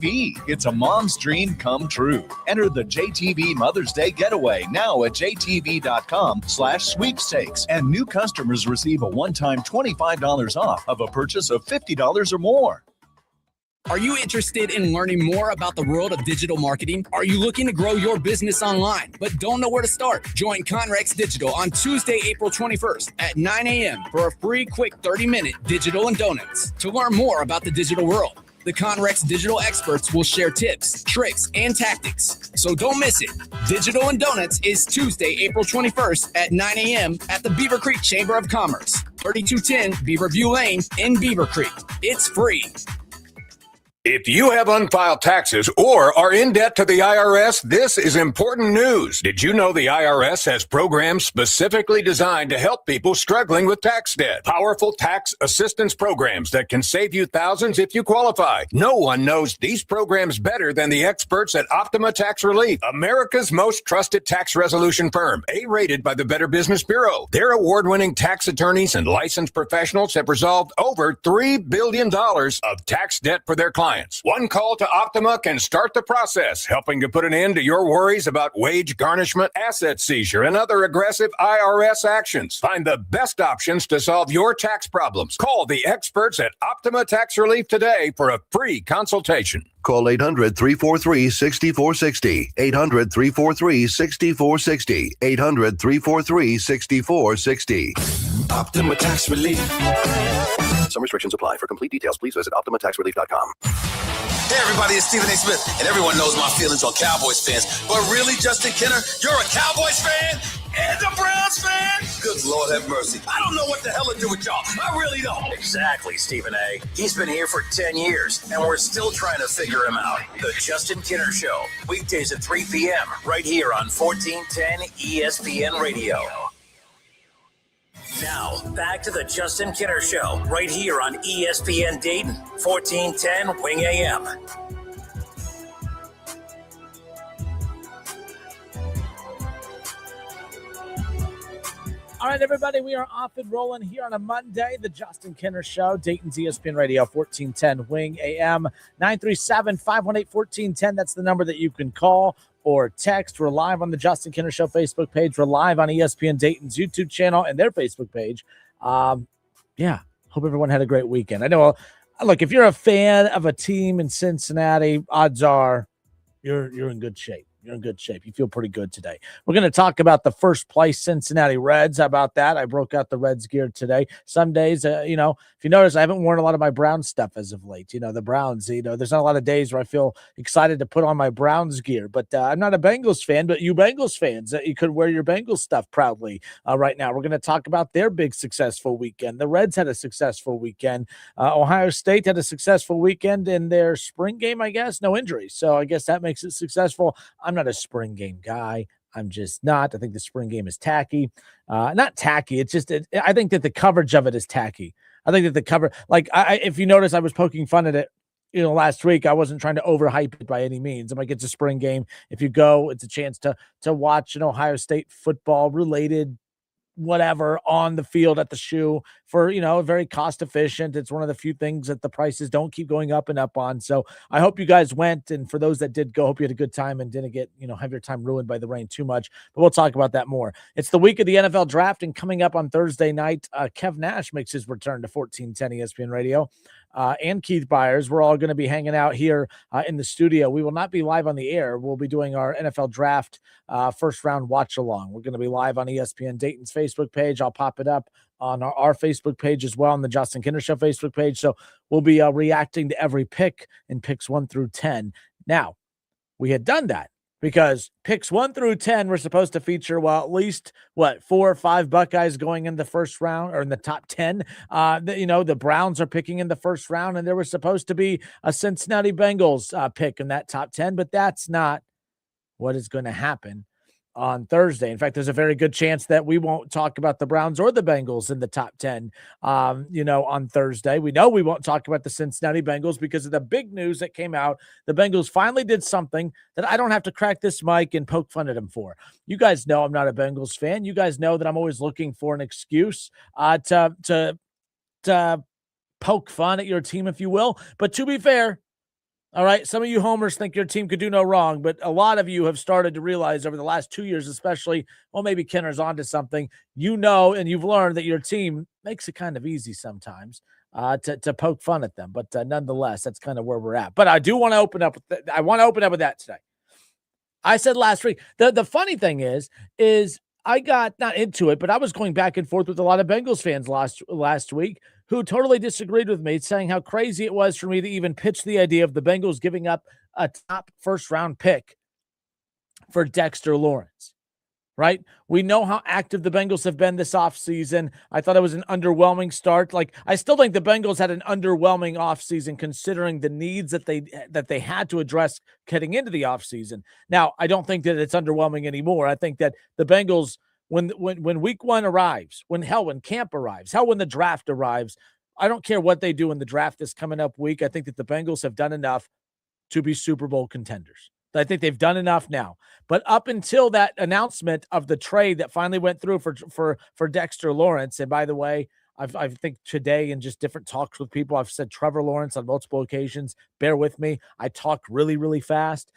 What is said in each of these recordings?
It's a mom's dream come true. Enter the JTV Mother's Day Getaway now at jtv.com/sweepstakes. And new customers receive a one-time $25 off of a purchase of $50 or more. Are you interested in learning more about the world of digital marketing? Are you looking to grow your business online, but don't know where to start? Join Conrex Digital on Tuesday, April 21st at 9 a.m. for a free quick 30-minute Digital and Donuts to learn more about the digital world. The Conrex digital experts will share tips, tricks, and tactics. So don't miss it. Digital and Donuts is Tuesday, April 21st at 9 a.m. at the Beaver Creek Chamber of Commerce, 3210 Beaverview Lane in Beaver Creek. It's free. If you have unfiled taxes or are in debt to the IRS, this is important news. Did you know the IRS has programs specifically designed to help people struggling with tax debt? Powerful tax assistance programs that can save you thousands if you qualify. No one knows these programs better than the experts at Optima Tax Relief, America's most trusted tax resolution firm, A-rated by the Better Business Bureau. Their award-winning tax attorneys and licensed professionals have resolved over $3 billion of tax debt for their clients. One call to Optima can start the process, helping to put an end to your worries about wage garnishment, asset seizure, and other aggressive IRS actions. Find the best options to solve your tax problems. Call the experts at Optima Tax Relief today for a free consultation. Call 800-343-6460. 800-343-6460. 800-343-6460. Optima Tax Relief. Some restrictions apply. For complete details, please visit OptimaTaxRelief.com. Hey everybody, it's Stephen A. Smith, and everyone knows my feelings on Cowboys fans. But really, Justin Kenner, you're a Cowboys fan and a Browns fan? Good Lord have mercy. I don't know what the hell to do with y'all. I really don't. Exactly, Stephen A. He's been here for 10 years, and we're still trying to figure him out. The Justin Kenner Show, weekdays at 3 p.m., right here on 1410 ESPN Radio. Now, back to the Justin Kenner Show, right here on ESPN Dayton, 1410 Wing AM. All right, everybody, we are off and rolling here on a Monday, the Justin Kenner Show, Dayton's ESPN Radio, 1410 Wing AM, 937-518-1410. That's the number that you can call or text. We're live on the Justin Kenner Show Facebook page. We're live on ESPN Dayton's YouTube channel and their Facebook page. Hope everyone had a great weekend. I know, look, if you're a fan of a team in Cincinnati, odds are you're in good shape. You're in good shape. You feel pretty good today. We're going to talk about the first place Cincinnati Reds. How about that? I broke out the Reds gear today. Some days, if you notice, I haven't worn a lot of my Browns stuff as of late. The Browns, there's not a lot of days where I feel excited to put on my Browns gear. But I'm not a Bengals fan, but you Bengals fans, you could wear your Bengals stuff proudly right now. We're going to talk about their big successful weekend. The Reds had a successful weekend. Ohio State had a successful weekend in their spring game, I guess. No injuries. So I guess that makes it successful. I'm not a spring game guy. I'm just not. I think the spring game is tacky. Not tacky. It's just, I think that the coverage of it is tacky. I think that the cover, if you notice, I was poking fun at it, last week. I wasn't trying to overhype it by any means. I'm like, it's a spring game. If you go, it's a chance to watch an Ohio State football related whatever on the field at the shoe for, very cost efficient. It's one of the few things that the prices don't keep going up and up on. So I hope you guys went. And for those that did go, hope you had a good time and didn't get, have your time ruined by the rain too much, but we'll talk about that more. It's the week of the NFL draft, and coming up on Thursday night, Kev Nash makes his return to 1410 ESPN Radio. And Keith Byers. We're all going to be hanging out here in the studio. We will not be live on the air. We'll be doing our NFL draft first round watch along. We're going to be live on ESPN Dayton's Facebook page. I'll pop it up on our Facebook page as well, on the Justin Kenner Show Facebook page. So we'll be reacting to every pick in picks 1 through 10. Now, we had done that because picks 1 through 10 were supposed to feature, at least 4 or 5 Buckeyes going in the first round or in the top 10. The Browns are picking in the first round, and there was supposed to be a Cincinnati Bengals pick in that top 10, but that's not what is going to happen on Thursday. In fact, there's a very good chance that we won't talk about the Browns or the Bengals in the top 10, on Thursday. We know we won't talk about the Cincinnati Bengals because of the big news that came out. The Bengals finally did something that I don't have to crack this mic and poke fun at them for. You guys know I'm not a Bengals fan. You guys know that I'm always looking for an excuse to poke fun at your team, if you will. But to be fair, All right. Some of you homers think your team could do no wrong, but a lot of you have started to realize over the last 2 years, especially, well, maybe Kenner's onto something, and you've learned that your team makes it kind of easy sometimes to poke fun at them. But nonetheless, that's kind of where we're at. But I do want to open up. I want to open up with that today. I said last week, the funny thing is I got not into it, but I was going back and forth with a lot of Bengals fans last week who totally disagreed with me, saying how crazy it was for me to even pitch the idea of the Bengals giving up a top first-round pick for Dexter Lawrence, right? We know how active the Bengals have been this offseason. I thought it was an underwhelming start. Like, I still think the Bengals had an underwhelming offseason considering the needs that they had to address heading into the offseason. Now, I don't think that it's underwhelming anymore. I think that the Bengals, when week one arrives, when camp arrives, when the draft arrives, I don't care what they do in the draft this coming up week. I think that the Bengals have done enough to be Super Bowl contenders. I think they've done enough now. But up until that announcement of the trade that finally went through for Dexter Lawrence, and by the way, I think today in just different talks with people, I've said Trevor Lawrence on multiple occasions. Bear with me. I talk really, really fast.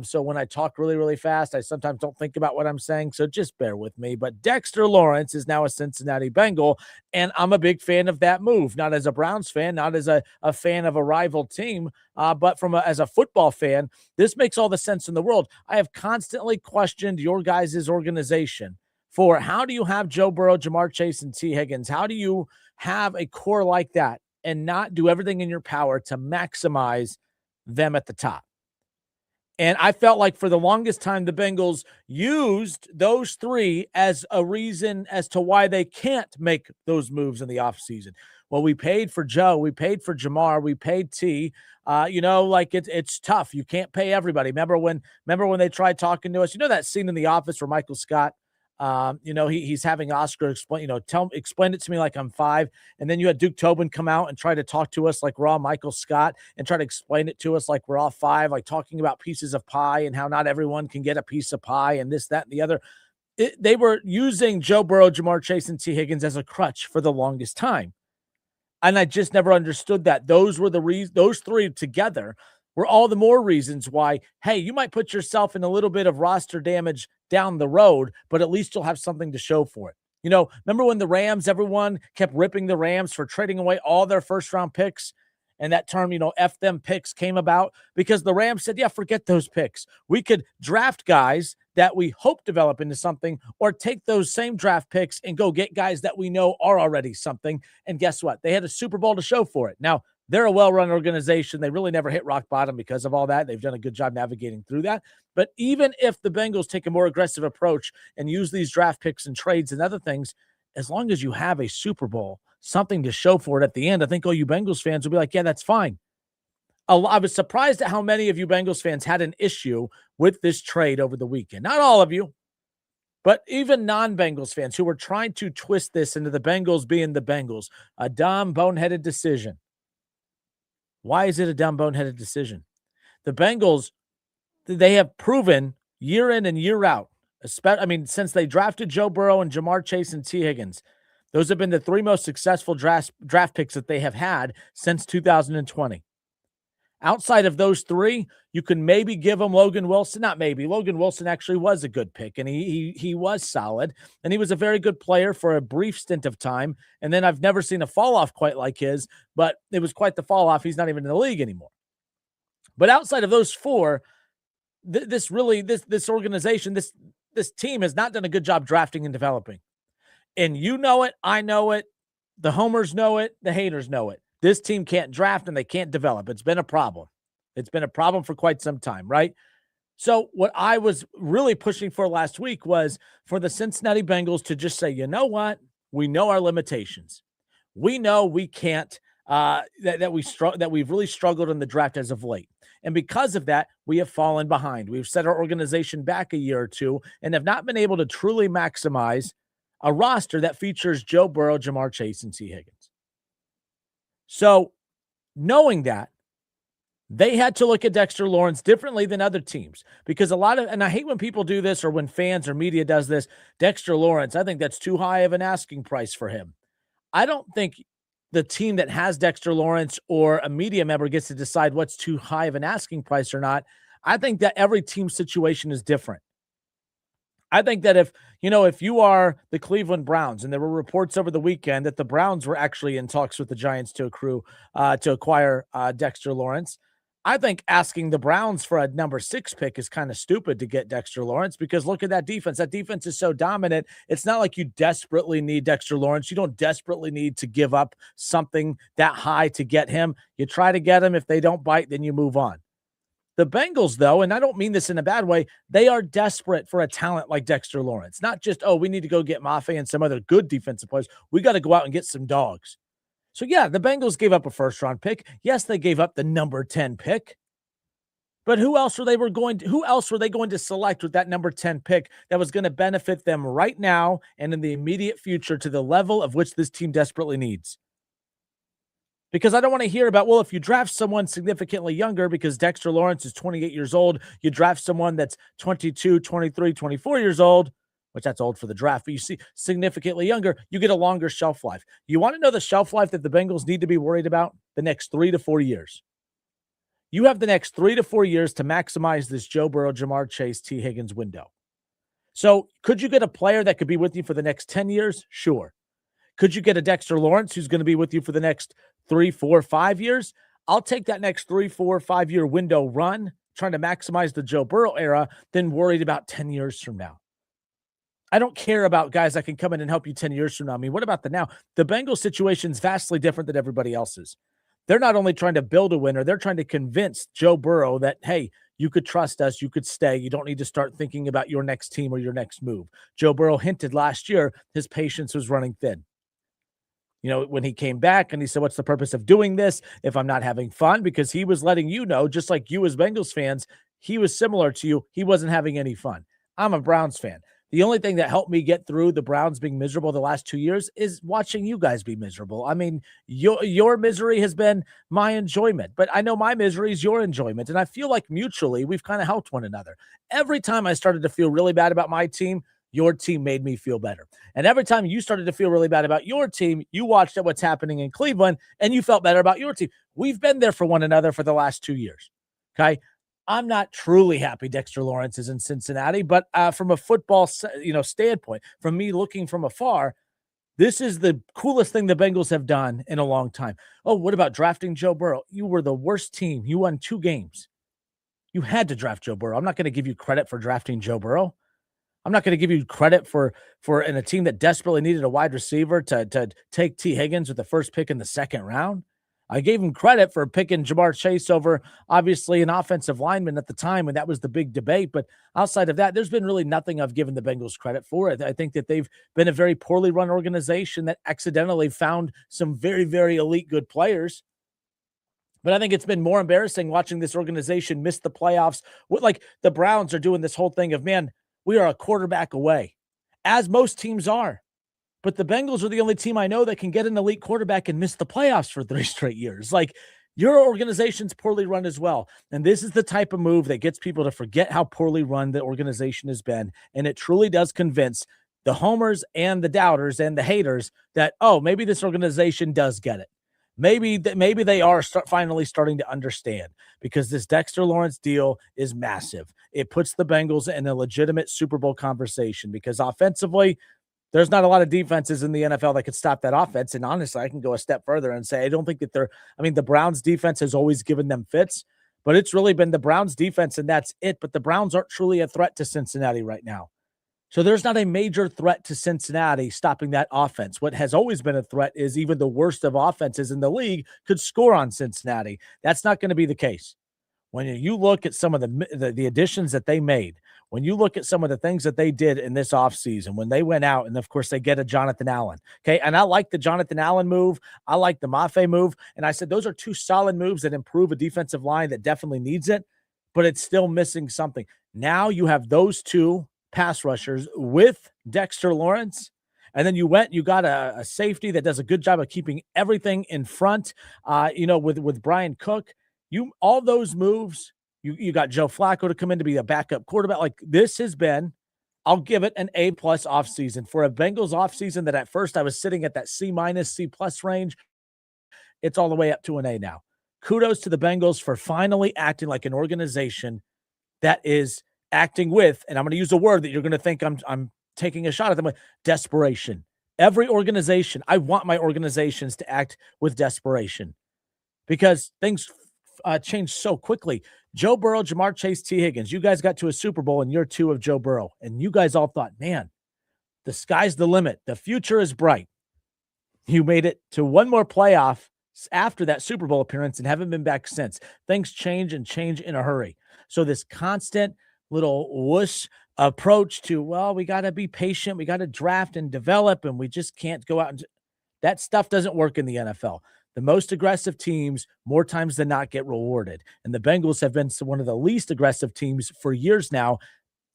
So when I talk really, really fast, I sometimes don't think about what I'm saying. So just bear with me. But Dexter Lawrence is now a Cincinnati Bengal, and I'm a big fan of that move. Not as a Browns fan, not as a fan of a rival team, but as a football fan, this makes all the sense in the world. I have constantly questioned your guys' organization for how do you have Joe Burrow, Jamar Chase, and T. Higgins? How do you have a core like that and not do everything in your power to maximize them at the top? And I felt like for the longest time, the Bengals used those three as a reason as to why they can't make those moves in the offseason. Well, we paid for Joe, we paid for Jamar, we paid T. It's tough. You can't pay everybody. Remember when they tried talking to us? You know that scene in The Office where Michael Scott, he's having Oscar explain it to me like I'm 5. And then you had Duke Tobin come out and try to talk to us like we're all Michael Scott and try to explain it to us like we're all 5, like talking about pieces of pie and how not everyone can get a piece of pie and this, that, and the other. They were using Joe Burrow, Jamar Chase, and T. Higgins as a crutch for the longest time. And I just never understood that. Those were those three together were all the more reasons why, hey, you might put yourself in a little bit of roster damage down the road, but at least you'll have something to show for it. Remember when the Rams, everyone kept ripping the Rams for trading away all their first-round picks? And that term, F them picks came about because the Rams said, yeah, forget those picks. We could draft guys that we hope develop into something or take those same draft picks and go get guys that we know are already something. And guess what? They had a Super Bowl to show for it. Now, they're a well-run organization. They really never hit rock bottom because of all that. They've done a good job navigating through that. But even if the Bengals take a more aggressive approach and use these draft picks and trades and other things, as long as you have a Super Bowl, something to show for it at the end, I think all you Bengals fans will be like, yeah, that's fine. I was surprised at how many of you Bengals fans had an issue with this trade over the weekend. Not all of you, but even non-Bengals fans who were trying to twist this into the Bengals being the Bengals. A dumb, boneheaded decision. Why is it a dumb, boneheaded decision? The Bengals, they have proven year in and year out, since they drafted Joe Burrow and Jamar Chase and T. Higgins, those have been the 3 most successful draft picks that they have had since 2020. Outside of those 3, you can maybe give them Logan Wilson. Not maybe. Logan Wilson actually was a good pick, and he was solid, and he was a very good player for a brief stint of time. And then I've never seen a fall-off quite like his, but it was quite the fall-off. He's not even in the league anymore. But outside of those 4, this organization, this team has not done a good job drafting and developing. And you know it, I know it, the homers know it, the haters know it. This team can't draft and they can't develop. It's been a problem. It's been a problem for quite some time, right? So what I was really pushing for last week was for the Cincinnati Bengals to just say, you know what? We know our limitations. We know we can't, that we've really struggled in the draft as of late. And because of that, we have fallen behind. We've set our organization back a year or two and have not been able to truly maximize a roster that features Joe Burrow, Jamar Chase, and T. Higgins. So knowing that, they had to look at Dexter Lawrence differently than other teams because and I hate when people do this or when fans or media does this, Dexter Lawrence, I think that's too high of an asking price for him. I don't think the team that has Dexter Lawrence or a media member gets to decide what's too high of an asking price or not. I think that every team situation is different. I think that if you are the Cleveland Browns, and there were reports over the weekend that the Browns were actually in talks with the Giants to acquire Dexter Lawrence. I think asking the Browns for a number 6 pick is kind of stupid to get Dexter Lawrence, because look at that defense. That defense is so dominant. It's not like you desperately need Dexter Lawrence. You don't desperately need to give up something that high to get him. You try to get him. If they don't bite, then you move on. The Bengals, though, and I don't mean this in a bad way, they are desperate for a talent like Dexter Lawrence. Not just, we need to go get Mafe and some other good defensive players. We got to go out and get some dogs. So, yeah, the Bengals gave up a first-round pick. Yes, they gave up the number 10 pick. But who else were they going to select with that number 10 pick that was going to benefit them right now and in the immediate future to the level of which this team desperately needs? Because I don't want to hear about, if you draft someone significantly younger, because Dexter Lawrence is 28 years old, you draft someone that's 22, 23, 24 years old, which that's old for the draft, but you see significantly younger, you get a longer shelf life. You want to know the shelf life that the Bengals need to be worried about? The next 3 to 4 years. You have the next 3 to 4 years to maximize this Joe Burrow, Jamar Chase, T. Higgins window. So could you get a player that could be with you for the next 10 years? Sure. Could you get a Dexter Lawrence who's going to be with you for the next 3, 4, 5 years? I'll take that next 3, 4, 5 year window run, trying to maximize the Joe Burrow era, than worried about 10 years from now. I don't care about guys that can come in and help you 10 years from now. I mean, what about the now? The Bengals situation is vastly different than everybody else's. They're not only trying to build a winner, they're trying to convince Joe Burrow that, hey, you could trust us, you could stay. You don't need to start thinking about your next team or your next move. Joe Burrow hinted last year his patience was running thin. When he came back and he said, what's the purpose of doing this if I'm not having fun? Because he was letting you know, just like you as Bengals fans, he was similar to you. He wasn't having any fun. I'm a Browns fan. The only thing that helped me get through the Browns being miserable the last 2 years is watching you guys be miserable. I mean, your misery has been my enjoyment, but I know my misery is your enjoyment. And I feel like mutually we've kind of helped one another. Every time I started to feel really bad about my team, your team made me feel better. And every time you started to feel really bad about your team, you watched at what's happening in Cleveland and you felt better about your team. We've been there for one another for the last 2 years. Okay. I'm not truly happy Dexter Lawrence is in Cincinnati, but from a football, standpoint, from me looking from afar, this is the coolest thing the Bengals have done in a long time. Oh, what about drafting Joe Burrow? You were the worst team. You won 2 games. You had to draft Joe Burrow. I'm not going to give you credit for drafting Joe Burrow. I'm not going to give you credit for in a team that desperately needed a wide receiver to take T. Higgins with the first pick in the second round. I gave him credit for picking Jamar Chase over, obviously, an offensive lineman at the time, and that was the big debate. But outside of that, there's been really nothing I've given the Bengals credit for. I think that they've been a very poorly run organization that accidentally found some very, very elite good players. But I think it's been more embarrassing watching this organization miss the playoffs. Like the Browns are doing this whole thing of, man, we are a quarterback away, as most teams are. But the Bengals are the only team I know that can get an elite quarterback and miss the playoffs for 3 straight years. Like, your organization's poorly run as well. And this is the type of move that gets people to forget how poorly run the organization has been. And it truly does convince the homers and the doubters and the haters that, maybe this organization does get it. Maybe they are finally starting to understand, because this Dexter Lawrence deal is massive. It puts the Bengals in a legitimate Super Bowl conversation, because offensively, there's not a lot of defenses in the NFL that could stop that offense. And honestly, I can go a step further and say I don't think that the Browns defense has always given them fits, but it's really been the Browns defense and that's it. But the Browns aren't truly a threat to Cincinnati right now. So there's not a major threat to Cincinnati stopping that offense. What has always been a threat is even the worst of offenses in the league could score on Cincinnati. That's not going to be the case. When you look at some of the additions that they made, when you look at some of the things that they did in this offseason, when they went out and, of course, they get a Jonathan Allen. Okay, and I like the Jonathan Allen move. I like the Mafe move. And I said those are 2 solid moves that improve a defensive line that definitely needs it, but it's still missing something. Now you have those 2 pass rushers with Dexter Lawrence, and then you got a safety that does a good job of keeping everything in front, with Brian Cook. All those moves, you got Joe Flacco to come in to be a backup quarterback. Like, this has been, I'll give it an A+ offseason for a Bengals offseason that at first I was sitting at that C-, C+ range. It's all the way up to an A now. Kudos to the Bengals for finally acting like an organization that is acting with, and I'm going to use a word that you're going to think I'm taking a shot at them with, desperation. Every organization, I want my organizations to act with desperation because things change so quickly. Joe Burrow, Jamar Chase, T. Higgins, you guys got to a Super Bowl in year 2 of Joe Burrow, and you guys all thought, man, the sky's the limit. The future is bright. You made it to one more playoff after that Super Bowl appearance and haven't been back since. Things change and change in a hurry. So this constant little wuss approach to, well, we got to be patient. We got to draft and develop, and we just can't go out and that stuff doesn't work in the NFL. The most aggressive teams, more times than not, get rewarded. And the Bengals have been one of the least aggressive teams for years now.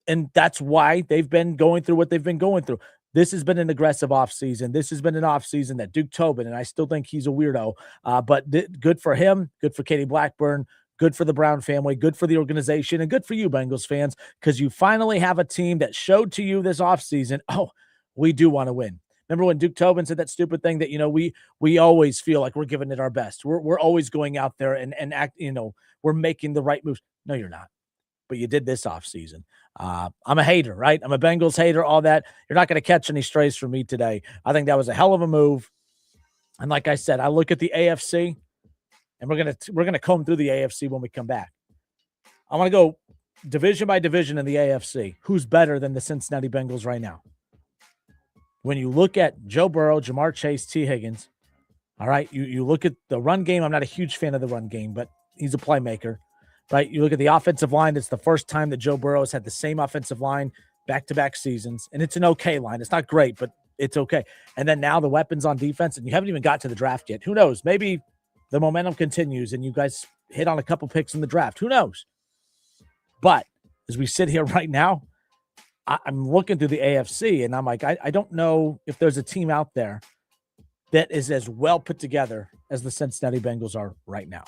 And that's why they've been going through what they've been going through. This has been an aggressive offseason. This has been an offseason that Duke Tobin, and I still think he's a weirdo, but good for him, good for Katie Blackburn, good for the Brown family, good for the organization, and good for you, Bengals fans, because you finally have a team that showed to you this offseason, oh, we do want to win. Remember when Duke Tobin said that stupid thing that, we always feel like we're giving it our best. We're always going out there and act, we're making the right moves. No, you're not. But you did this offseason. I'm a hater, right? I'm a Bengals hater, all that. You're not going to catch any strays from me today. I think that was a hell of a move. And like I said, I look at the AFC, and we're gonna comb through the AFC when we come back. I want to go division by division in the AFC. Who's better than the Cincinnati Bengals right now? When you look at Joe Burrow, Jamar Chase, T. Higgins, all right, you look at the run game. I'm not a huge fan of the run game, but he's a playmaker, right? You look at the offensive line. It's the first time that Joe Burrow has had the same offensive line back-to-back seasons, and it's an okay line. It's not great, but it's okay. And then now the weapons on defense, and you haven't even got to the draft yet. Who knows? Maybe the momentum continues and you guys hit on a couple picks in the draft. Who knows? But as we sit here right now, I'm looking through the AFC, and I'm like, I don't know if there's a team out there that is as well put together as the Cincinnati Bengals are right now.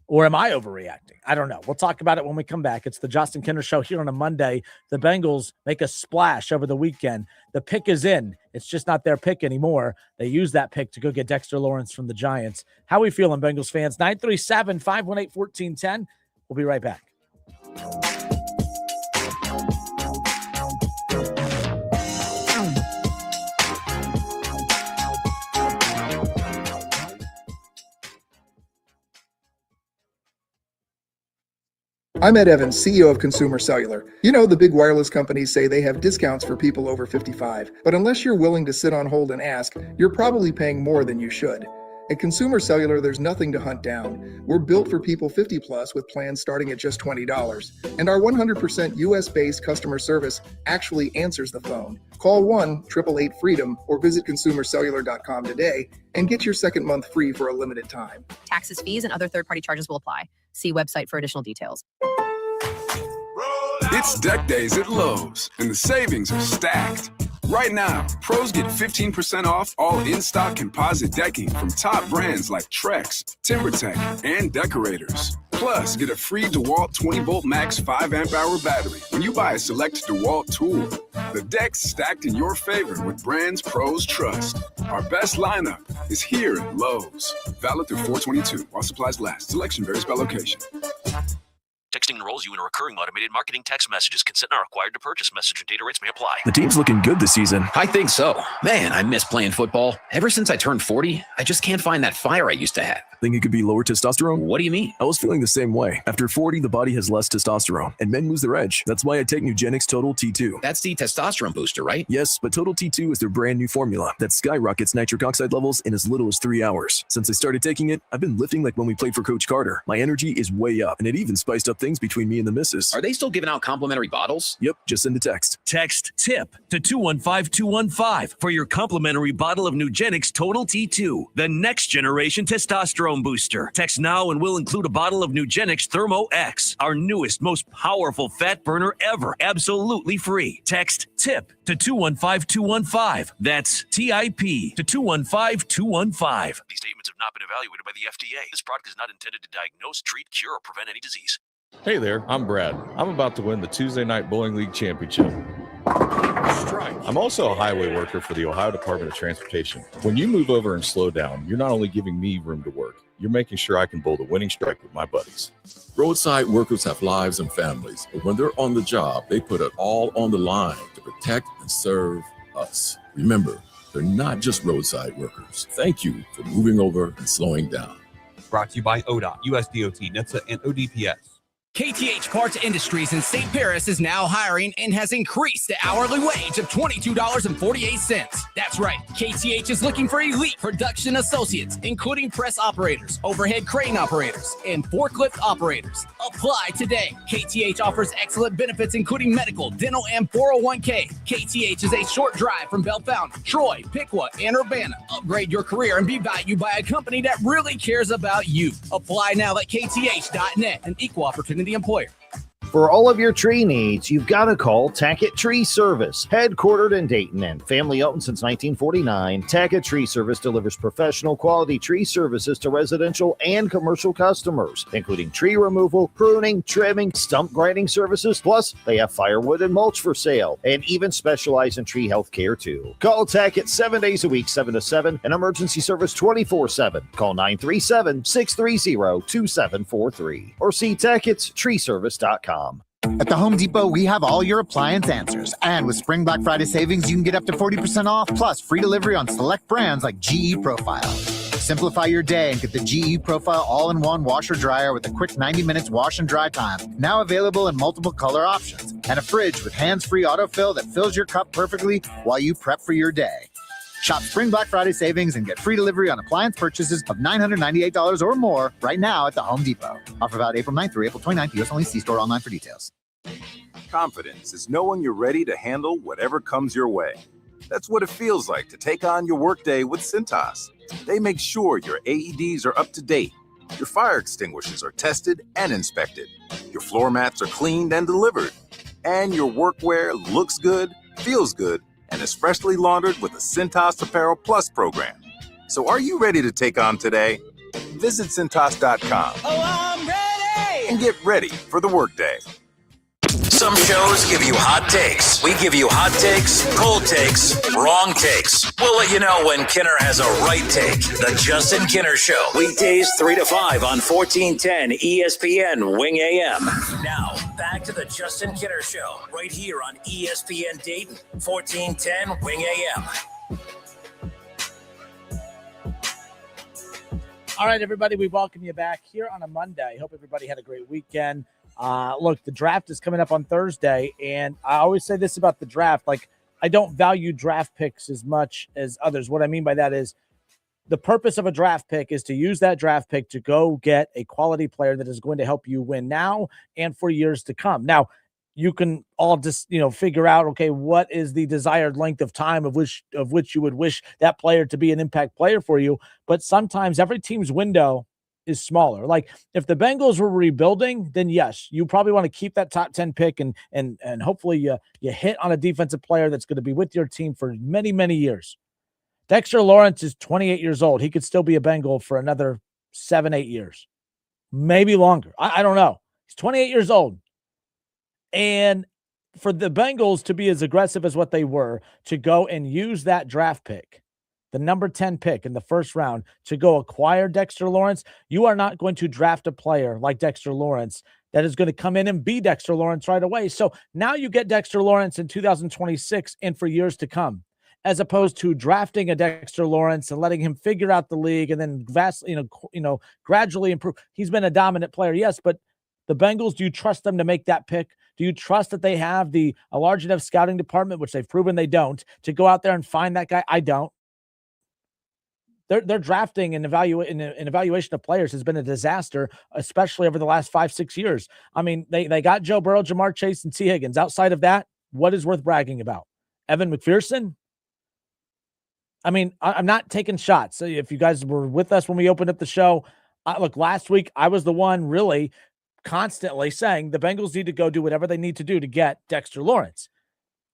Or am I overreacting? I don't know. We'll talk about it when we come back. It's the Justin Kinner Show here on a Monday. The Bengals make a splash over the weekend. The pick is in. It's just not their pick anymore. They use that pick to go get Dexter Lawrence from the Giants. How we feeling, Bengals fans? 937-518-1410. We'll be right back. I'm Ed Evans, CEO of Consumer Cellular. You know, the big wireless companies say they have discounts for people over 55, but unless you're willing to sit on hold and ask, you're probably paying more than you should. At Consumer Cellular, there's nothing to hunt down. We're built for people 50 plus with plans starting at just $20. And our 100% US-based customer service actually answers the phone. Call 1-888-FREEDOM or visit consumercellular.com today and get your second month free for a limited time. Taxes, fees, and other third-party charges will apply. See website for additional details. It's Deck Days at Lowe's, and the savings are stacked. Right now, pros get 15% off all in-stock composite decking from top brands like Trex, TimberTech, and Decorators. Plus, get a free DeWalt 20-volt max 5-amp-hour battery when you buy a select DeWalt tool. The deck's stacked in your favor with brands pros trust. Our best lineup is here at Lowe's. Valid through 4/22 while supplies last. Selection varies by location. Texting enrolls you in a recurring automated marketing text messages. Consent not required to purchase. Message and data rates may apply. The team's looking good this season. I think so. Man, I miss playing football. Ever since I turned 40, I just can't find that fire I used to have. Think it could be lower testosterone? What do you mean? I was feeling the same way. After 40, the body has less testosterone, and men lose their edge. That's why I take Nugenix Total T2. That's the testosterone booster, right? Yes, but Total T2 is their brand new formula that skyrockets nitric oxide levels in as little as 3 hours. Since I started taking it, I've been lifting like when we played for Coach Carter. My energy is way up, and it even spiced up things between me and the missus. Are they still giving out complimentary bottles? Yep, just send a text. Text TIP to 215-215 for your complimentary bottle of Nugenix Total T2, the next generation testosterone booster. Text now and we'll include a bottle of Nugenix Thermo X, our newest, most powerful fat burner ever, absolutely free. Text TIP to 215-215. That's TIP to 215-215. These statements have not been evaluated by the FDA. This product is not intended to diagnose, treat, cure, or prevent any disease. Hey there, I'm Brad. I'm about to win the Tuesday Night Bowling League Championship. I'm also a highway worker for the Ohio Department of Transportation. When you move over and slow down, you're not only giving me room to work, you're making sure I can bowl the winning strike with my buddies. Roadside workers have lives and families, but when they're on the job, they put it all on the line to protect and serve us. Remember, they're not just roadside workers. Thank you for moving over and slowing down. Brought to you by ODOT, USDOT, NHTSA, and ODPS. KTH Parts Industries in St. Paris is now hiring and has increased the hourly wage of $22.48. That's right. KTH is looking for elite production associates, including press operators, overhead crane operators, and forklift operators. Apply today. KTH offers excellent benefits, including medical, dental, and 401k. KTH is a short drive from Bellefonte, Troy, Piqua, and Urbana. Upgrade your career and be valued by a company that really cares about you. Apply now at kth.net, an equal opportunity employer. For all of your tree needs, you've got to call Tackett Tree Service. Headquartered in Dayton and family owned since 1949, Tackett Tree Service delivers professional quality tree services to residential and commercial customers, including tree removal, pruning, trimming, stump grinding services. Plus, they have firewood and mulch for sale and even specialize in tree health care too. Call Tackett 7 days a week, 7 to 7, and emergency service 24/7. Call 937-630-2743 or see Tackett'sTreeService.com. At the Home Depot, we have all your appliance answers. And with Spring Black Friday savings, you can get up to 40% off, plus free delivery on select brands like GE Profile. Simplify your day and get the GE Profile all-in-one washer dryer with a quick 90 minutes wash and dry time. Now available in multiple color options. And a fridge with hands-free autofill that fills your cup perfectly while you prep for your day. Shop Spring Black Friday savings and get free delivery on appliance purchases of $998 or more right now at the Home Depot. Offer valid April 9th through April 29th. U.S. only. See store online for details. Confidence is knowing you're ready to handle whatever comes your way. That's what it feels like to take on your workday with Cintas. They make sure your AEDs are up to date, your fire extinguishers are tested and inspected, your floor mats are cleaned and delivered, and your workwear looks good, feels good, and is freshly laundered with the Cintas Apparel Plus program. So are you ready to take on today? Visit Cintas.com. Oh, I'm ready! And get ready for the workday. Some shows give you hot takes. We give you hot takes, cold takes, wrong takes. We'll let you know when Kinner has a right take. The Justin Kinner Show. Weekdays 3 to 5 on 1410 ESPN Wing AM. Now, back to the Justin Kinner Show. Right here on ESPN Dayton, 1410 Wing AM. All right, everybody, we welcome you back here on a Monday. Hope everybody had a great weekend. Look, the draft is coming up on Thursday, and I always say this about the draft. Like, I don't value draft picks as much as others. What I mean by that is the purpose of a draft pick is to use that draft pick to go get a quality player that is going to help you win now and for years to come. Now, you can all just, figure out, okay, what is the desired length of time of which you would wish that player to be an impact player for you. But sometimes every team's window is smaller. Like if the Bengals were rebuilding, then yes, you probably want to keep that top 10 pick and hopefully you hit on a defensive player that's going to be with your team for many, many years. Dexter Lawrence is 28 years old. He could still be a Bengal for another 7-8 years, maybe longer. I don't know. He's 28 years old. And for the Bengals to be as aggressive as what they were, to go and use that draft pick, the number 10 pick in the first round, to go acquire Dexter Lawrence, you are not going to draft a player like Dexter Lawrence that is going to come in and be Dexter Lawrence right away. So now you get Dexter Lawrence in 2026 and for years to come, as opposed to drafting a Dexter Lawrence and letting him figure out the league and then gradually improve. He's been a dominant player, yes, but the Bengals, do you trust them to make that pick? Do you trust that they have a large enough scouting department, which they've proven they don't, to go out there and find that guy? I don't. Their drafting and evaluation of players has been a disaster, especially over the last 5-6 years. I mean, they got Joe Burrow, Jamar Chase, and T. Higgins. Outside of that, what is worth bragging about? Evan McPherson? I mean, I'm not taking shots. So if you guys were with us when we opened up the show, look, last week I was the one really constantly saying the Bengals need to go do whatever they need to do to get Dexter Lawrence.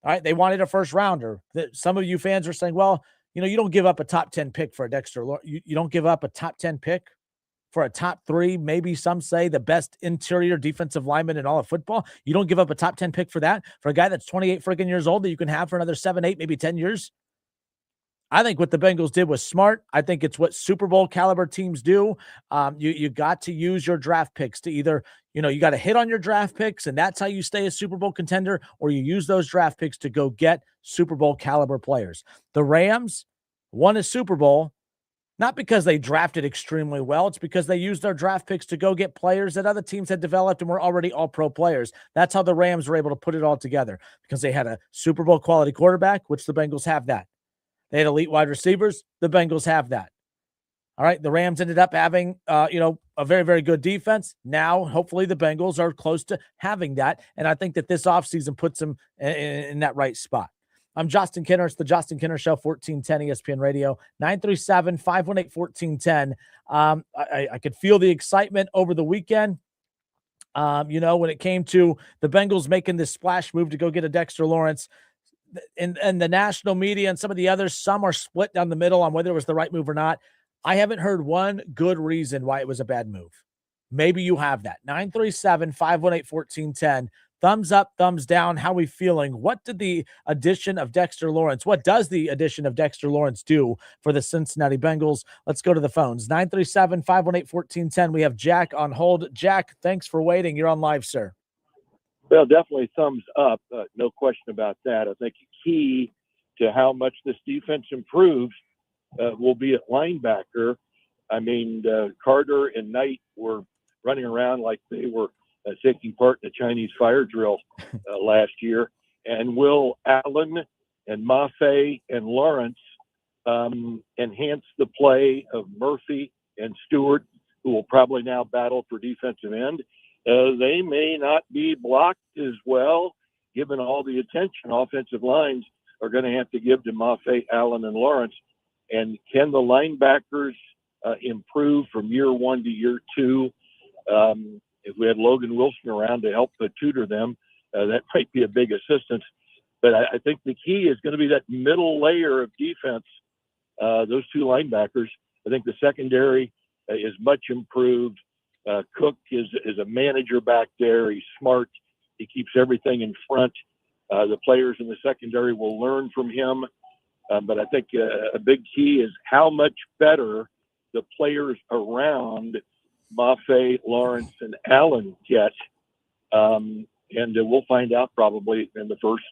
All right, they wanted a first rounder. Some of you fans are saying, well, you don't give up a top 10 pick for a Dexter Lawrence. You don't give up a top 10 pick for a top 3, maybe some say the best interior defensive lineman in all of football. You don't give up a top 10 pick for that, for a guy that's 28 freaking years old that you can have for another 7, 8, maybe 10 years. I think what the Bengals did was smart. I think it's what Super Bowl caliber teams do. You got to use your draft picks to either, you got to hit on your draft picks, and that's how you stay a Super Bowl contender, or you use those draft picks to go get Super Bowl caliber players. The Rams won a Super Bowl, not because they drafted extremely well. It's because they used their draft picks to go get players that other teams had developed and were already all-pro players. That's how the Rams were able to put it all together, because they had a Super Bowl quality quarterback, which the Bengals have that. They had elite wide receivers. The Bengals have that. All right. The Rams ended up having, a very, very good defense. Now, hopefully the Bengals are close to having that. And I think that this offseason puts them in that right spot. I'm Justin Kinner. It's the Justin Kinner Show, 1410 ESPN Radio, 937-518-1410. I could feel the excitement over the weekend. When it came to the Bengals making this splash move to go get a Dexter Lawrence, and the national media and some of the others, some are split down the middle on whether it was the right move or not. I haven't heard one good reason why it was a bad move. Maybe you have that. 937-518-1410. Thumbs up, thumbs down. How are we feeling? What does the addition of Dexter Lawrence do for the Cincinnati Bengals? Let's go to the phones. 937-518-1410. We have Jack on hold. Jack, thanks for waiting. You're on live, sir. Well, definitely thumbs up. No question about that. I think key to how much this defense improves will be at linebacker. I mean, Carter and Knight were running around like they were taking part in the Chinese fire drill last year. And Will Allen and Maffei and Lawrence enhance the play of Murphy and Stewart, who will probably now battle for defensive end. They may not be blocked as well, given all the attention offensive lines are going to have to give to Maffei, Allen, and Lawrence. And can the linebackers improve from year 1 to year 2? If we had Logan Wilson around to help tutor them, that might be a big assistance. But I think the key is going to be that middle layer of defense, those 2 linebackers. I think the secondary is much improved. Cook is a manager back there. He's smart. He keeps everything in front. The players in the secondary will learn from him. But I think a big key is how much better the players around Maffei, Lawrence, and Allen get. And we'll find out probably in the first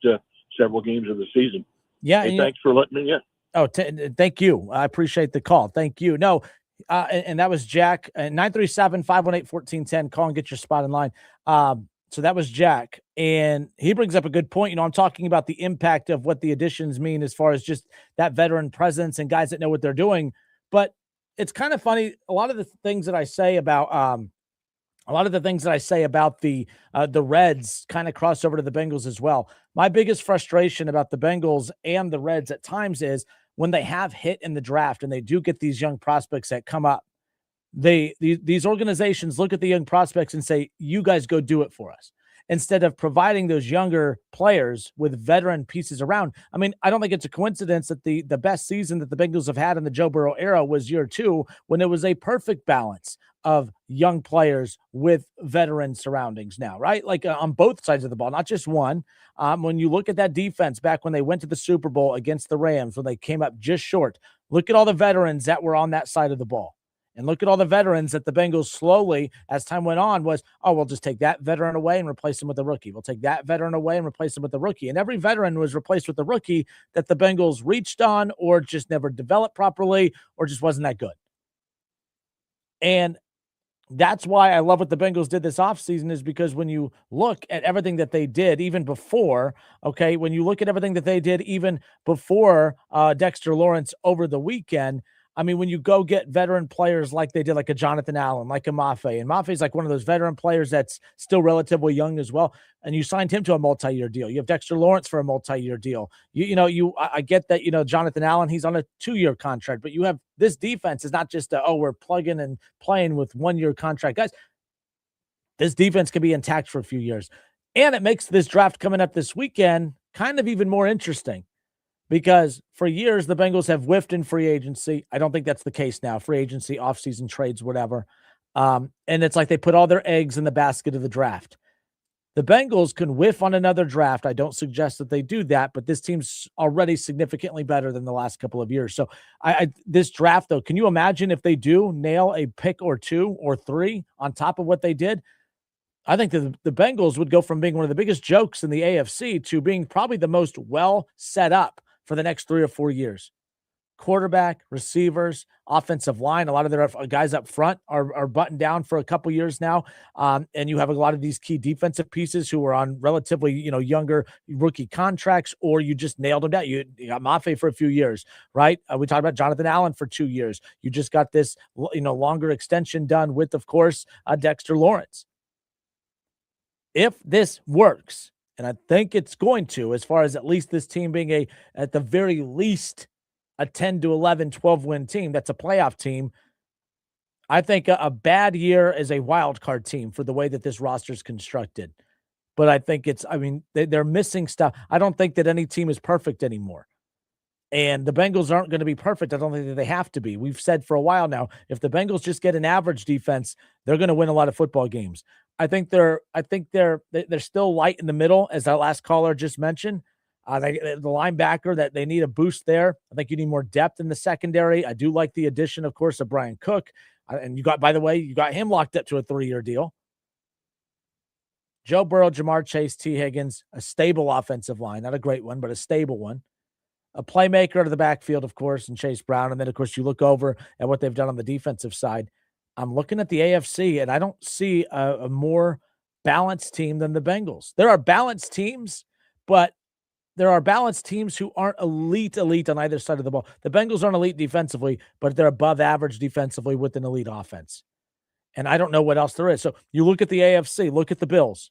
several games of the season. Yeah. Hey, thanks for letting me in. Oh, thank you. I appreciate the call. Thank you. No, and that was Jack. 937-518-1410. Call and get your spot in line. So that was Jack, and he brings up a good point. I'm talking about the impact of what the additions mean as far as just that veteran presence and guys that know what they're doing. But it's kind of funny. A lot of the things that I say about the Reds kind of cross over to the Bengals as well. My biggest frustration about the Bengals and the Reds at times is when they have hit in the draft and they do get these young prospects that come up, these organizations look at the young prospects and say, you guys go do it for us, instead of providing those younger players with veteran pieces around. I mean, I don't think it's a coincidence that the best season that the Bengals have had in the Joe Burrow era was year 2, when it was a perfect balance of young players with veteran surroundings now, right? Like on both sides of the ball, not just one. When you look at that defense back when they went to the Super Bowl against the Rams, when they came up just short, look at all the veterans that were on that side of the ball. And look at all the veterans that the Bengals slowly, as time went on, we'll just take that veteran away and replace him with a rookie. We'll take that veteran away and replace him with a rookie. And every veteran was replaced with a rookie that the Bengals reached on or just never developed properly or just wasn't that good. And that's why I love what the Bengals did this offseason, is because when you look at everything that they did even before, when you look at everything that they did even before Dexter Lawrence over the weekend, I mean, when you go get veteran players like they did, like a Jonathan Allen, like a Maffei, and Maffei's like one of those veteran players that's still relatively young as well, and you signed him to a multi-year deal. You have Dexter Lawrence for a multi-year deal. I get that, Jonathan Allen, he's on a 2-year contract, but you have this defense is not just we're plugging and playing with 1-year contract guys. This defense can be intact for a few years, and it makes this draft coming up this weekend kind of even more interesting. Because for years, the Bengals have whiffed in free agency. I don't think that's the case now. Free agency, offseason trades, whatever. And it's like they put all their eggs in the basket of the draft. The Bengals can whiff on another draft. I don't suggest that they do that, but this team's already significantly better than the last couple of years. So this draft, though, can you imagine if they do nail a pick or 2 or 3 on top of what they did? I think the Bengals would go from being one of the biggest jokes in the AFC to being probably the most well set up for the next 3 or 4 years. Quarterback, receivers, offensive line. A lot of their guys up front are buttoned down for a couple years now. And you have a lot of these key defensive pieces who are on relatively, younger rookie contracts, or you just nailed them down. You got Mafe for a few years, right? We talked about Jonathan Allen for 2 years. You just got this, longer extension done with, of course, Dexter Lawrence. If this works, and I think it's going to, as far as at least this team being at the very least, a 10 to 11, 12 win team, that's a playoff team. I think a bad year is a wild card team for the way that this roster is constructed. But I think they're missing stuff. I don't think that any team is perfect anymore. And the Bengals aren't going to be perfect. I don't think that they have to be. We've said for a while now, if the Bengals just get an average defense, they're going to win a lot of football games. I think they're still light in the middle, as our last caller just mentioned. The linebacker, that they need a boost there. I think you need more depth in the secondary. I do like the addition, of course, of Brian Cook. And you got him locked up to a 3-year deal. Joe Burrow, Jamar Chase, T. Higgins, a stable offensive line. Not a great one, but a stable one. A playmaker out of the backfield, of course, and Chase Brown. And then, of course, you look over at what they've done on the defensive side. I'm looking at the AFC, and I don't see a more balanced team than the Bengals. There are balanced teams, but there are balanced teams who aren't elite on either side of the ball. The Bengals aren't elite defensively, but they're above average defensively with an elite offense. And I don't know what else there is. So you look at the AFC, look at the Bills.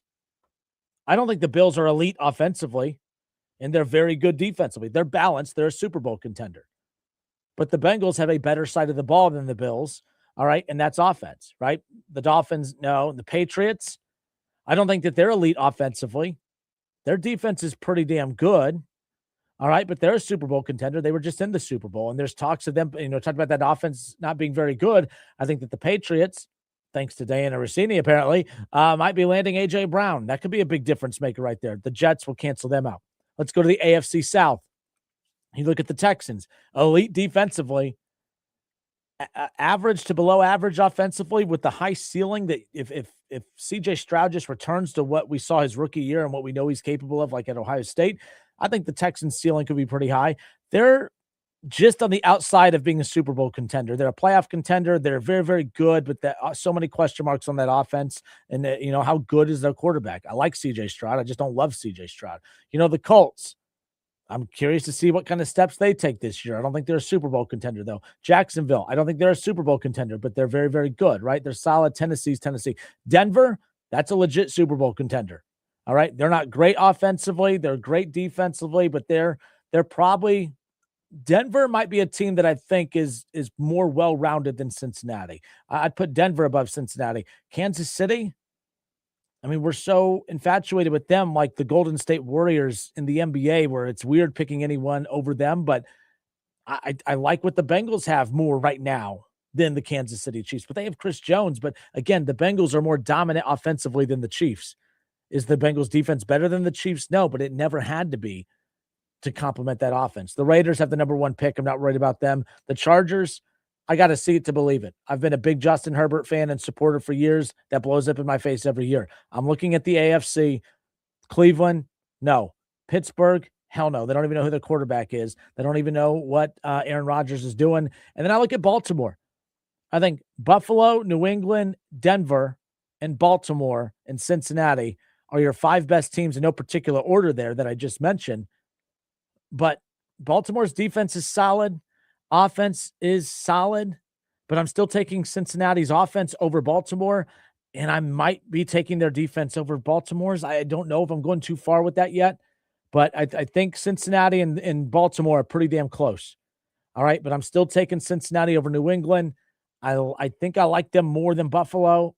I don't think the Bills are elite offensively, and they're very good defensively. They're balanced. They're a Super Bowl contender. But the Bengals have a better side of the ball than the Bills, all right? And that's offense, right? The Dolphins, no. The Patriots, I don't think that they're elite offensively. Their defense is pretty damn good. All right, but they're a Super Bowl contender. They were just in the Super Bowl, and there's talks of them, talking about that offense not being very good. I think that the Patriots, thanks to Diana Rossini, apparently, might be landing A.J. Brown. That could be a big difference maker right there. The Jets will cancel them out. Let's go to the AFC South. You look at the Texans, elite defensively, average to below average offensively, with the high ceiling that if CJ Stroud just returns to what we saw his rookie year and what we know he's capable of, like at Ohio State, I think the Texans' ceiling could be pretty high. They're just on the outside of being a Super Bowl contender. They're a playoff contender. They're very, very good, but so many question marks on that offense. And, how good is their quarterback? I like CJ Stroud. I just don't love CJ Stroud. The Colts, I'm curious to see what kind of steps they take this year. I don't think they're a Super Bowl contender, though. Jacksonville, I don't think they're a Super Bowl contender, but they're very, very good, right? They're solid. Tennessee. Denver, that's a legit Super Bowl contender. All right. They're not great offensively. They're great defensively, but they're probably – Denver might be a team that I think is more well-rounded than Cincinnati. I'd put Denver above Cincinnati. Kansas City, we're so infatuated with them, like the Golden State Warriors in the NBA, where it's weird picking anyone over them. But I like what the Bengals have more right now than the Kansas City Chiefs. But they have Chris Jones. But again, the Bengals are more dominant offensively than the Chiefs. Is the Bengals defense better than the Chiefs? No, but it never had to be to complement that offense. The Raiders have the number 1 pick. I'm not worried about them. The Chargers, I got to see it to believe it. I've been a big Justin Herbert fan and supporter for years. That blows up in my face every year. I'm looking at the AFC. Cleveland, no. Pittsburgh, hell no. They don't even know who their quarterback is. They don't even know what Aaron Rodgers is doing. And then I look at Baltimore. I think Buffalo, New England, Denver, and Baltimore and Cincinnati are your 5 best teams in no particular order there that I just mentioned. But Baltimore's defense is solid. Offense is solid. But I'm still taking Cincinnati's offense over Baltimore. And I might be taking their defense over Baltimore's. I don't know if I'm going too far with that yet. But I think Cincinnati and Baltimore are pretty damn close. All right. But I'm still taking Cincinnati over New England. I think I like them more than Buffalo.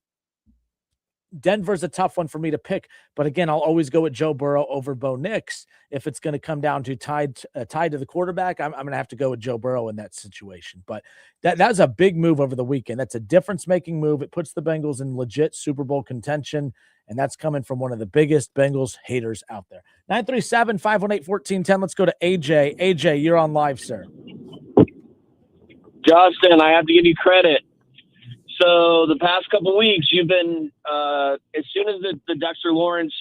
Denver's a tough one for me to pick, but again, I'll always go with Joe Burrow over Bo Nix. If it's going to come down to tied to the quarterback, I'm going to have to go with Joe Burrow in that situation. But that's a big move over the weekend. That's a difference-making move. It puts the Bengals in legit Super Bowl contention, and that's coming from one of the biggest Bengals haters out there. 937-518-1410. Let's go to AJ. AJ, you're on live, sir. Justin, I have to give you credit. So the past couple weeks, you've been, as soon as the Dexter Lawrence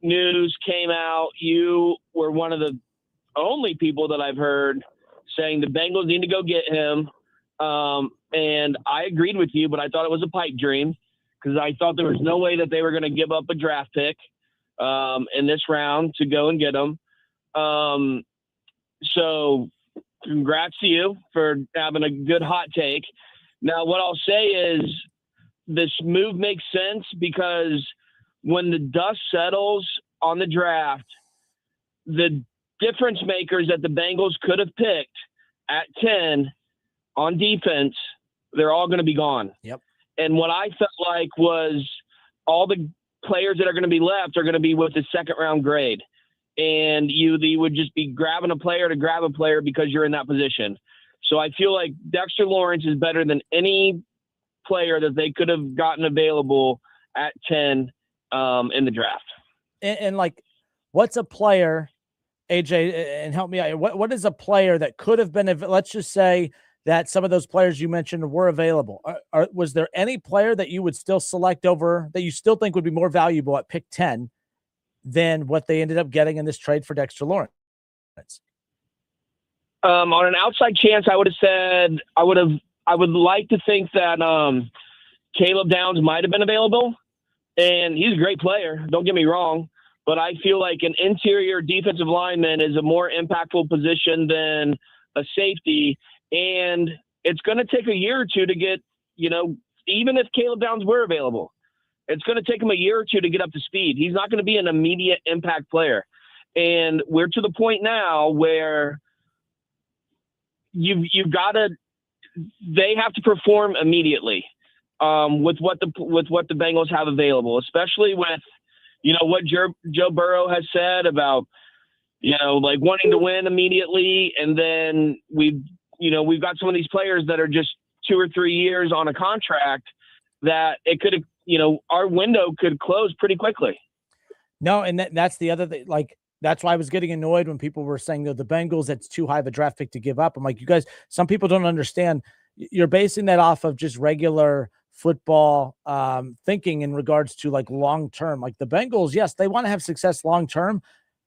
news came out, you were one of the only people that I've heard saying the Bengals need to go get him. And I agreed with you, but I thought it was a pipe dream because I thought there was no way that they were going to give up a draft pick in this round to go and get him. So congrats to you for having a good hot take. Now, what I'll say is this move makes sense because when the dust settles on the draft, the difference makers that the Bengals could have picked at 10 on defense, they're all going to be gone. Yep. And what I felt like was all the players that are going to be left are going to be with the second-round grade. And you would just be grabbing a player to grab a player because you're in that position. So I feel like Dexter Lawrence is better than any player that they could have gotten available at 10 in the draft. And like, what's a player, AJ, and help me out. What is a player that could have been, let's just say that some of those players you mentioned were available. Was there any player that you would still select over that you still think would be more valuable at pick 10 than what they ended up getting in this trade for Dexter Lawrence? On an outside chance, I would have said I would like to think that Caleb Downs might have been available, and he's a great player. Don't get me wrong, but I feel like an interior defensive lineman is a more impactful position than a safety, and it's going to take a year or two to get, even if Caleb Downs were available, it's going to take him a year or two to get up to speed. He's not going to be an immediate impact player, and we're to the point now where you've got to. They have to perform immediately with what the Bengals have available, especially with what Joe Burrow has said about like wanting to win immediately, and then we've got some of these players that are just 2 or 3 years on a contract that it could our window could close pretty quickly. No, and that's the other thing. Like, that's why I was getting annoyed when people were saying that the Bengals, that's too high of a draft pick to give up. I'm like, you guys, some people don't understand. You're basing that off of just regular football thinking in regards to like long-term. Like the Bengals, yes, they want to have success long-term.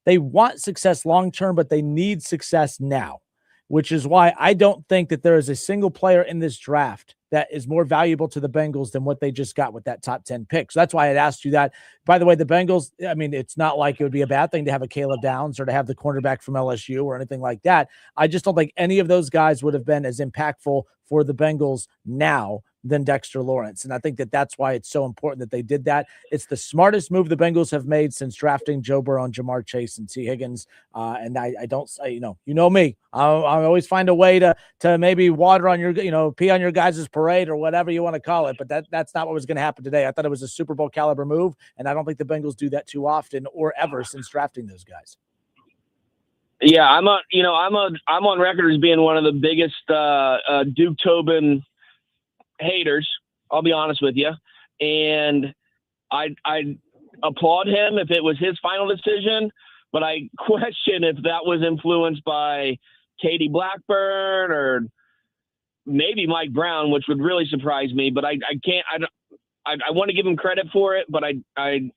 They want success long-term, but they need success now, which is why I don't think that there is a single player in this draft that is more valuable to the Bengals than what they just got with that top 10 pick. So that's why I'd asked you that. By the way, the Bengals, I mean, it's not like it would be a bad thing to have a Caleb Downs or to have the cornerback from LSU or anything like that. I just don't think any of those guys would have been as impactful for the Bengals now than Dexter Lawrence. And I think that that's why it's so important that they did that. It's the smartest move the Bengals have made since drafting Joe Burrow and Jamar Chase and T. Higgins. And I don't say, you know me, I always find a way to maybe water on your, pee on your guys' parade or whatever you want to call it. But that's not what was going to happen today. I thought it was a Super Bowl caliber move. And I don't think the Bengals do that too often or ever since drafting those guys. Yeah, I'm on record as being one of the biggest Duke Tobin haters. I'll be honest with you, and I applaud him if it was his final decision, but I question if that was influenced by Katie Blackburn or maybe Mike Brown, which would really surprise me. But I want to give him credit for it, but I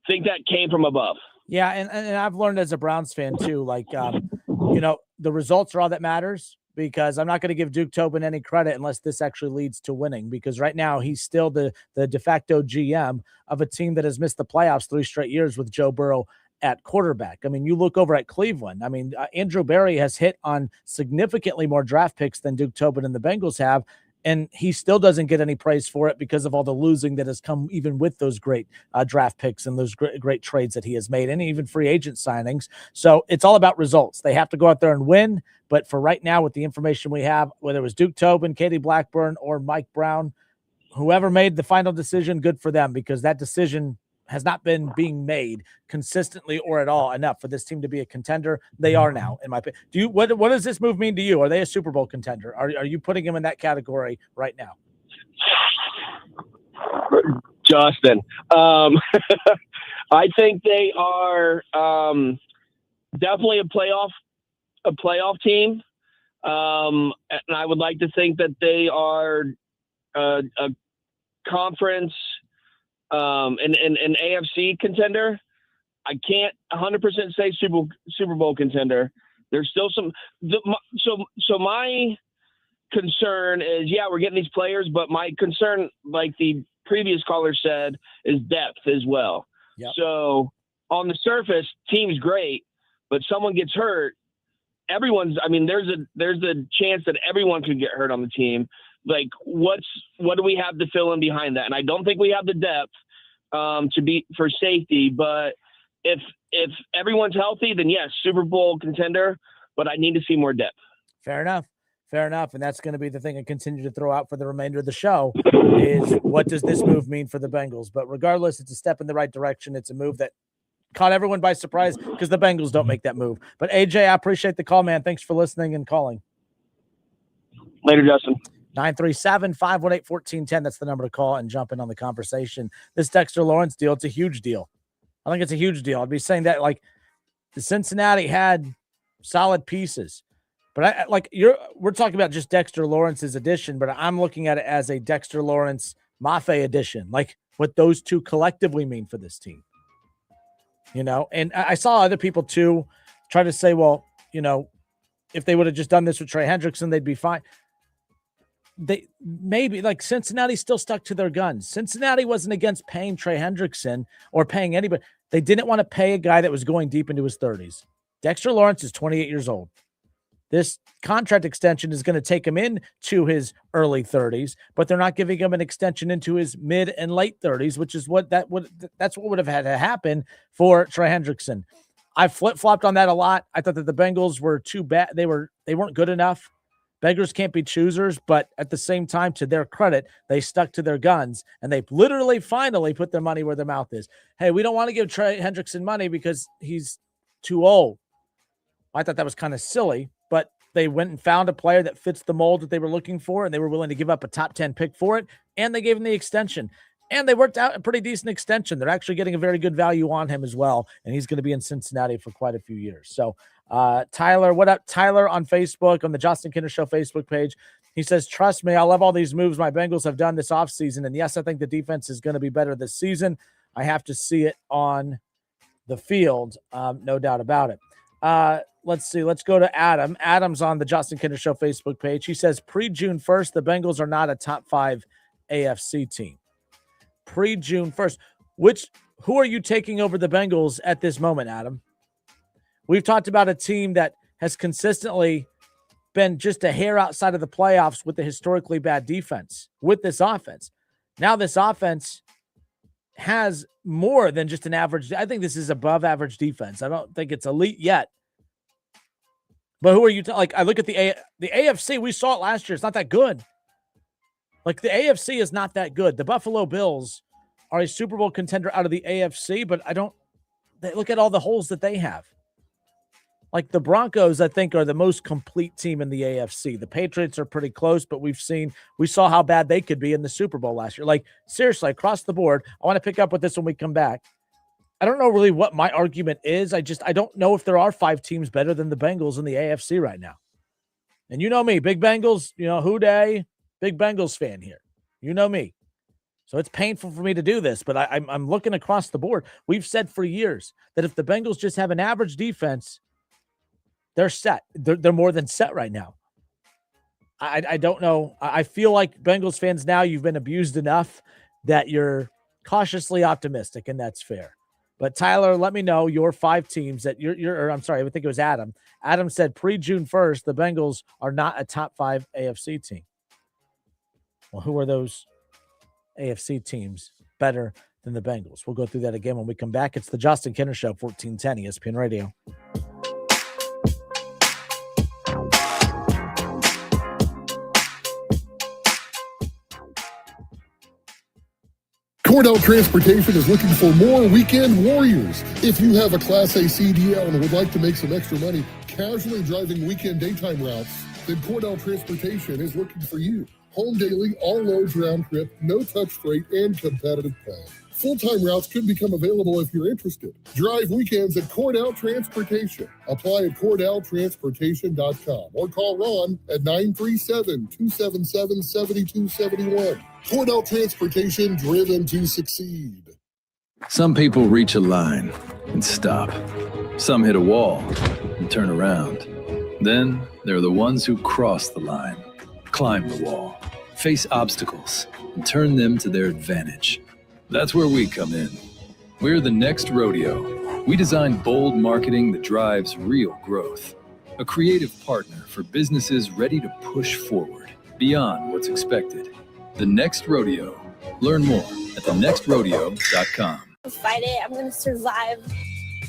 think that came from above. Yeah, and I've learned as a Browns fan too, like, the results are all that matters, because I'm not going to give Duke Tobin any credit unless this actually leads to winning, because right now he's still the de facto GM of a team that has missed the playoffs 3 straight years with Joe Burrow at quarterback. I mean, you look over at Cleveland. I mean, Andrew Berry has hit on significantly more draft picks than Duke Tobin and the Bengals have, and he still doesn't get any praise for it because of all the losing that has come even with those great draft picks and those great trades that he has made, and even free agent signings. So it's all about results. They have to go out there and win. But for right now, with the information we have, whether it was Duke Tobin, Katie Blackburn, or Mike Brown, whoever made the final decision, good for them, because that decision has not been being made consistently or at all enough for this team to be a contender. They are now, in my opinion. What does this move mean to you? Are they a Super Bowl contender? Are you putting them in that category right now? Justin, I think they are definitely a playoff team. And I would like to think that they are a conference an AFC contender. I can't 100% say Super Bowl contender. There's still some. So my concern is, yeah, we're getting these players, but my concern, like the previous caller said, is depth as well. Yep. So on the surface, team's great, but someone gets hurt. There's a chance that everyone could get hurt on the team. Like, what do we have to fill in behind that? And I don't think we have the depth to be for safety. But if everyone's healthy, then yes, Super Bowl contender. But I need to see more depth. Fair enough. And that's going to be the thing I continue to throw out for the remainder of the show is, what does this move mean for the Bengals? But regardless, it's a step in the right direction. It's a move that caught everyone by surprise because the Bengals don't make that move. But AJ, I appreciate the call, man. Thanks for listening and calling. Later, Justin. 937-518-1410. That's the number to call and jump in on the conversation. This Dexter Lawrence deal, it's a huge deal. I think it's a huge deal. I'd be saying that, like, the Cincinnati had solid pieces. But we're talking about just Dexter Lawrence's addition, but I'm looking at it as a Dexter Lawrence Mafe addition, like what those two collectively mean for this team. And I saw other people too try to say, well, if they would have just done this with Trey Hendrickson, they'd be fine. They maybe, like, Cincinnati still stuck to their guns. Cincinnati wasn't against paying Trey Hendrickson or paying anybody. They didn't want to pay a guy that was going deep into his 30s. Dexter Lawrence is 28 years old. This contract extension is going to take him into his early 30s, but they're not giving him an extension into his mid and late 30s, which is that's what would have had to happen for Trey Hendrickson. I flip-flopped on that a lot. I thought that the Bengals were too bad. They weren't good enough. Beggars can't be choosers, but at the same time, to their credit, they stuck to their guns, and they literally finally put their money where their mouth is. Hey, we don't want to give Trey Hendrickson money because he's too old. I thought that was kind of silly, but they went and found a player that fits the mold that they were looking for, and they were willing to give up a top 10 pick for it, and they gave him the extension. And they worked out a pretty decent extension. They're actually getting a very good value on him as well, and he's going to be in Cincinnati for quite a few years. So, Tyler, what up? Tyler on Facebook, on the Justin Kinder Show Facebook page. He says, trust me, I love all these moves my Bengals have done this offseason. And yes, I think the defense is going to be better this season. I have to see it on the field. No doubt about it. Let's see. Let's go to Adam. Adam's on the Justin Kinder Show Facebook page. He says, pre-June 1st, the Bengals are not a top 5 AFC team. Pre-June 1st. Who are you taking over the Bengals at this moment, Adam? We've talked about a team that has consistently been just a hair outside of the playoffs with the historically bad defense with this offense. Now this offense has more than just an average. I think this is above average defense. I don't think it's elite yet. But who are you? I look at the AFC. We saw it last year. It's not that good. Like, the AFC is not that good. The Buffalo Bills are a Super Bowl contender out of the AFC, but look at all the holes that they have. Like, the Broncos, I think, are the most complete team in the AFC. The Patriots are pretty close, but we saw how bad they could be in the Super Bowl last year. Like, seriously, across the board, I want to pick up with this when we come back. I don't know really what my argument is. I don't know if there are 5 teams better than the Bengals in the AFC right now. And you know me, big Bengals, who day, big Bengals fan here. You know me. So it's painful for me to do this, but I'm looking across the board. We've said for years that if the Bengals just have an average defense, they're set. They're more than set right now. I don't know. I feel like Bengals fans now, you've been abused enough that you're cautiously optimistic, and that's fair. But Tyler, let me know your 5 teams that I'm sorry, I think it was Adam. Adam said pre-June 1st, the Bengals are not a top 5 AFC team. Well, who are those AFC teams better than the Bengals? We'll go through that again when we come back. It's the Justin Kinder Show, 1410 ESPN Radio. Cordell Transportation is looking for more weekend warriors. If you have a Class A CDL and would like to make some extra money casually driving weekend daytime routes, then Cordell Transportation is looking for you. Home daily, all loads round trip, no touch freight, and competitive pay. Full-time routes could become available if you're interested. Drive weekends at Cordell Transportation. Apply at CordellTransportation.com or call Ron at 937-277-7271. Cordell Transportation, driven to succeed. Some people reach a line and stop. Some hit a wall and turn around. Then there are the ones who cross the line, climb the wall, face obstacles, and turn them to their advantage. That's where we come in. We're the next rodeo. We design bold marketing that drives real growth. A creative partner for businesses ready to push forward beyond what's expected. The Next Rodeo. Learn more at thenextrodeo.com. Fight it. I'm going to survive.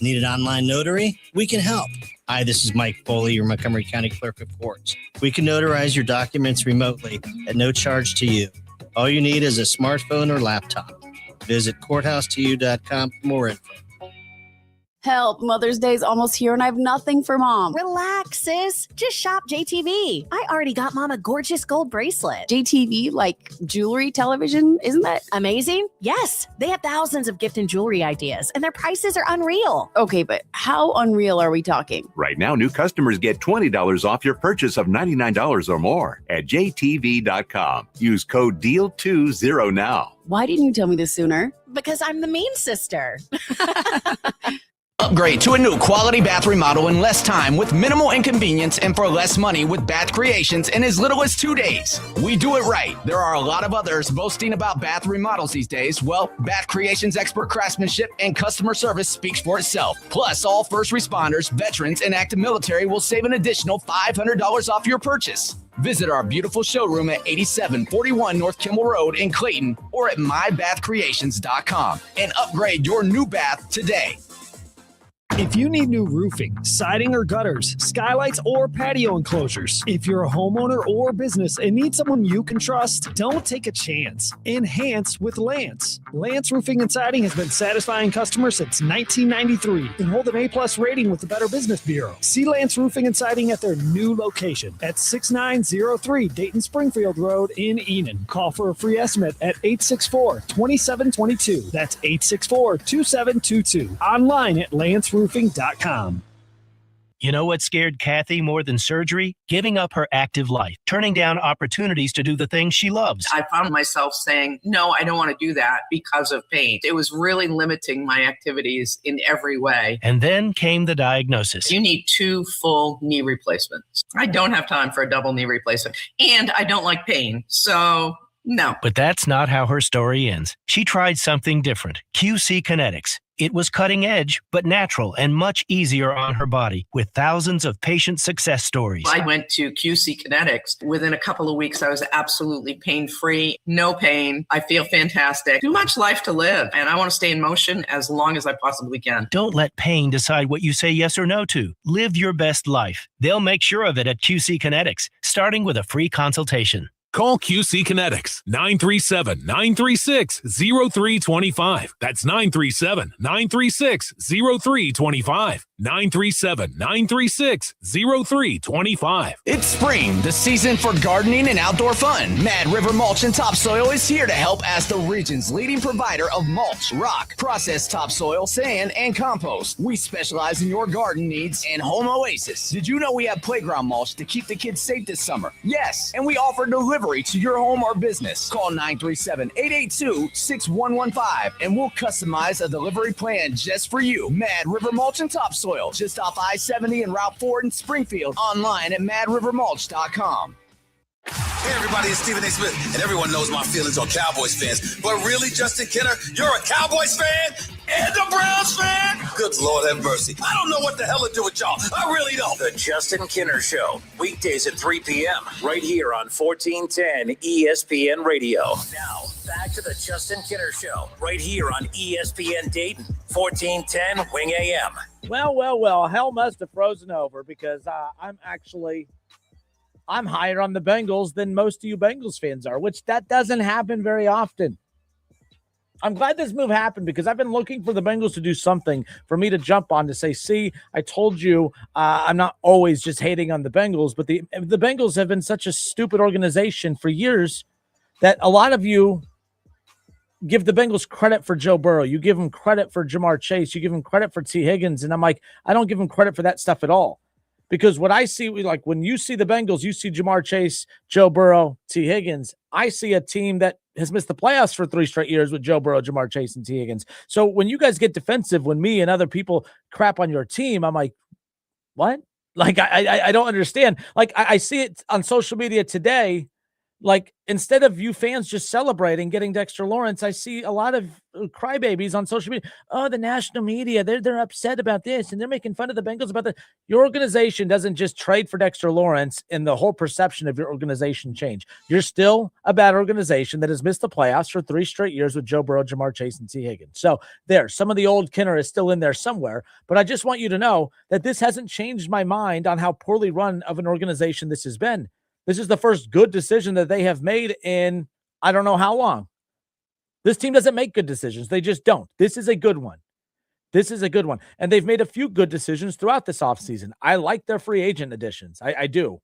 Need an online notary? We can help. Hi, this is Mike Foley, your Montgomery County Clerk of Courts. We can notarize your documents remotely at no charge to you. All you need is a smartphone or laptop. Visit courthouse2u.com for more info. Help, Mother's Day's almost here and I have nothing for Mom. Relax, sis. Just shop JTV. I already got Mom a gorgeous gold bracelet. JTV, like jewelry, television, isn't that amazing? Yes, they have thousands of gift and jewelry ideas and their prices are unreal. Okay, but how unreal are we talking? Right now, new customers get $20 off your purchase of $99 or more at jtv.com. Use code DEAL20 now. Why didn't you tell me this sooner? Because I'm the mean sister. Upgrade to a new quality bath remodel in less time with minimal inconvenience and for less money with Bath Creations in as little as 2 days. We do it right. There are a lot of others boasting about bath remodels these days. Well, Bath Creations' expert craftsmanship and customer service speaks for itself. Plus, all first responders, veterans, and active military will save an additional $500 off your purchase. Visit our beautiful showroom at 8741 North Kimmel Road in Clayton or at mybathcreations.com and upgrade your new bath today. If you need new roofing, siding or gutters, skylights or patio enclosures, if you're a homeowner or business and need someone you can trust, don't take a chance. Enhance with Lance. Lance Roofing and Siding has been satisfying customers since 1993 and hold an A+ rating with the Better Business Bureau. See Lance Roofing and Siding at their new location at 6903 Dayton Springfield Road in Enon. Call for a free estimate at 864-2722. That's 864-2722. Online at lanceroofing.com. You know what scared Kathy more than surgery? Giving up her active life, turning down opportunities to do the things she loves. I found myself saying, no, I don't want to do that because of pain. It was really limiting my activities in every way. And then came the diagnosis. You need 2 full knee replacements. I don't have time for a double knee replacement. And I don't like pain. So no. But that's not how her story ends. She tried something different. QC Kinetics. It was cutting edge, but natural and much easier on her body with thousands of patient success stories. I went to QC Kinetics. Within a couple of weeks, I was absolutely pain-free, no pain. I feel fantastic. Too much life to live, and I want to stay in motion as long as I possibly can. Don't let pain decide what you say yes or no to. Live your best life. They'll make sure of it at QC Kinetics, starting with a free consultation. Call QC Kinetics, 937-936-0325. That's 937-936-0325. 937-936-0325. It's spring, the season for gardening and outdoor fun. Mad River Mulch and Topsoil is here to help as the region's leading provider of mulch, rock, processed topsoil, sand, and compost. We specialize in your garden needs and home oasis. Did you know we have playground mulch to keep the kids safe this summer? Yes, and we offer delivery to your home or business. Call 937-882-6115 and we'll customize a delivery plan just for you. Mad River Mulch and Topsoil, just off I-70 and Route 4 in Springfield. Online at madrivermulch.com. Hey everybody, it's Stephen A. Smith, and everyone knows my feelings on Cowboys fans. But really, Justin Kenner, you're a Cowboys fan and a Browns fan? Good Lord have mercy. I don't know what the hell to do with y'all. I really don't. The Justin Kenner Show, weekdays at 3 p.m. right here on 1410 ESPN Radio. Now, back to the Justin Kenner Show, right here on ESPN Dayton, 1410 Wing AM. Well, hell must have frozen over because I'm higher on the Bengals than most of you Bengals fans are, which that doesn't happen very often. I'm glad this move happened because I've been looking for the Bengals to do something for me to jump on to say, see, I told you I'm not always just hating on the Bengals, but the Bengals have been such a stupid organization for years that a lot of you give the Bengals credit for Joe Burrow. You give them credit for Jamar Chase. You give them credit for T. Higgins. And I'm like, I don't give them credit for that stuff at all. Because what I see, like when you see the Bengals, you see Jamar Chase, Joe Burrow, T. Higgins. I see a team that has missed the playoffs for 3 straight years with Joe Burrow, Jamar Chase, and T. Higgins. So when you guys get defensive, when me and other people crap on your team, I'm like, what? Like, I don't understand. Like, I see it on social media today. Like, instead of you fans just celebrating getting Dexter Lawrence, I see a lot of crybabies on social media. Oh, the national media, they're upset about this, and they're making fun of the Bengals about that. Your organization doesn't just trade for Dexter Lawrence and the whole perception of your organization change. You're still a bad organization that has missed the playoffs for 3 straight years with Joe Burrow, Jamar Chase, and T. Higgins. So there, some of the old Kinner is still in there somewhere, but I just want you to know that this hasn't changed my mind on how poorly run of an organization this has been. This is the first good decision that they have made in I don't know how long. This team doesn't make good decisions. They just don't. This is a good one. This is a good one. And they've made a few good decisions throughout this offseason. I like their free agent additions. I do.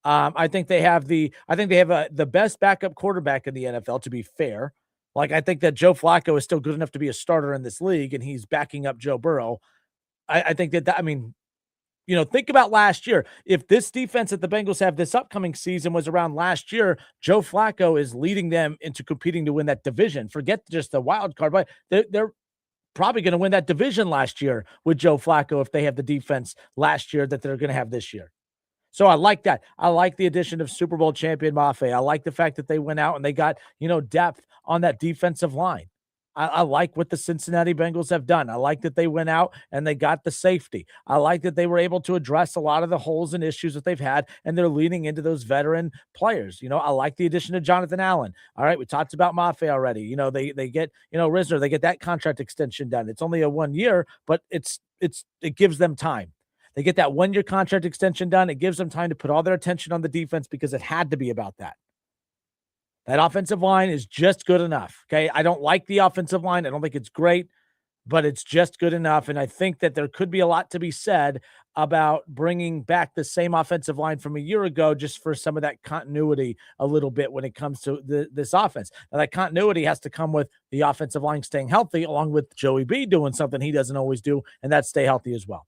I think they have the best backup quarterback in the NFL, to be fair. Like, I think that Joe Flacco is still good enough to be a starter in this league, and he's backing up Joe Burrow. I think that I mean, think about last year. If this defense that the Bengals have this upcoming season was around last year, Joe Flacco is leading them into competing to win that division. Forget just the wild card, but they're probably going to win that division last year with Joe Flacco if they have the defense last year that they're going to have this year. So I like that. I like the addition of Super Bowl champion Mafe. I like the fact that they went out and they got, depth on that defensive line. I like what the Cincinnati Bengals have done. I like that they went out and they got the safety. I like that they were able to address a lot of the holes and issues that they've had, and they're leaning into those veteran players. I like the addition of Jonathan Allen. All right, we talked about Mafe already. They get, Risner, they get that contract extension done. It's only a 1 year, but it gives them time. They get that 1 year contract extension done. It gives them time to put all their attention on the defense because it had to be about that. That offensive line is just good enough. Okay. I don't like the offensive line. I don't think it's great, but it's just good enough. And I think that there could be a lot to be said about bringing back the same offensive line from a year ago, just for some of that continuity a little bit when it comes to this offense. Now, that continuity has to come with the offensive line staying healthy, along with Joey B doing something he doesn't always do, and that's stay healthy as well.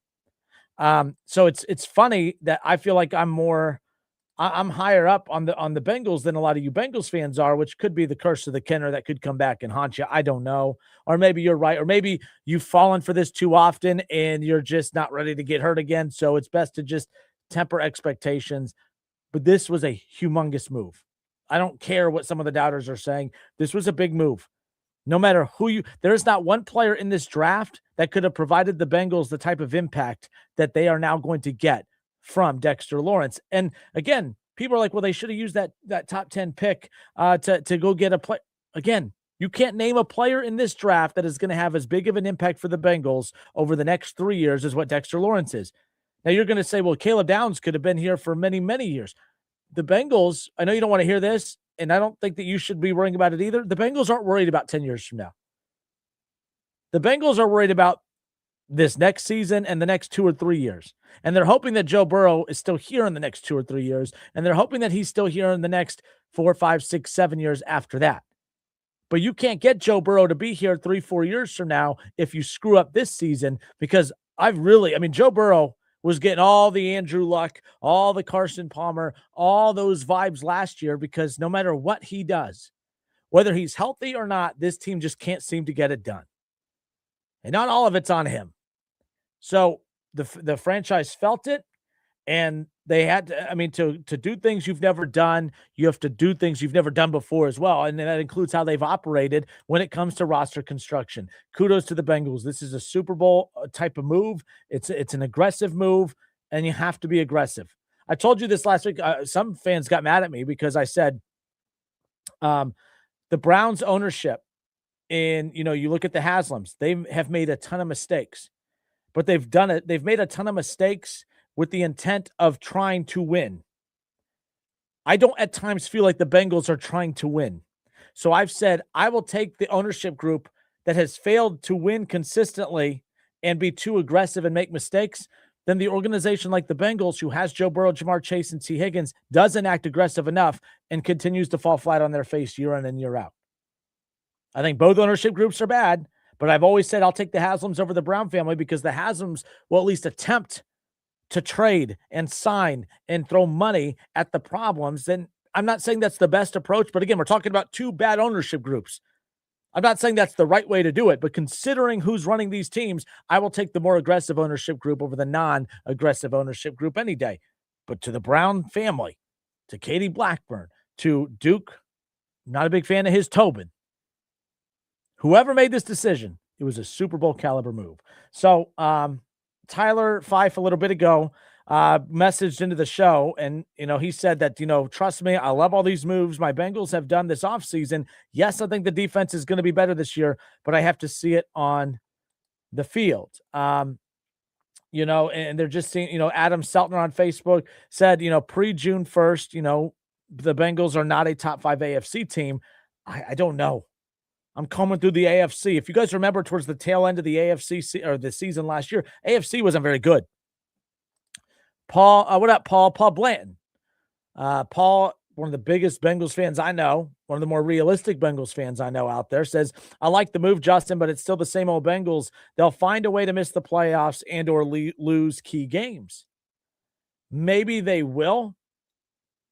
So it's funny that I feel like I'm higher up on the Bengals than a lot of you Bengals fans are, which could be the curse of the Kenner that could come back and haunt you. I don't know. Or maybe you're right. Or maybe you've fallen for this too often and you're just not ready to get hurt again. So it's best to just temper expectations. But this was a humongous move. I don't care what some of the doubters are saying. This was a big move. No matter there's not one player in this draft that could have provided the Bengals the type of impact that they are now going to get from Dexter Lawrence. And again, people are like, well, they should have used that top 10 pick to go get a play. Again, you can't name a player in this draft that is going to have as big of an impact for the Bengals over the next 3 years as what Dexter Lawrence is. Now you're going to say, well, Caleb Downs could have been here for many, many years. The Bengals, I know you don't want to hear this, and I don't think that you should be worrying about it either. The Bengals aren't worried about 10 years from now. The Bengals are worried about this next season and the next 2 or 3 years. And they're hoping that Joe Burrow is still here in the next 2 or 3 years. And they're hoping that he's still here in the next 4, 5, 6, 7 years after that. But you can't get Joe Burrow to be here 3, 4 years from now if you screw up this season, because Joe Burrow was getting all the Andrew Luck, all the Carson Palmer, all those vibes last year, because no matter what he does, whether he's healthy or not, this team just can't seem to get it done. And not all of it's on him. So the franchise felt it, and they had to, to do things you've never done, you have to do things you've never done before as well. And that includes how they've operated when it comes to roster construction. Kudos to the Bengals. This is a Super Bowl type of move. It's an aggressive move, and you have to be aggressive. I told you this last week. Some fans got mad at me because I said the Browns ownership, and you look at the Haslams, they have made a ton of mistakes. But they've done it. They've made a ton of mistakes with the intent of trying to win. I don't at times feel like the Bengals are trying to win. So I've said I will take the ownership group that has failed to win consistently and be too aggressive and make mistakes, then the organization like the Bengals, who has Joe Burrow, Jamar Chase, and T. Higgins, doesn't act aggressive enough and continues to fall flat on their face year in and year out. I think both ownership groups are bad, but I've always said I'll take the Haslams over the Brown family because the Haslams will at least attempt to trade and sign and throw money at the problems. And I'm not saying that's the best approach, but again, we're talking about two bad ownership groups. I'm not saying that's the right way to do it, but considering who's running these teams, I will take the more aggressive ownership group over the non-aggressive ownership group any day. But to the Brown family, to Katie Blackburn, to Duke, not a big fan of his Tobin. Whoever made this decision, it was a Super Bowl caliber move. So Tyler Fife a little bit ago messaged into the show, and he said that, trust me, I love all these moves my Bengals have done this offseason. Yes, I think the defense is going to be better this year, but I have to see it on the field. And they're just seeing, Adam Seltner on Facebook said, pre-June 1st, the Bengals are not a top 5 AFC team. I don't know. I'm combing through the AFC. If you guys remember towards the tail end of the AFC or the season last year, AFC wasn't very good. Paul, what up, Paul? Paul Blanton. Paul, one of the biggest Bengals fans I know, one of the more realistic Bengals fans I know out there, says, I like the move, Justin, but it's still the same old Bengals. They'll find a way to miss the playoffs and or lose key games. Maybe they will.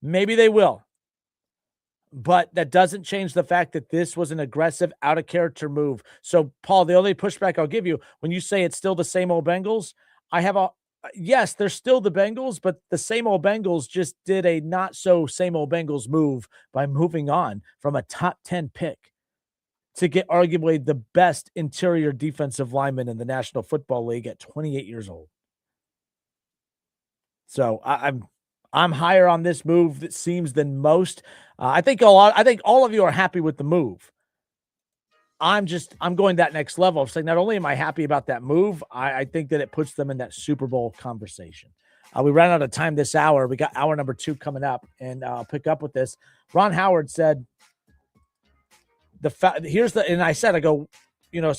Maybe they will. But that doesn't change the fact that this was an aggressive, out-of-character move. So, Paul, the only pushback I'll give you, when you say it's still the same old Bengals, yes, they're still the Bengals, but the same old Bengals just did a not-so-same old Bengals move by moving on from a top 10 pick to get arguably the best interior defensive lineman in the National Football League at 28 years old. So, I'm higher on this move, it seems, than most. I think all of you are happy with the move. I'm going that next level of saying not only am I happy about that move, I think that it puts them in that Super Bowl conversation. We ran out of time this hour. We got hour number 2 coming up, and I'll pick up with this. Ron Howard said, so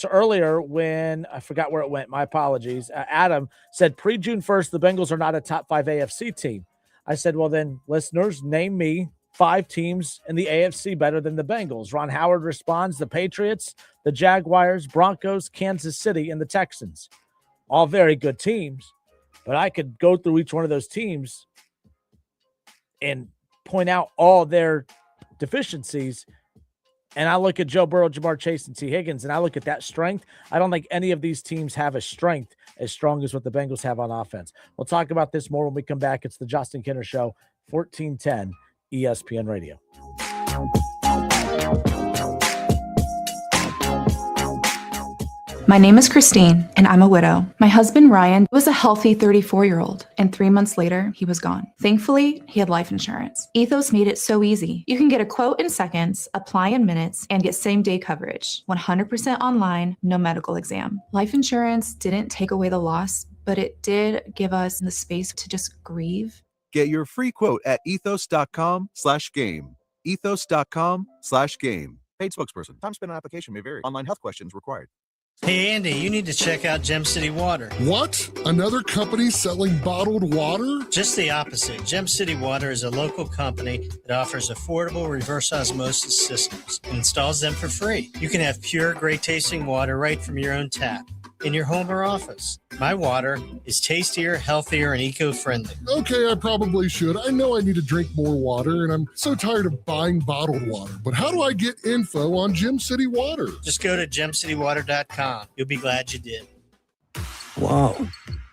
earlier when I forgot where it went, my apologies. Adam said pre-June 1st, the Bengals are not a top 5 AFC team. I said, well, then, listeners, name me 5 teams in the AFC better than the Bengals. Ron Howard responds, the Patriots, the Jaguars, Broncos, Kansas City, and the Texans. All very good teams, but I could go through each one of those teams and point out all their deficiencies. And I look at Joe Burrow, Jamar Chase, and T. Higgins, and I look at that strength. I don't think any of these teams have a strength as strong as what the Bengals have on offense. We'll talk about this more when we come back. It's the Justin Kinner Show, 1410 ESPN Radio. My name is Christine, and I'm a widow. My husband, Ryan, was a healthy 34-year-old, and 3 months later, he was gone. Thankfully, he had life insurance. Ethos made it so easy. You can get a quote in seconds, apply in minutes, and get same-day coverage. 100% online, no medical exam. Life insurance didn't take away the loss, but it did give us the space to just grieve. Get your free quote at ethos.com/game. Ethos.com/game. Paid spokesperson. Time spent on application may vary. Online health questions required. Hey, Andy, you need to check out Gem City Water. What? Another company selling bottled water? Just the opposite. Gem City Water is a local company that offers affordable reverse osmosis systems and installs them for free. You can have pure, great-tasting water right from your own tap in your home or office. My water is tastier, healthier, and eco-friendly. Okay, I probably should. I know I need to drink more water, and I'm so tired of buying bottled water. But how do I get info on Gem City Water? Just go to gemcitywater.com. You'll be glad you did. Whoa.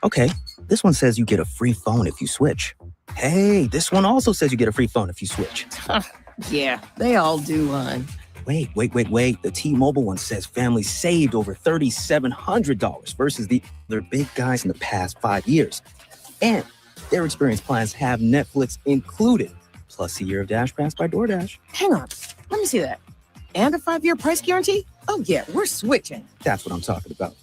Okay, this one says you get a free phone if you switch. Hey, this one also says you get a free phone if you switch. Yeah, they all do, hon. Wait. The T-Mobile one says families saved over $3,700 versus the other big guys in the past 5 years. And their experience plans have Netflix included, plus a year of Dash Pass by DoorDash. Hang on. Let me see that. And a 5-year price guarantee? Oh, yeah, we're switching. That's what I'm talking about.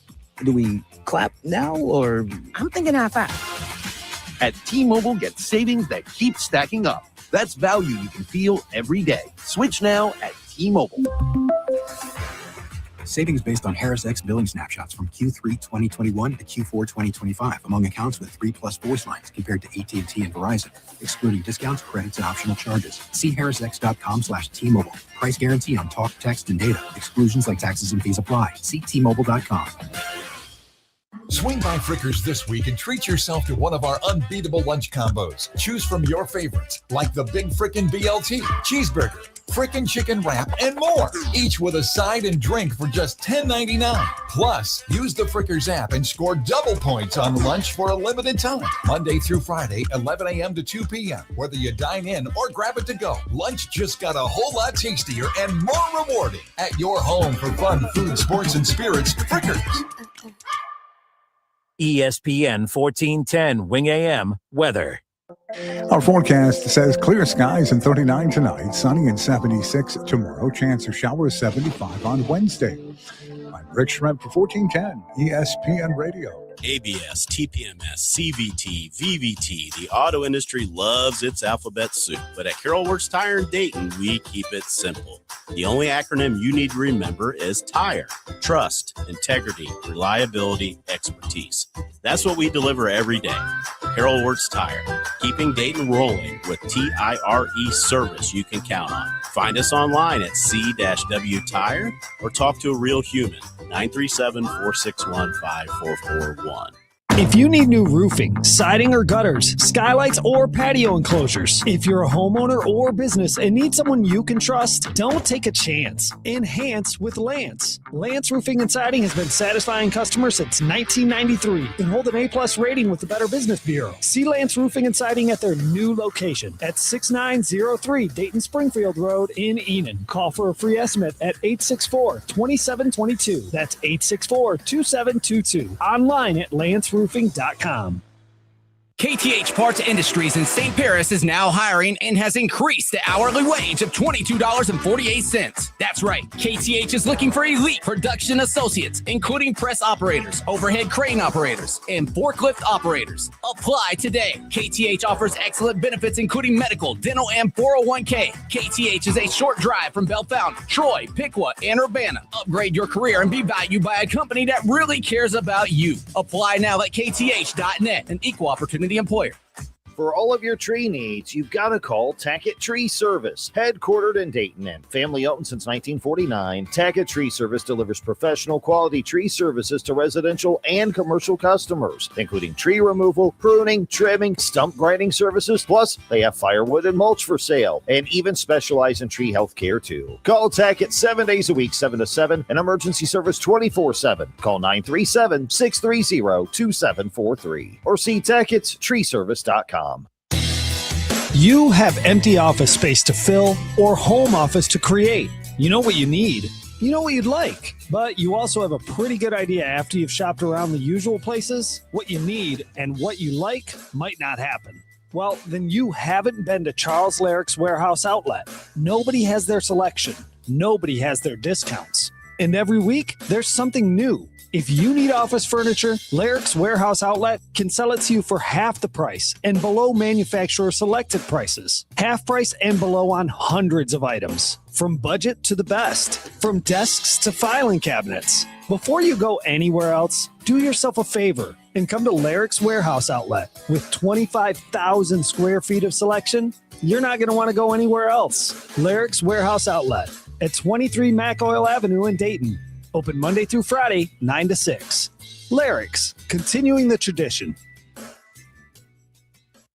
Do we clap now or? I'm thinking high-five. At T-Mobile, get savings that keep stacking up. That's value you can feel every day. Switch now at T-Mobile. Savings based on Harris X billing snapshots from Q3 2021 to Q4 2025 among accounts with 3+4 lines compared to AT&T and Verizon, excluding discounts, credits, and optional charges. See harrisx.com/T-Mobile. Price guarantee on talk, text, and data. Exclusions like taxes and fees apply. See T-Mobile.com. Swing by Frickers this week and treat yourself to one of our unbeatable lunch combos. Choose from your favorites, like the Big Frickin' BLT, cheeseburger, frickin' chicken wrap, and more. Each with a side and drink for just $10.99. Plus, use the Frickers app and score double points on lunch for a limited time. Monday through Friday, 11 a.m. to 2 p.m. Whether you dine in or grab it to go, lunch just got a whole lot tastier and more rewarding. At your home for fun, food, sports, and spirits, Frickers. ESPN 1410 Wing AM weather. Our forecast says clear skies and 39 tonight, sunny and 76 tomorrow, chance of showers 75 on Wednesday. I'm Rick Shrimp for 1410 ESPN Radio. ABS, TPMS, CVT, VVT. The auto industry loves its alphabet soup, but at Carroll Works Tire in Dayton, we keep it simple. The only acronym you need to remember is TIRE. Trust, integrity, reliability, expertise. That's what we deliver every day. Carroll Works Tire, keeping Dayton rolling with TIRE service you can count on. Find us online at C-W Tire or talk to a real human, 937-461-5441. If you need new roofing, siding or gutters, skylights or patio enclosures, if you're a homeowner or business and need someone you can trust, don't take a chance. Enhance with Lance. Lance Roofing and Siding has been satisfying customers since 1993 and hold an A+ rating with the Better Business Bureau. See Lance Roofing and Siding at their new location at 6903 Dayton Springfield Road in Enon. Call for a free estimate at 864-2722. That's 864-2722. Online at lanceroofing.com. KTH Parts Industries in St. Paris is now hiring and has increased the hourly wage of $22.48. That's right. KTH is looking for elite production associates, including press operators, overhead crane operators, and forklift operators. Apply today. KTH offers excellent benefits, including medical, dental, and 401k. KTH is a short drive from Bellefonte, Troy, Piqua, and Urbana. Upgrade your career and be valued by a company that really cares about you. Apply now at kth.net, an equal opportunity employer. For all of your tree needs, you've got to call Tackett Tree Service. Headquartered in Dayton and family owned since 1949, Tackett Tree Service delivers professional quality tree services to residential and commercial customers, including tree removal, pruning, trimming, stump grinding services. Plus, they have firewood and mulch for sale and even specialize in tree health care too. Call Tackett 7 days a week, 7 to 7, and emergency service 24/7. Call 937-630-2743 or see Tackett'sTreeService.com. You have empty office space to fill or home office to create. You know what you need. You know what you'd like. But you also have a pretty good idea after you've shopped around the usual places. What you need and what you like might not happen. Well, then you haven't been to Charles Larrick's Warehouse Outlet. Nobody has their selection. Nobody has their discounts. And every week, there's something new. If you need office furniture, Larrick's Warehouse Outlet can sell it to you for half the price and below manufacturer selected prices. Half price and below on hundreds of items. From budget to the best. From desks to filing cabinets. Before you go anywhere else, do yourself a favor and come to Larrick's Warehouse Outlet. With 25,000 square feet of selection, you're not going to want to go anywhere else. Larrick's Warehouse Outlet at 23 Mac Oil Avenue in Dayton. Open Monday through Friday, 9 to 6. Larrick's, continuing the tradition.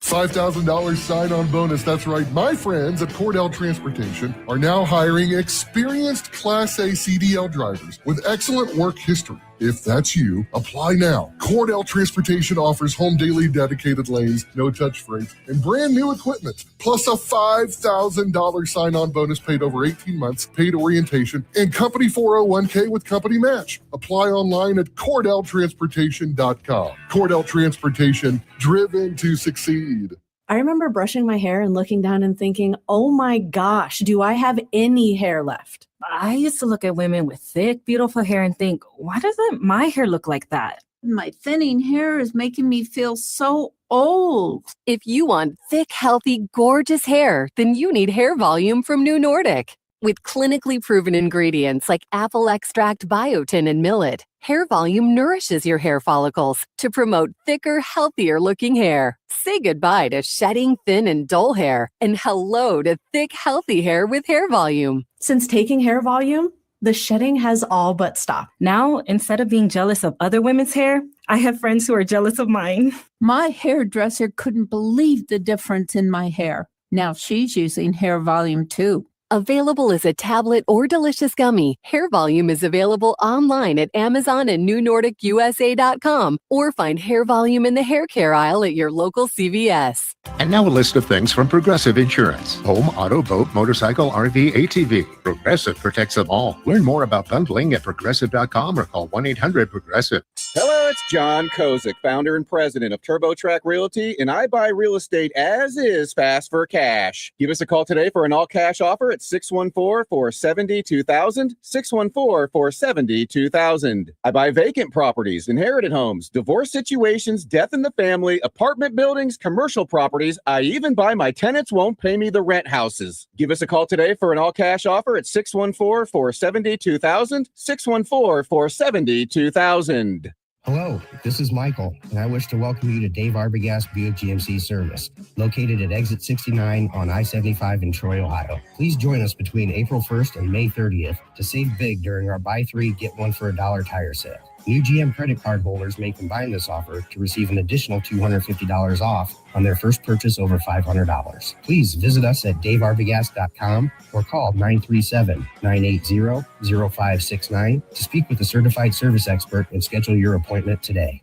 $5,000 sign-on bonus. That's right. My friends at Cordell Transportation are now hiring experienced Class A CDL drivers with excellent work history. If that's you, apply now. Cordell Transportation offers home daily dedicated lanes, no-touch freight, and brand new equipment, plus a $5,000 sign-on bonus paid over 18 months, paid orientation, and company 401k with company match. Apply online at CordellTransportation.com. Cordell Transportation, driven to succeed. I remember brushing my hair and looking down and thinking, oh my gosh, do I have any hair left? I used to look at women with thick, beautiful hair and think, why doesn't my hair look like that? My thinning hair is making me feel so old. If you want thick, healthy, gorgeous hair, then you need Hair Volume from New Nordic. With clinically proven ingredients like apple extract, biotin, and millet, Hair Volume nourishes your hair follicles to promote thicker, healthier-looking hair. Say goodbye to shedding thin and dull hair and hello to thick, healthy hair with Hair Volume. Since taking Hair Volume, the shedding has all but stopped. Now, instead of being jealous of other women's hair, I have friends who are jealous of mine. My hairdresser couldn't believe the difference in my hair. Now she's using Hair Volume too. Available as a tablet or delicious gummy, Hair Volume is available online at Amazon and NewNordicUSA.com, or find Hair Volume in the hair care aisle at your local CVS. And now a list of things from Progressive Insurance. Home, auto, boat, motorcycle, RV, ATV. Progressive protects them all. Learn more about bundling at Progressive.com or call 1-800-PROGRESSIVE. Hello, it's John Kozik, founder and president of TurboTrack Realty, and I buy real estate as is, fast for cash. Give us a call today for an all-cash offer at 614-470-2000, 614-470-2000. I buy vacant properties, inherited homes, divorce situations, death in the family, apartment buildings, commercial properties. I even buy my tenants won't pay me the rent houses. Give us a call today for an all-cash offer at 614-470-2000, 614-470-2000. Hello, this is Michael, and I wish to welcome you to Dave Arbogast Buick GMC service, located at exit 69 on I-75 in Troy, Ohio. Please join us between April 1st and May 30th to save big during our buy three, get one for $1 tire sale. New GM credit card holders may combine this offer to receive an additional $250 off on their first purchase over $500. Please visit us at davearbogast.com or call 937-980-0569 to speak with a certified service expert and schedule your appointment today.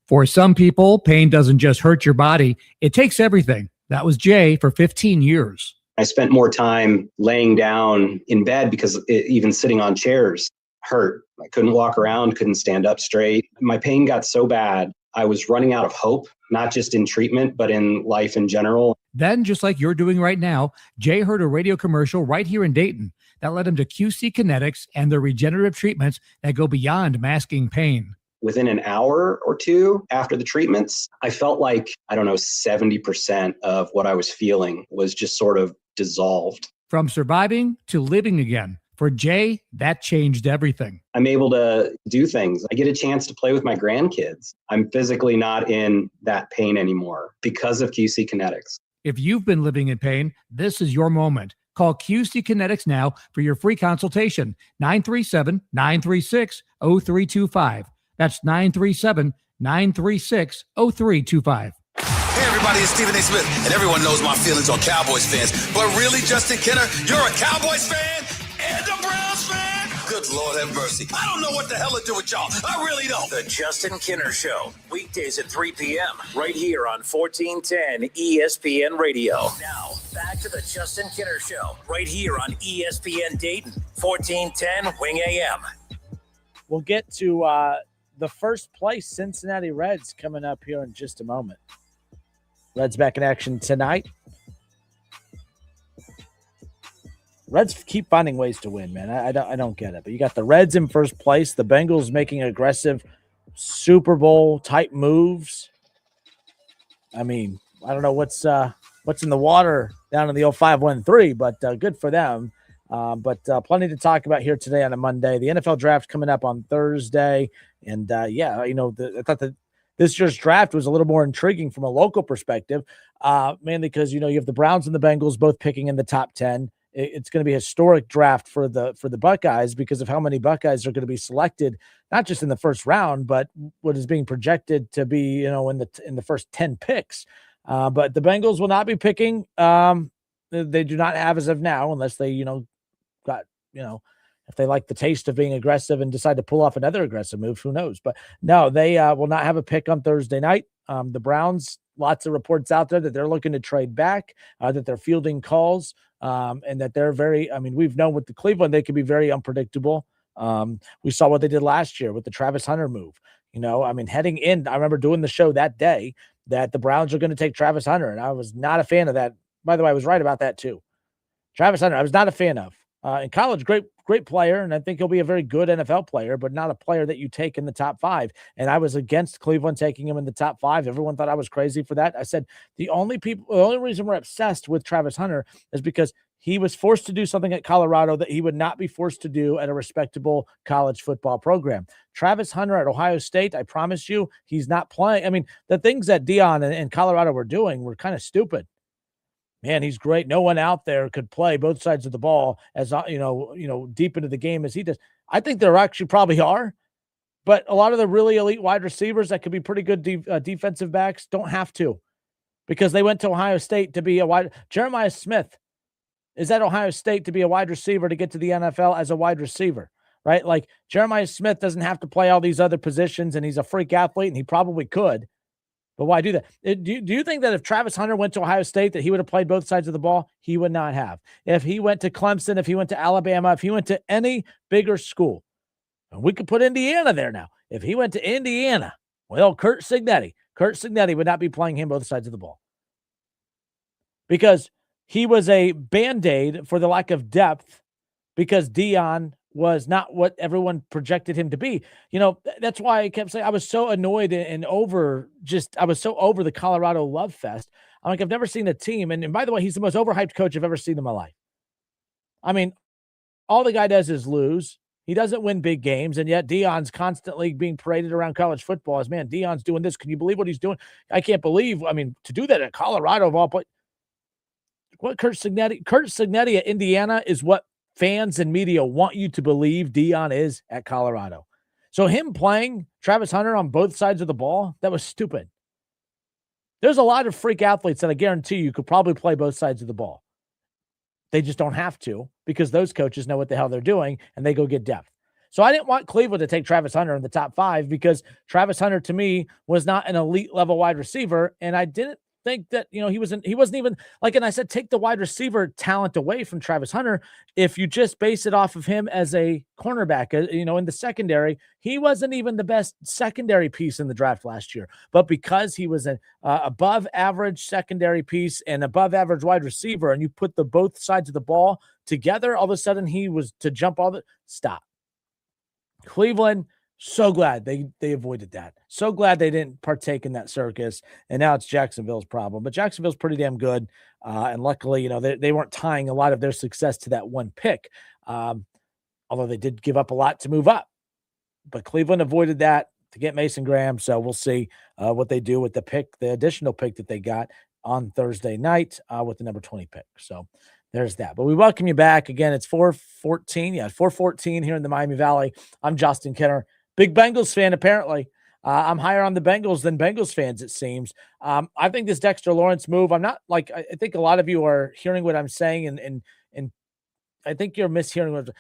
For some people, pain doesn't just hurt your body, it takes everything. That was Jay for 15 years. I spent more time laying down in bed because even sitting on chairs hurt. I couldn't walk around, couldn't stand up straight. My pain got so bad, I was running out of hope, not just in treatment, but in life in general. Then, just like you're doing right now, Jay heard a radio commercial right here in Dayton that led him to QC Kinetics and their regenerative treatments that go beyond masking pain. Within an hour or two after the treatments, I felt like, 70% of what I was feeling was just sort of dissolved. From surviving to living again. For Jay, that changed everything. I'm able to do things. I get a chance to play with my grandkids. I'm physically not in that pain anymore because of QC Kinetics. If you've been living in pain, this is your moment. Call QC Kinetics now for your free consultation. 937-936-0325. That's 937-936-0325. Hey everybody, it's Stephen A. Smith, and everyone knows my feelings on Cowboys fans. But really, Justin Kenner, you're a Cowboys fan and a Browns fan? Good Lord have mercy. I don't know what the hell to do with y'all. I really don't. The Justin Kenner Show, weekdays at 3 p.m. right here on 1410 ESPN Radio. Now, back to the Justin Kenner Show, right here on ESPN Dayton, 1410 Wing AM. We'll get to the first place Cincinnati Reds coming up here in just a moment. Reds back in action tonight. Reds keep finding ways to win, man. I don't get it. But you got the Reds in first place. The Bengals making aggressive Super Bowl type moves. I mean, I don't know what's in the water down in the old 5-1-3, but good for them. But plenty to talk about here today on a Monday. The NFL draft coming up on Thursday, and I thought that this year's draft was a little more intriguing from a local perspective, mainly because you have the Browns and the Bengals both picking in the top 10. It's going to be a historic draft for the Buckeyes because of how many Buckeyes are going to be selected, not just in the first round, but what is being projected to be, in the first 10 picks. But the Bengals will not be picking. They do not have as of now, unless they, if they like the taste of being aggressive and decide to pull off another aggressive move, who knows? But no, they will not have a pick on Thursday night. The Browns, lots of reports out there that they're looking to trade back, that they're fielding calls, and that they're we've known with the Cleveland, they can be very unpredictable. We saw what they did last year with the Travis Hunter move. Heading in, I remember doing the show that day that the Browns are going to take Travis Hunter, and I was not a fan of that. By the way, I was right about that too. Travis Hunter, I was not a fan of. In college, great player, and I think he'll be a very good NFL player, but not a player that you take in the top 5. And I was against Cleveland taking him in the top 5. Everyone thought I was crazy for that. I said the only reason we're obsessed with Travis Hunter is because he was forced to do something at Colorado that he would not be forced to do at a respectable college football program. Travis Hunter at Ohio State, I promise you, he's not playing. I mean, the things that Deion and Colorado were doing were kind of stupid. Man, he's great. No one out there could play both sides of the ball as deep into the game as he does. I think there actually probably are, but a lot of the really elite wide receivers that could be pretty good defensive backs don't have to, because they went to Ohio State to be a wide. Jeremiah Smith is at Ohio State to be a wide receiver to get to the NFL as a wide receiver, right? Like Jeremiah Smith doesn't have to play all these other positions, and he's a freak athlete, and he probably could. But why do that? Do you think that if Travis Hunter went to Ohio State that he would have played both sides of the ball? He would not have. If he went to Clemson, if he went to Alabama, if he went to any bigger school, and we could put Indiana there now. If he went to Indiana, well, Curt Cignetti would not be playing him both sides of the ball, because he was a Band-Aid for the lack of depth, because Deion was not what everyone projected him to be. That's why I kept saying I was so annoyed and I was so over the Colorado love fest. I'm like, I've never seen a team. And by the way, he's the most overhyped coach I've ever seen in my life. I mean, all the guy does is lose. He doesn't win big games, and yet Deion's constantly being paraded around college football as, man, Deion's doing this. Can you believe what he's doing? I can't believe, to do that at Colorado of all places. What Curt Cignetti at Indiana is what fans and media want you to believe Deion is at Colorado. So him playing Travis Hunter on both sides of the ball, that was stupid. There's a lot of freak athletes that I guarantee you could probably play both sides of the ball. They just don't have to, because those coaches know what the hell they're doing and they go get depth. So I didn't want Cleveland to take Travis Hunter in the top 5, because Travis Hunter to me was not an elite level wide receiver. And I didn't think that, he wasn't even like, and I said, take the wide receiver talent away from Travis Hunter. If you just base it off of him as a cornerback, in the secondary, he wasn't even the best secondary piece in the draft last year. But because he was an above average secondary piece and above average wide receiver, and you put the both sides of the ball together, all of a sudden he was to jump stop. Cleveland, so glad they avoided that. So glad they didn't partake in that circus. And now it's Jacksonville's problem. But Jacksonville's pretty damn good. And luckily, they weren't tying a lot of their success to that one pick. Although they did give up a lot to move up. But Cleveland avoided that to get Mason Graham. So we'll see what they do with the additional pick that they got on Thursday night with the number 20 pick. So there's that. But we welcome you back. Again, it's 4:14. Yeah, 4:14 here in the Miami Valley. I'm Justin Kenner. Big Bengals fan, apparently. I'm higher on the Bengals than Bengals fans, it seems. I think this Dexter Lawrence move, I'm not like, I think a lot of you are hearing what I'm saying, and I think you're mishearing what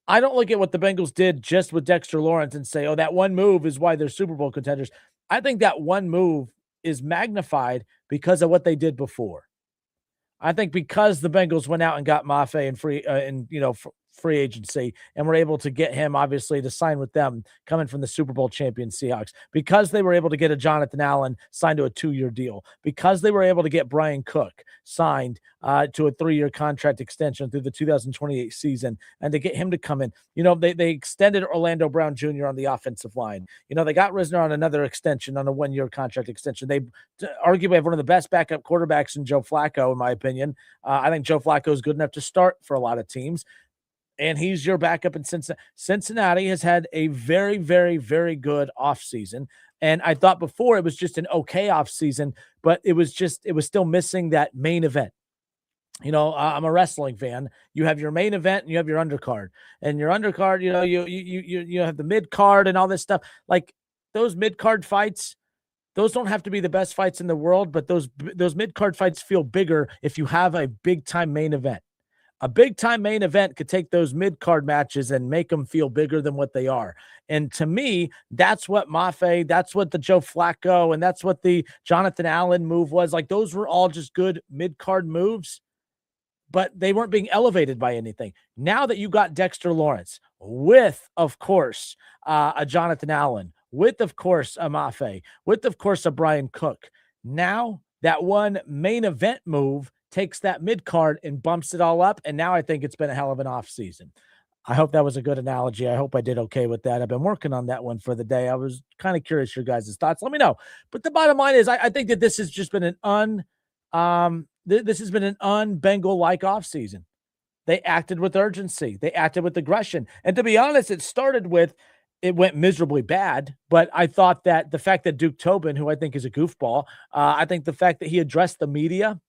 I don't look at what the Bengals did just with Dexter Lawrence and say, oh, that one move is why they're Super Bowl contenders. I think that one move is magnified because of what they did before. I think because the Bengals went out and got Mafe and free agency and were able to get him, obviously, to sign with them coming from the Super Bowl champion Seahawks, because they were able to get a Jonathan Allen signed to a 2-year deal, because they were able to get Brian Cook signed to a 3-year contract extension through the 2028 season, and to get him to come in. They extended Orlando Brown Jr. on the offensive line. They got Risner on another extension, on a 1-year contract extension. They arguably have one of the best backup quarterbacks in Joe Flacco, in my opinion. I think Joe Flacco is good enough to start for a lot of teams. And he's your backup in Cincinnati. Cincinnati has had a very, very, very good offseason. And I thought before it was just an okay offseason, but it was still missing that main event. I'm a wrestling fan. You have your main event and you have your undercard. And your undercard, you have the mid card and all this stuff. Like those mid card fights, those don't have to be the best fights in the world, but those mid card fights feel bigger if you have a big time main event. A big-time main event could take those mid-card matches and make them feel bigger than what they are. And to me, that's what Mafe, that's what the Joe Flacco, and that's what the Jonathan Allen move was. Like, those were all just good mid-card moves, but they weren't being elevated by anything. Now that you got Dexter Lawrence with, of course, a Jonathan Allen, with, of course, a Mafe, with, of course, a Brian Cook, now that one main event move takes that mid card and bumps it all up. And now I think it's been a hell of an off season. I hope that was a good analogy. I hope I did okay with that. I've been working on that one for the day. I was kind of curious your guys' thoughts. Let me know. But the bottom line is I think that this has just been an un-Bengal-like off season. They acted with urgency. They acted with aggression. And to be honest, it went miserably bad, but I thought that the fact that Duke Tobin, who I think is a goofball, I think the fact that he addressed the media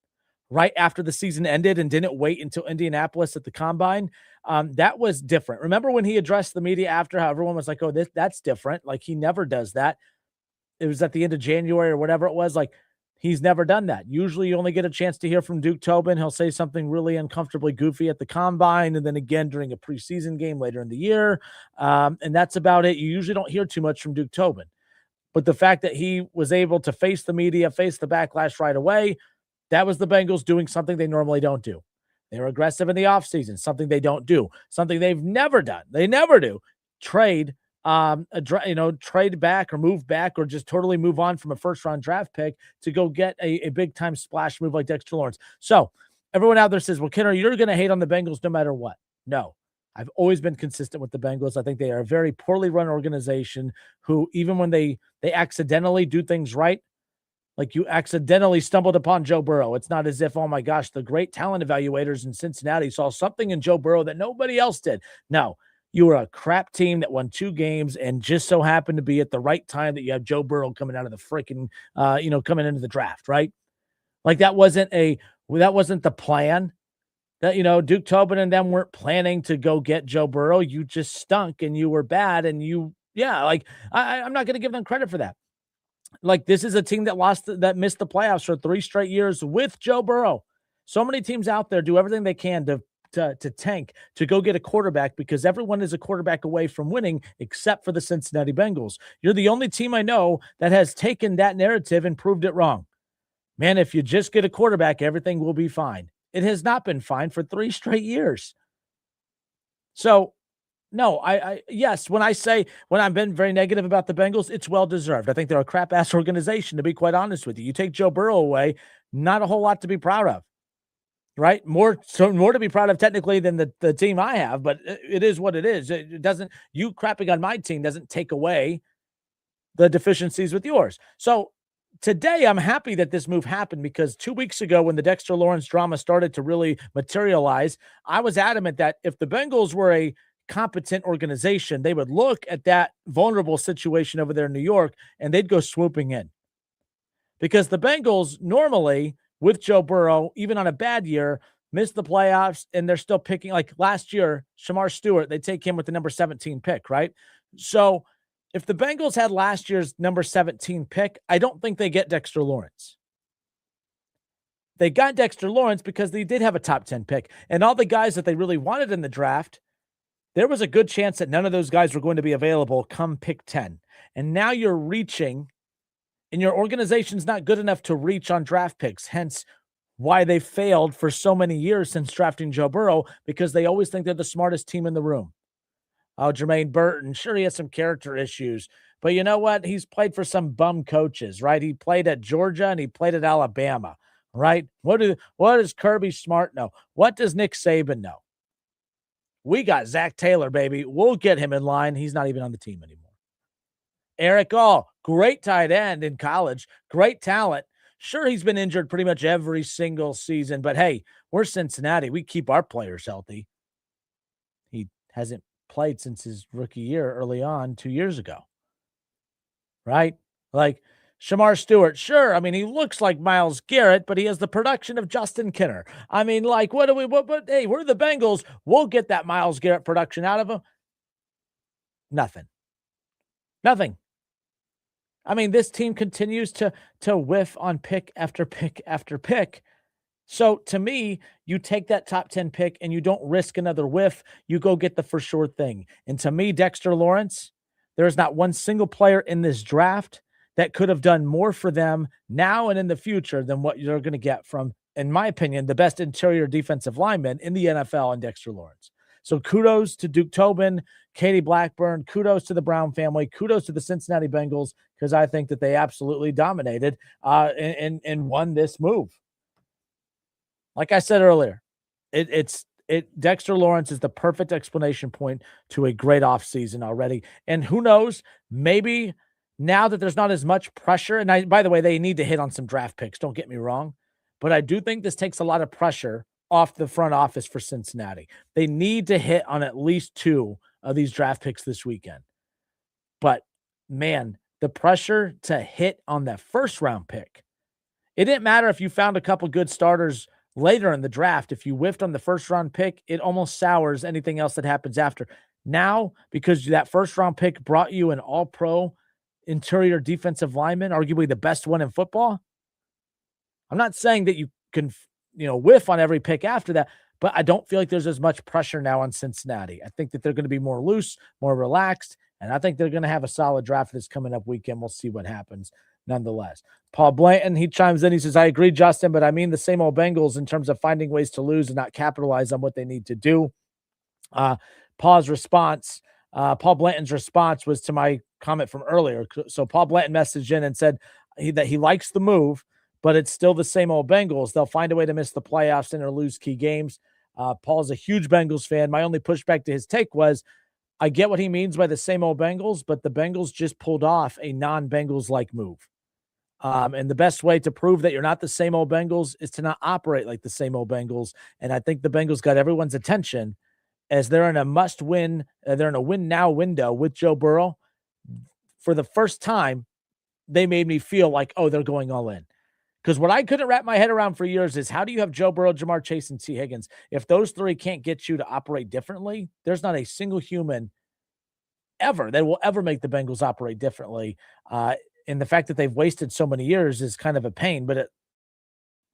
right after the season ended and didn't wait until Indianapolis at the Combine, that was different. Remember when he addressed the media after, how everyone was like, oh, that's different. Like, he never does that. It was at the end of January or whatever it was. Like, he's never done that. Usually you only get a chance to hear from Duke Tobin. He'll say something really uncomfortably goofy at the Combine and then again during a preseason game later in the year. And that's about it. You usually don't hear too much from Duke Tobin. But the fact that he was able to face the media, face the backlash right away, that was the Bengals doing something they normally don't do. They were aggressive in the offseason, something they don't do, something they've never done. They never do. Trade back or move back or just totally move on from a first-round draft pick to go get a big-time splash move like Dexter Lawrence. So everyone out there says, well, Kenner, you're going to hate on the Bengals no matter what. No. I've always been consistent with the Bengals. I think they are a very poorly run organization who, even when they accidentally do things right, like you accidentally stumbled upon Joe Burrow. It's not as if, oh my gosh, the great talent evaluators in Cincinnati saw something in Joe Burrow that nobody else did. No, you were a crap team that won 2 games and just so happened to be at the right time that you have Joe Burrow coming out of the freaking, coming into the draft, right? Like that wasn't the plan. That, Duke Tobin and them weren't planning to go get Joe Burrow. You just stunk and you were bad. And I'm not going to give them credit for that. Like, this is a team that missed the playoffs for 3 straight years with Joe Burrow. So many teams out there do everything they can to tank, to go get a quarterback because everyone is a quarterback away from winning except for the Cincinnati Bengals. You're the only team I know that has taken that narrative and proved it wrong. Man, if you just get a quarterback, everything will be fine. It has not been fine for 3 straight years. So, no, yes, when I've been very negative about the Bengals, it's well-deserved. I think they're a crap-ass organization, to be quite honest with you. You take Joe Burrow away, not a whole lot to be proud of, right? More to be proud of technically than the team I have, but it is what it is. It doesn't, you crapping on my team doesn't take away the deficiencies with yours. So today I'm happy that this move happened because 2 weeks ago when the Dexter Lawrence drama started to really materialize, I was adamant that if the Bengals were a competent organization, they would look at that vulnerable situation over there in New York and they'd go swooping in. Because the Bengals normally, with Joe Burrow, even on a bad year, miss the playoffs and they're still picking, like last year, Shamar Stewart, they take him with the number 17 pick, right? So if the Bengals had last year's number 17 pick, I don't think they get Dexter Lawrence. They got Dexter Lawrence because they did have a top 10 pick. And all the guys that they really wanted in the draft, there was a good chance that none of those guys were going to be available come pick 10. And now you're reaching, and your organization's not good enough to reach on draft picks, hence why they failed for so many years since drafting Joe Burrow, because they always think they're the smartest team in the room. Oh, Jermaine Burton, sure, he has some character issues, but you know what? He's played for some bum coaches, right? He played at Georgia and he played at Alabama, right? What does Kirby Smart know? What does Nick Saban know? We got Zach Taylor, baby. We'll get him in line. He's not even on the team anymore. Eric All, great tight end in college, great talent. Sure, he's been injured pretty much every single season, but hey, we're Cincinnati. We keep our players healthy. He hasn't played since his rookie year early on 2 years ago, right? Like Shamar Stewart, sure. I mean, he looks like Myles Garrett, but he has the production of Justin Kinner. I mean, like, hey, we're the Bengals. We'll get that Myles Garrett production out of him. Nothing. I mean, this team continues to whiff on pick after pick after pick. So to me, you take that top 10 pick and you don't risk another whiff. You go get the for sure thing. And to me, Dexter Lawrence, there is not one single player in this draft that could have done more for them now and in the future than what you're going to get from, in my opinion, the best interior defensive lineman in the NFL and Dexter Lawrence. So kudos to Duke Tobin, Katie Blackburn, kudos to the Brown family, kudos to the Cincinnati Bengals, because I think that they absolutely dominated and won this move. Like I said earlier, Dexter Lawrence is the perfect explanation point to a great offseason already. And who knows, maybe now that there's not as much pressure, and by the way, they need to hit on some draft picks, don't get me wrong, but I do think this takes a lot of pressure off the front office for Cincinnati. They need to hit on at least 2 of these draft picks this weekend. But man, the pressure to hit on that first round pick. It didn't matter if you found a couple good starters later in the draft. If you whiffed on the first round pick, it almost sours anything else that happens after. Now, because that first round pick brought you an all-pro interior defensive lineman, arguably the best one in football. I'm not saying that you can, whiff on every pick after that, but I don't feel like there's as much pressure now on Cincinnati. I think that they're going to be more loose, more relaxed, and I think they're going to have a solid draft this coming up weekend. We'll see what happens nonetheless. Paul Blanton, he chimes in. He says, I agree, Justin, but I mean the same old Bengals in terms of finding ways to lose and not capitalize on what they need to do. Paul Blanton's response was to my comment from earlier. So Paul Blanton messaged in and said that he likes the move, but it's still the same old Bengals. They'll find a way to miss the playoffs and or lose key games. Paul's a huge Bengals fan. My only pushback to his take was, I get what he means by the same old Bengals, but the Bengals just pulled off a non-Bengals-like move. And the best way to prove that you're not the same old Bengals is to not operate like the same old Bengals. And I think the Bengals got everyone's attention as they're in a must-win, they're in a win-now window with Joe Burrow. For the first time, they made me feel like, oh, they're going all in. Because what I couldn't wrap my head around for years is, how do you have Joe Burrow, Jamar Chase, and T. Higgins? If those three can't get you to operate differently, there's not a single human ever that will ever make the Bengals operate differently. And the fact that they've wasted so many years is kind of a pain. But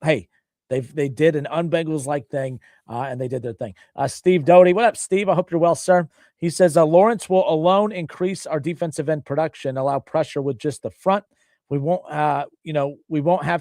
hey, they did an un-Bengals-like thing, and they did their thing. Steve Doty, what up, Steve? I hope you're well, sir. He says, Lawrence will alone increase our defensive end production, allow pressure with just the front. We won't have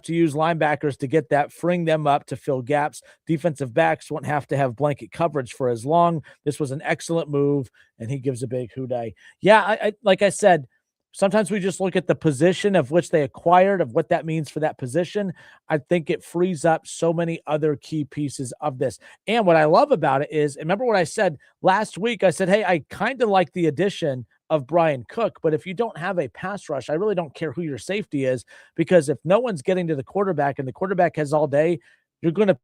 to use linebackers to get that, freeing them up to fill gaps. Defensive backs won't have to have blanket coverage for as long. This was an excellent move, and he gives a big hooday. Yeah, I like I said, sometimes we just look at the position of which they acquired, of what that means for that position. I think it frees up so many other key pieces of this. And what I love about it is, remember what I said last week? I said, hey, I kind of like the addition of Brian Cook, but if you don't have a pass rush, I really don't care who your safety is, because if no one's getting to the quarterback and the quarterback has all day, you're going to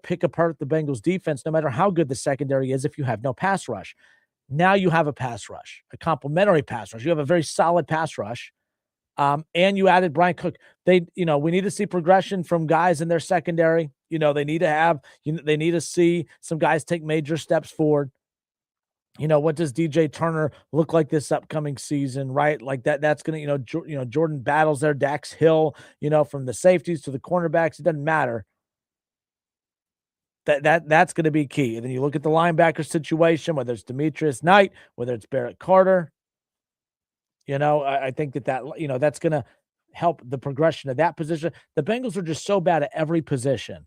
pick apart the Bengals defense, no matter how good the secondary is, if you have no pass rush. Now you have a pass rush, a complementary pass rush. You have a very solid pass rush. And you added Brian Cook. We need to see progression from guys in their secondary. They need to see some guys take major steps forward. What does DJ Turner look like this upcoming season, right? Like that's going to, Jordan Battles there, Dax Hill, from the safeties to the cornerbacks, it doesn't matter. That's going to be key. And then you look at the linebacker situation, whether it's Demetrius Knight, whether it's Barrett Carter, I think that's going to help the progression of that position. The Bengals are just so bad at every position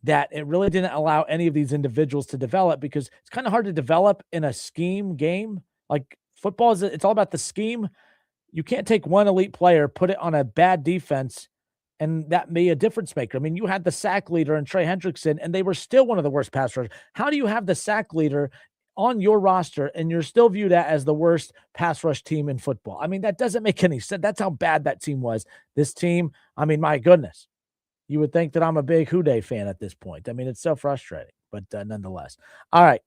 that it really didn't allow any of these individuals to develop, because it's kind of hard to develop in a scheme game. Like football it's all about the scheme. You can't take one elite player, put it on a bad defense, and that be a difference maker. I mean, you had the sack leader in Trey Hendrickson, and they were still one of the worst pass rushers. How do you have the sack leader on your roster and you're still viewed as the worst pass rush team in football? I mean, that doesn't make any sense. That's how bad that team was. This team, I mean, my goodness. You would think that I'm a big Houday fan at this point. I mean, it's so frustrating, but nonetheless. All right.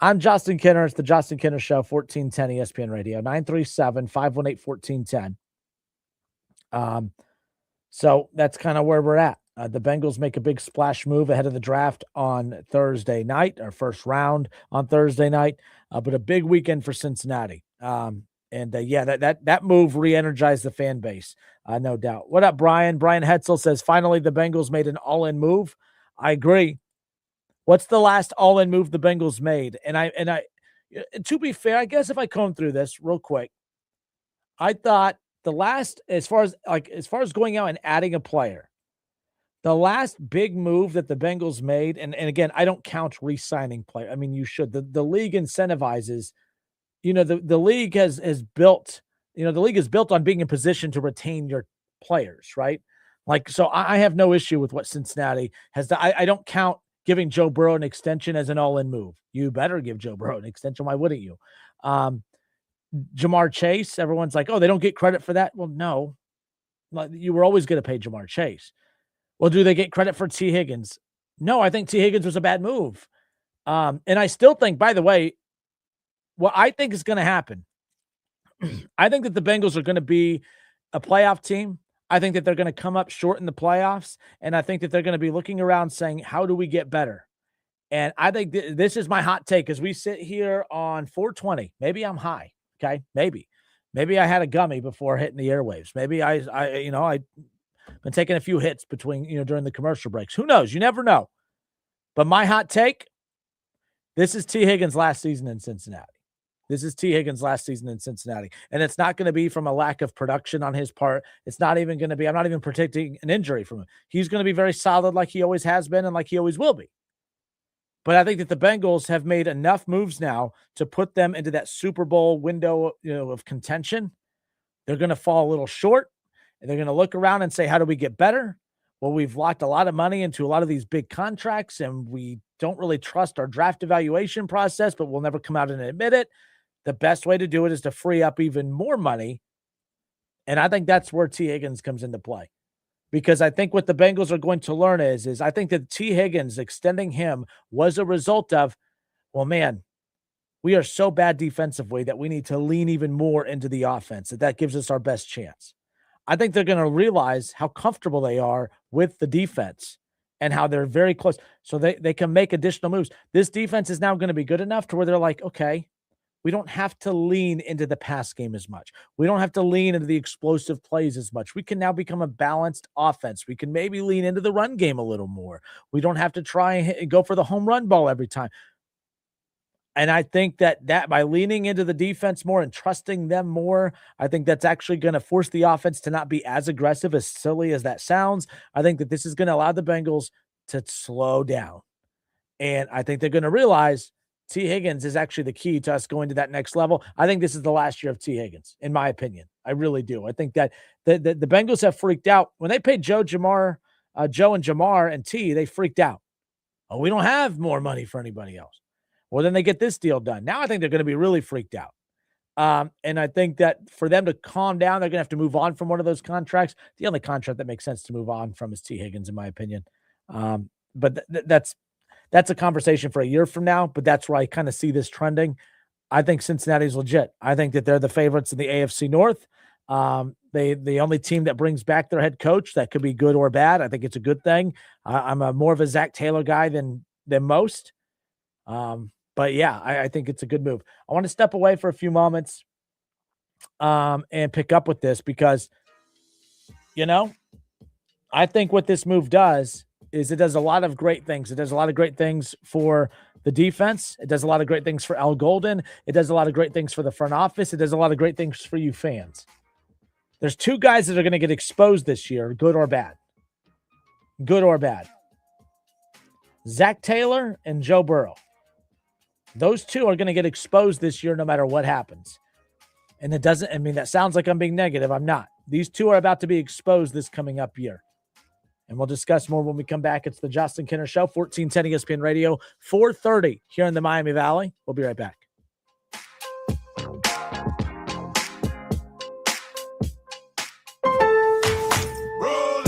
I'm Justin Kinner. It's the Justin Kinner Show, 1410 ESPN Radio, 937-518-1410. So that's kind of where we're at. The Bengals make a big splash move ahead of the draft on Thursday night, our first round on Thursday night, but a big weekend for Cincinnati. That move re-energized the fan base, no doubt. What up, Brian? Brian Hetzel says, finally, the Bengals made an all-in move. I agree. What's the last all-in move the Bengals made? And to be fair, I guess if I comb through this real quick, I thought the last, as far as going out and adding a player, the last big move that the Bengals made, and again, I don't count re-signing player. I mean, you should. The league incentivizes. The league has built, the league is built on being in position to retain your players, right? Like, so I have no issue with what Cincinnati has done. I don't count giving Joe Burrow an extension as an all-in move. You better give Joe Burrow an extension. Why wouldn't you? Jamar Chase, everyone's like, oh, they don't get credit for that. Well, no, you were always going to pay Jamar Chase. Well, do they get credit for T. Higgins? No, I think T. Higgins was a bad move. And I still think, by the way, what I think is going to happen, I think that the Bengals are going to be a playoff team. I think that they're going to come up short in the playoffs. And I think that they're going to be looking around saying, how do we get better? And I think this is my hot take as we sit here on 420. Maybe I'm high. Okay. Maybe I had a gummy before hitting the airwaves. Maybe I've been taking a few hits between, during the commercial breaks. Who knows? You never know. But my hot take, this is T. Higgins' last season in Cincinnati. This is T. Higgins' last season in Cincinnati. And it's not going to be from a lack of production on his part. It's not even going to be, I'm not even predicting an injury from him. He's going to be very solid like he always has been and like he always will be. But I think that the Bengals have made enough moves now to put them into that Super Bowl window, of contention. They're going to fall a little short, and they're going to look around and say, how do we get better? Well, we've locked a lot of money into a lot of these big contracts, and we don't really trust our draft evaluation process, but we'll never come out and admit it. The best way to do it is to free up even more money. And I think that's where T. Higgins comes into play. Because I think what the Bengals are going to learn is I think that T. Higgins extending him was a result of, well, man, we are so bad defensively that we need to lean even more into the offense. That gives us our best chance. I think they're going to realize how comfortable they are with the defense and how they're very close. So they can make additional moves. This defense is now going to be good enough to where they're like, okay, we don't have to lean into the pass game as much. We don't have to lean into the explosive plays as much. We can now become a balanced offense. We can maybe lean into the run game a little more. We don't have to try and go for the home run ball every time. And I think that by leaning into the defense more and trusting them more, I think that's actually going to force the offense to not be as aggressive, as silly as that sounds. I think that this is going to allow the Bengals to slow down. And I think they're going to realize T. Higgins is actually the key to us going to that next level. I think this is the last year of T. Higgins, in my opinion. I really do. I think that the Bengals have freaked out. When they paid Joe and Jamar and T, they freaked out. Oh, we don't have more money for anybody else. Well, then they get this deal done. Now I think they're going to be really freaked out. And I think that for them to calm down, they're going to have to move on from one of those contracts. The only contract that makes sense to move on from is T. Higgins, in my opinion. But that's a conversation for a year from now, but that's where I kind of see this trending. I think Cincinnati's legit. I think that they're the favorites in the AFC North. The only team that brings back their head coach. That could be good or bad. I think it's a good thing. I'm more of a Zach Taylor guy than most. But yeah, I think it's a good move. I want to step away for a few moments and pick up with this because, I think what this move does is it does a lot of great things. It does a lot of great things for the defense. It does a lot of great things for Al Golden. It does a lot of great things for the front office. It does a lot of great things for you fans. There's two guys that are going to get exposed this year, good or bad. Good or bad. Zach Taylor and Joe Burrow. Those two are going to get exposed this year no matter what happens. And that sounds like I'm being negative. I'm not. These two are about to be exposed this coming up year. And we'll discuss more when we come back. It's the Justin Kinner Show, 1410 ESPN Radio, 4:30 here in the Miami Valley. We'll be right back.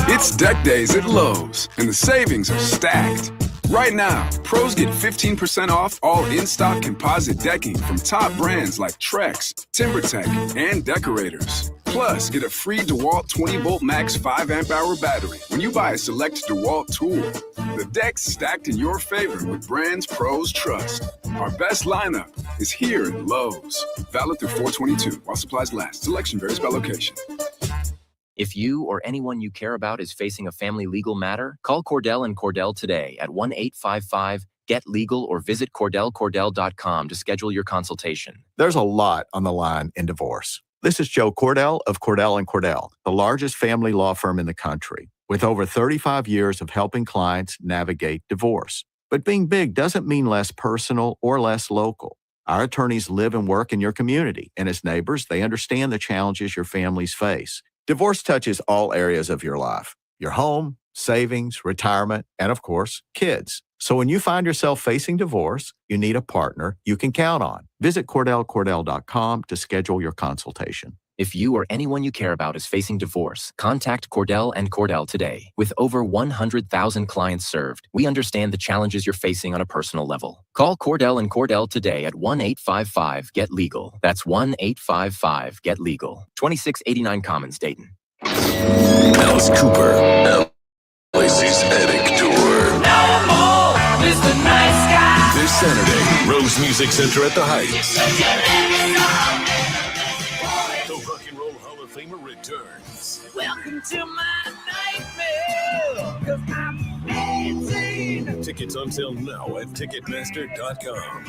It's deck days at Lowe's, and the savings are stacked. Right now, pros get 15% off all in-stock composite decking from top brands like Trex, TimberTech, and Decorators. Plus, get a free DeWalt 20-volt max 5-amp-hour battery when you buy a select DeWalt tool. The deck's stacked in your favor with brands pros trust. Our best lineup is here at Lowe's. Valid through 4/22 while supplies last. Selection varies by location. If you or anyone you care about is facing a family legal matter, call Cordell and Cordell today at 1-855-GET-LEGAL or visit CordellCordell.com to schedule your consultation. There's a lot on the line in divorce. This is Joe Cordell of Cordell & Cordell, the largest family law firm in the country, with over 35 years of helping clients navigate divorce. But being big doesn't mean less personal or less local. Our attorneys live and work in your community, and as neighbors, they understand the challenges your families face. Divorce touches all areas of your life, your home, savings, retirement, and of course, kids. So when you find yourself facing divorce, you need a partner you can count on. Visit CordellCordell.com to schedule your consultation. If you or anyone you care about is facing divorce, contact Cordell and Cordell today. With over 100,000 clients served, we understand the challenges you're facing on a personal level. Call Cordell and Cordell today at 1-855-GET-LEGAL. That's 1-855-GET-LEGAL. 2689 Commons, Dayton. Alice Cooper, LAC's Attic Tour. No more Mr. Nice Guy. This Saturday, Rose Music Center at the Heights. The Rock and Roll Hall of Famer returns. Welcome to my nightmare, 'cause I'm dancing. Tickets on sale now at Ticketmaster.com.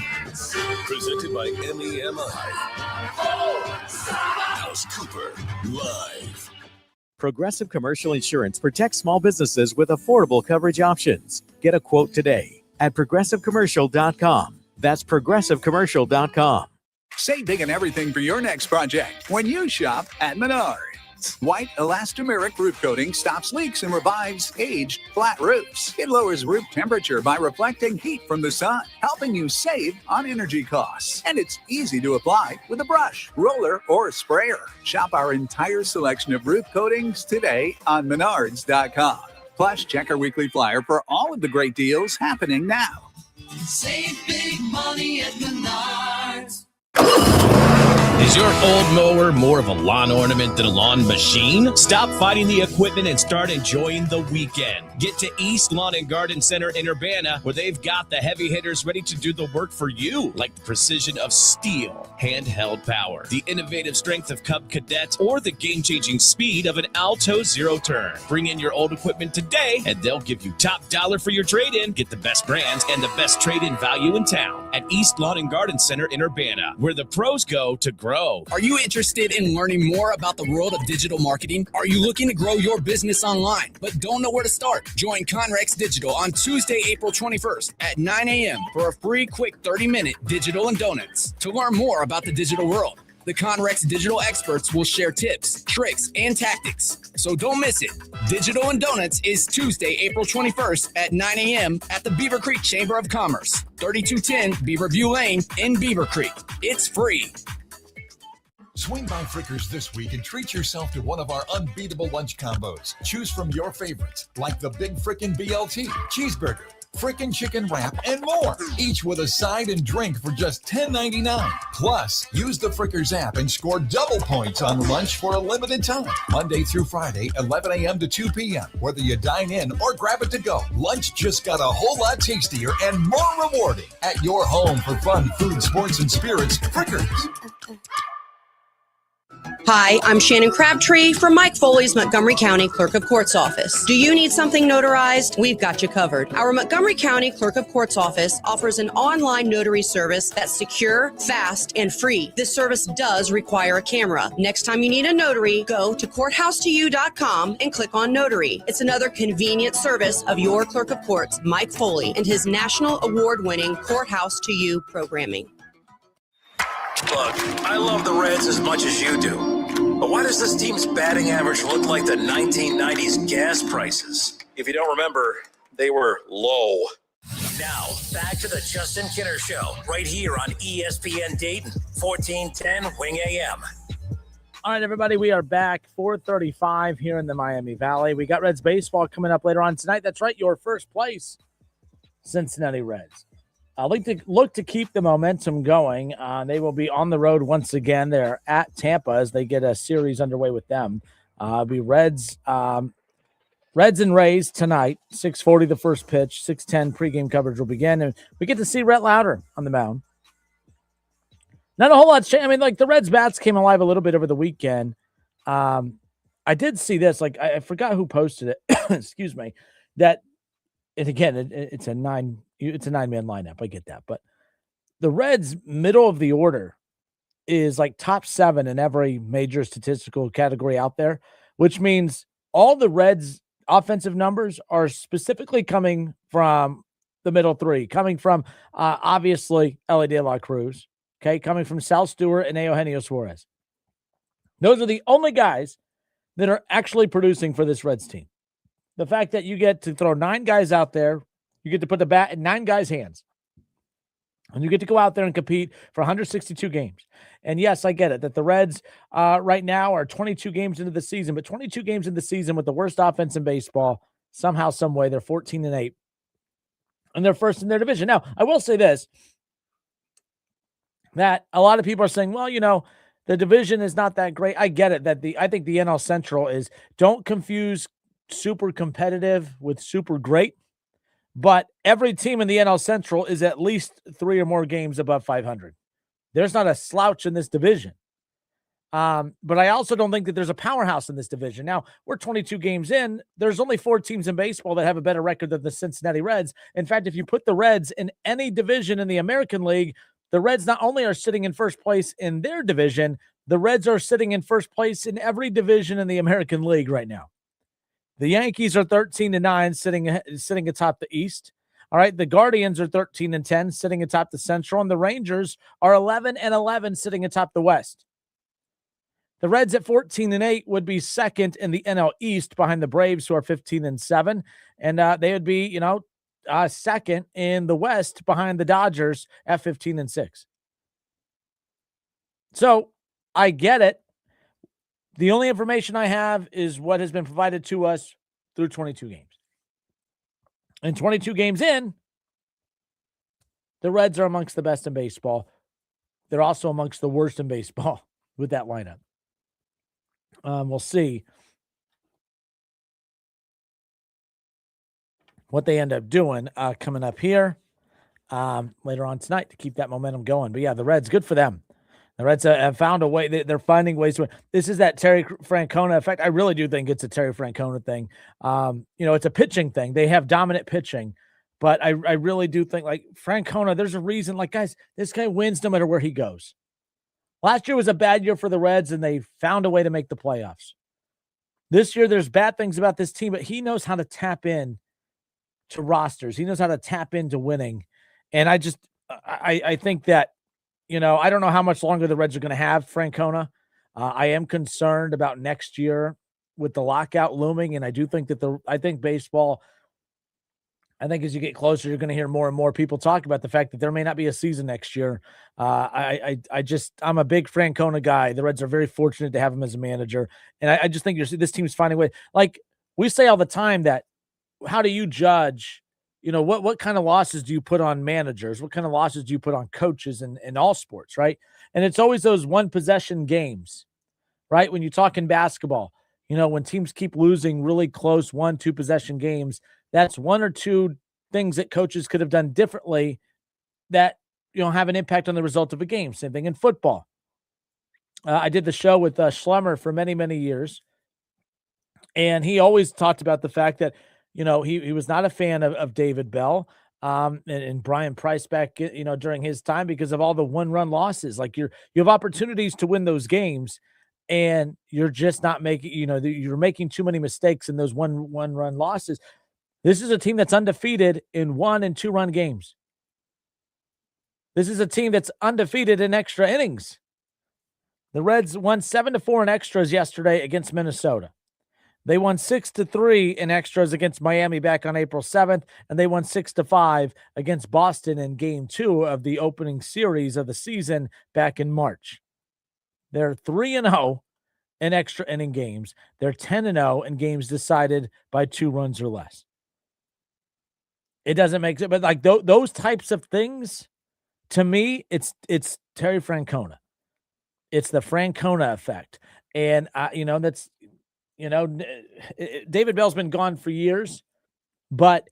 Presented by MEMI. Alice Cooper, live. Progressive Commercial Insurance protects small businesses with affordable coverage options. Get a quote today at progressivecommercial.com. That's progressivecommercial.com. Save big on everything for your next project when you shop at Menards. White elastomeric roof coating stops leaks and revives aged, flat roofs. It lowers roof temperature by reflecting heat from the sun, helping you save on energy costs. And it's easy to apply with a brush, roller, or sprayer. Shop our entire selection of roof coatings today on Menards.com. Plus, check our weekly flyer for all of the great deals happening now. Save big money at Menards. Is your old mower more of a lawn ornament than a lawn machine? Stop fighting the equipment and start enjoying the weekend. Get to East Lawn and Garden Center in Urbana, where they've got the heavy hitters ready to do the work for you, like the precision of steel, handheld power, the innovative strength of Cub Cadet, or the game-changing speed of an Alto Zero Turn. Bring in your old equipment today, and they'll give you top dollar for your trade-in. Get the best brands and the best trade-in value in town at East Lawn and Garden Center in Urbana, where the pros go to grow. Are you interested in learning more about the world of digital marketing? Are you looking to grow your business online, but don't know where to start? Join Conrex Digital on Tuesday, April 21st at 9 a.m. for a free quick 30-minute Digital and Donuts. To learn more about the digital world, the Conrex Digital experts will share tips, tricks, and tactics. So don't miss it. Digital and Donuts is Tuesday, April 21st at 9 a.m. at the Beaver Creek Chamber of Commerce, 3210 Beaverview Lane in Beaver Creek. It's free. Swing by Frickers this week and treat yourself to one of our unbeatable lunch combos. Choose from your favorites, like the Big Frickin' BLT, cheeseburger, frickin' chicken wrap, and more. Each with a side and drink for just $10.99. Plus, use the Frickers app and score double points on lunch for a limited time. Monday through Friday, 11 a.m. to 2 p.m. Whether you dine in or grab it to go, lunch just got a whole lot tastier and more rewarding. At your home for fun, food, sports, and spirits, Frickers. Hi, I'm Shannon Crabtree from Mike Foley's Montgomery County Clerk of Court's office. Do you need something notarized? We've got you covered. Our Montgomery County Clerk of Court's office offers an online notary service that's secure, fast, and free. This service does require a camera. Next time you need a notary, go to courthouse2u.com and click on notary. It's another convenient service of your Clerk of Courts, Mike Foley, and his national award-winning Courthouse to You programming. Look, I love the Reds as much as you do. But why does this team's batting average look like the 1990s gas prices? If you don't remember, they were low. Now, back to the Justin Kinner Show, right here on ESPN Dayton, 1410 Wing AM. All right, everybody, we are back, 4:35 here in the Miami Valley. We got Reds baseball coming up later on tonight. That's right, your first place, Cincinnati Reds. Look to keep the momentum going. They will be on the road once again. They're at Tampa as they get a series underway with them. It'll be Reds and Rays tonight, 6:40 the first pitch, 6:10 pregame coverage will begin. And we get to see Rhett Lauder on the mound. Not a whole lot changed. I mean, like the Reds bats came alive a little bit over the weekend. I did see this. Like I forgot who posted it. Excuse me. And again, it's a nine-man lineup. I get that. But the Reds' middle of the order is like top 7 in every major statistical category out there, which means all the Reds' offensive numbers are specifically coming from the middle 3, coming from obviously Elly De La Cruz, okay, coming from Sal Stewart and Eugenio Suarez. Those are the only guys that are actually producing for this Reds team. The fact that you get to throw 9 guys out there, you get to put the bat in 9 guys' hands. And you get to go out there and compete for 162 games. And yes, I get it that the Reds right now are 22 games into the season, but 22 games into the season with the worst offense in baseball, somehow, some way, they're 14-8. And they're first in their division. Now, I will say this, that a lot of people are saying, well, the division is not that great. I get it. I think the NL Central is, don't confuse super competitive with super great. But every team in the NL Central is at least 3 or more games above 500. There's not a slouch in this division. But I also don't think that there's a powerhouse in this division. Now, we're 22 games in. There's only 4 teams in baseball that have a better record than the Cincinnati Reds. In fact, if you put the Reds in any division in the American League, the Reds not only are sitting in first place in their division, the Reds are sitting in first place in every division in the American League right now. The Yankees are 13-9, sitting atop the East. All right, the Guardians are 13-10, sitting atop the Central, and the Rangers are 11-11, sitting atop the West. The Reds at 14-8 would be second in the NL East behind the Braves, who are 15-7, and they would be, second in the West behind the Dodgers at 15-6. So I get it. The only information I have is what has been provided to us through 22 games. And 22 games in, the Reds are amongst the best in baseball. They're also amongst the worst in baseball with that lineup. We'll see what they end up doing coming up here later on tonight to keep that momentum going. But yeah, the Reds, good for them. The Reds have found a way. They're finding ways to win. This is that Terry Francona effect. I really do think it's a Terry Francona thing. It's a pitching thing. They have dominant pitching, but I really do think, like, Francona, there's a reason. Like, guys, this guy wins no matter where he goes. Last year was a bad year for the Reds, and they found a way to make the playoffs. This year, there's bad things about this team, but he knows how to tap in to rosters. He knows how to tap into winning. And I think that, I don't know how much longer the Reds are going to have Francona. I am concerned about next year with the lockout looming, and I do think that baseball, I think as you get closer, you're going to hear more and more people talk about the fact that there may not be a season next year. I'm a big Francona guy. The Reds are very fortunate to have him as a manager, and I just think this team's finding a way. Like we say all the time, that how do you judge? What kind of losses do you put on managers? What kind of losses do you put on coaches in all sports, right? And it's always those one possession games, right? When you talk in basketball, when teams keep losing really close 1-2 possession games, that's 1 or 2 things that coaches could have done differently that, have an impact on the result of a game. Same thing in football. I did the show with Schlemmer for many, many years. And he always talked about the fact that, he was not a fan of David Bell and Brian Price back, during his time, because of all the one-run losses. Like you have opportunities to win those games, and you're just not making, you're making too many mistakes in those one-run losses. This is a team that's undefeated in 1- and 2-run games. This is a team that's undefeated in extra innings. The Reds won 7-4 in extras yesterday against Minnesota. They won 6-3 in extras against Miami back on April 7th, and they won 6-5 against Boston in Game 2 of the opening series of the season back in March. They're 3-0 in extra inning games. They're 10-0 in games decided by 2 runs or less. It doesn't make sense, but like those types of things, to me, it's Terry Francona. It's the Francona effect, and that's. David Bell's been gone for years, but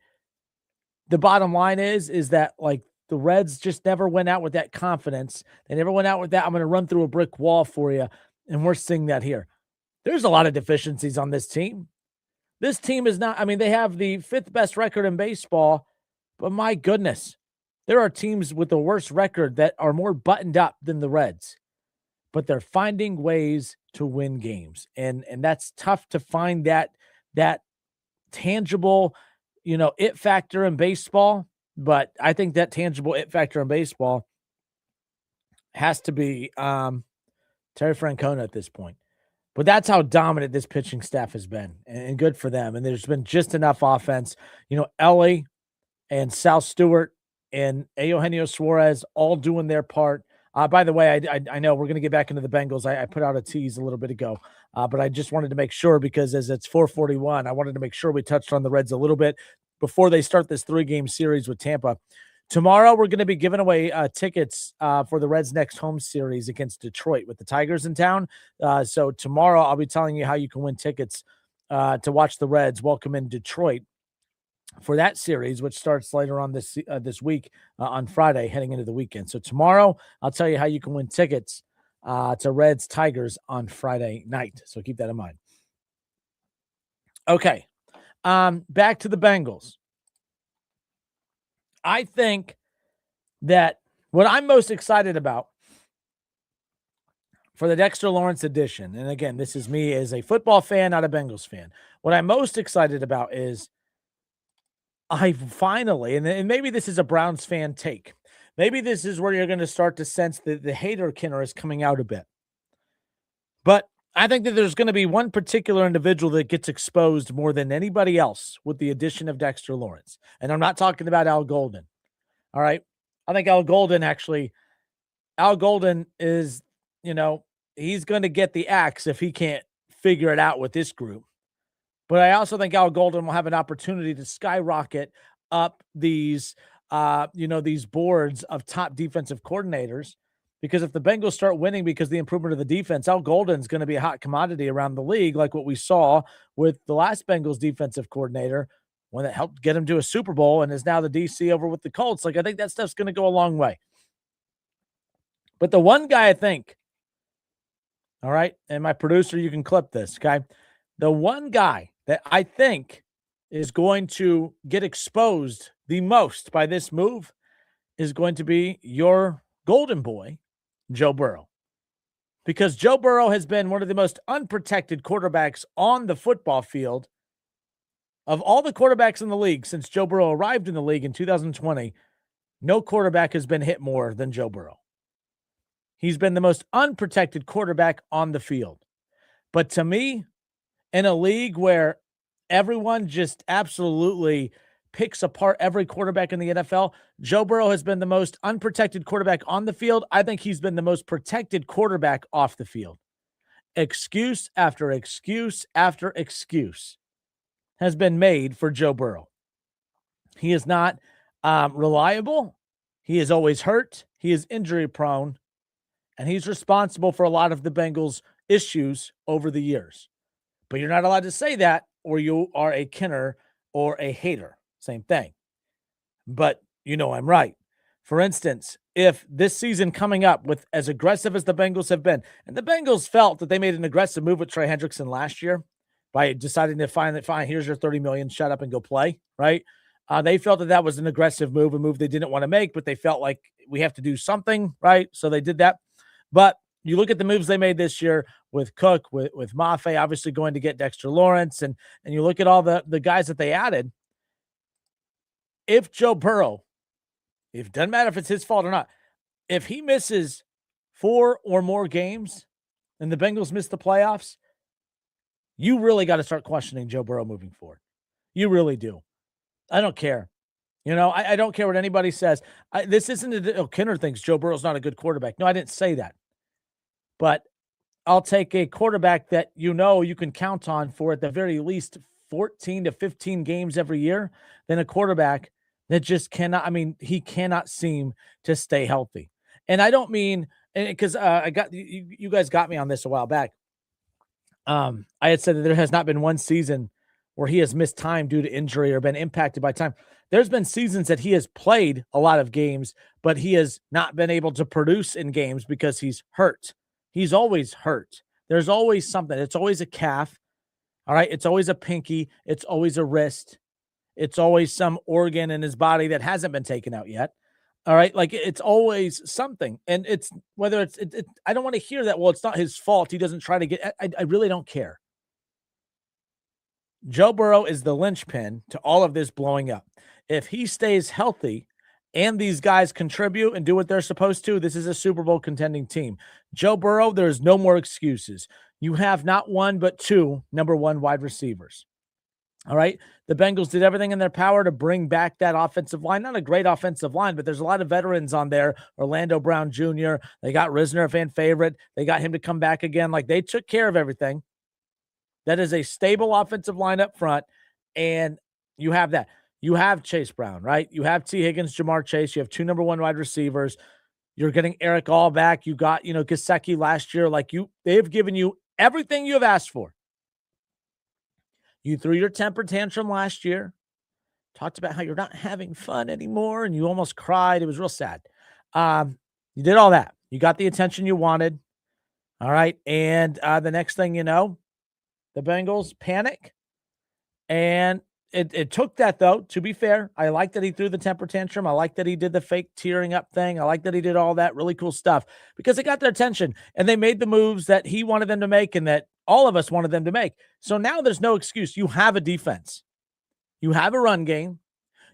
the bottom line is that, like, the Reds just never went out with that confidence. They never went out with that, I'm going to run through a brick wall for you, and we're seeing that here. There's a lot of deficiencies on this team. This team is not, they have the 5th best record in baseball, but my goodness, there are teams with the worst record that are more buttoned up than the Reds. But they're finding ways to win games. And that's tough to find that tangible, it factor in baseball. But I think that tangible it factor in baseball has to be Terry Francona at this point. But that's how dominant this pitching staff has been, and good for them. And there's been just enough offense. Ellie and Sal Stewart, and Eugenio Suarez all doing their part. By the way, I know we're going to get back into the Bengals. I put out a tease a little bit ago, but I just wanted to make sure, because as it's 4:41, I wanted to make sure we touched on the Reds a little bit before they start this 3-game series with Tampa. Tomorrow, we're going to be giving away tickets for the Reds' next home series against Detroit with the Tigers in town. So tomorrow, I'll be telling you how you can win tickets to watch the Reds welcome in Detroit for that series, which starts later on this week on Friday, heading into the weekend. So tomorrow, I'll tell you how you can win tickets to Reds Tigers on Friday night. So keep that in mind. Okay, back to the Bengals. I think that what I'm most excited about for the Dexter Lawrence edition, and again, this is me as a football fan, not a Bengals fan. What I'm most excited about is I finally, and maybe this is a Browns fan take, maybe this is where you're going to start to sense that the hater Kinner is coming out a bit. But I think that there's going to be one particular individual that gets exposed more than anybody else with the addition of Dexter Lawrence. And I'm not talking about Al Golden. All right. I think Al Golden is, he's going to get the axe if he can't figure it out with this group. But I also think Al Golden will have an opportunity to skyrocket up these boards of top defensive coordinators, because if the Bengals start winning because of the improvement of the defense, Al Golden's going to be a hot commodity around the league, like what we saw with the last Bengals defensive coordinator, one that helped get him to a Super Bowl and is now the DC over with the Colts. Like, I think that stuff's going to go a long way. But the one guy I think, all right, and my producer, you can clip this, okay? The one guy that I think is going to get exposed the most by this move is going to be your golden boy, Joe Burrow. Because Joe Burrow has been one of the most unprotected quarterbacks on the football field of all the quarterbacks in the league since Joe Burrow arrived in the league in 2020. No quarterback has been hit more than Joe Burrow. He's been the most unprotected quarterback on the field. But to me, in a league where everyone just absolutely picks apart every quarterback in the NFL, Joe Burrow has been the most unprotected quarterback on the field. I think he's been the most protected quarterback off the field. Excuse after excuse after excuse has been made for Joe Burrow. He is not reliable. He is always hurt. He is injury prone. And he's responsible for a lot of the Bengals' issues over the years. But you're not allowed to say that, or you are a Kinner or a hater. Same thing. But I'm right. For instance, if this season coming up with as aggressive as the Bengals have been, and the Bengals felt that they made an aggressive move with Trey Hendrickson last year by deciding to fine, here's your $30 million, shut up and go play, right? They felt that was an aggressive move, a move they didn't want to make, but they felt like we have to do something, right? So they did that. But you look at the moves they made this year with Cook, with Mafe, obviously going to get Dexter Lawrence, and you look at all the guys that they added. If Joe Burrow, it doesn't matter if it's his fault or not, if he misses 4 or more games and the Bengals miss the playoffs, you really got to start questioning Joe Burrow moving forward. You really do. I don't care. I don't care what anybody says. This isn't Kinner thinks Joe Burrow's not a good quarterback. No, I didn't say that. But I'll take a quarterback that you can count on for at the very least 14 to 15 games every year than a quarterback that just cannot, he cannot seem to stay healthy. And I don't mean, because you guys got me on this a while back. I had said that there has not been one season where he has missed time due to injury or been impacted by time. There's been seasons that he has played a lot of games, but he has not been able to produce in games because he's hurt. He's always hurt. There's always something. It's always a calf. All right. It's always a pinky. It's always a wrist. It's always some organ in his body that hasn't been taken out yet. All right. Like, it's always something. And it's whether it's, I don't want to hear that. Well, it's not his fault. He doesn't try to get, I really don't care. Joe Burrow is the linchpin to all of this blowing up. If he stays healthy and these guys contribute and do what they're supposed to, this is a Super Bowl contending team. Joe Burrow, there's no more excuses. You have not one, but two number one wide receivers. All right. The Bengals did everything in their power to bring back that offensive line. Not a great offensive line, but there's a lot of veterans on there. Orlando Brown Jr., they got Risner, a fan favorite. They got him to come back again. Like, they took care of everything. That is a stable offensive line up front. And you have that. You have Chase Brown, right? You have T. Higgins, Jamar Chase. You have 2 number 1 wide receivers. You're getting Eric All back. You got, Gesicki last year. They've given you everything you have asked for. You threw your temper tantrum last year, talked about how you're not having fun anymore, and you almost cried. It was real sad. You did all that. You got the attention you wanted. All right. And the next thing you know, the Bengals panic. And it took that, though, to be fair. I like that he threw the temper tantrum. I like that he did the fake tearing up thing. I like that he did all that really cool stuff because it got their attention. And they made the moves that he wanted them to make and that all of us wanted them to make. So now there's no excuse. You have a defense. You have a run game.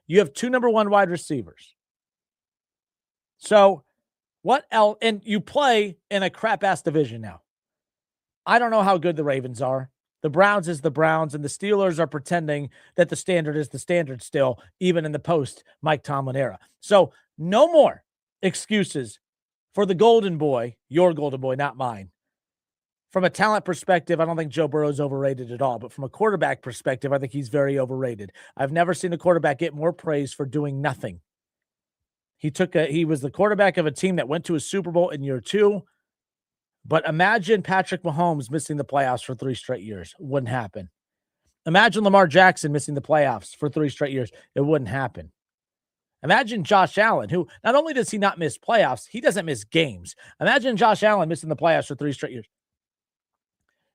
You have 2 number 1 wide receivers. So what else? And you play in a crap-ass division now. I don't know how good the Ravens are. The Browns is the Browns, and the Steelers are pretending that the standard is the standard still, even in the post-Mike Tomlin era. So no more excuses for the golden boy, your golden boy, not mine. From a talent perspective, I don't think Joe Burrow is overrated at all. But from a quarterback perspective, I think he's very overrated. I've never seen a quarterback get more praise for doing nothing. He was the quarterback of a team that went to a Super Bowl in year 2. But imagine Patrick Mahomes missing the playoffs for 3 straight years. It wouldn't happen. Imagine Lamar Jackson missing the playoffs for 3 straight years. It wouldn't happen. Imagine Josh Allen, who not only does he not miss playoffs, he doesn't miss games. Imagine Josh Allen missing the playoffs for 3 straight years.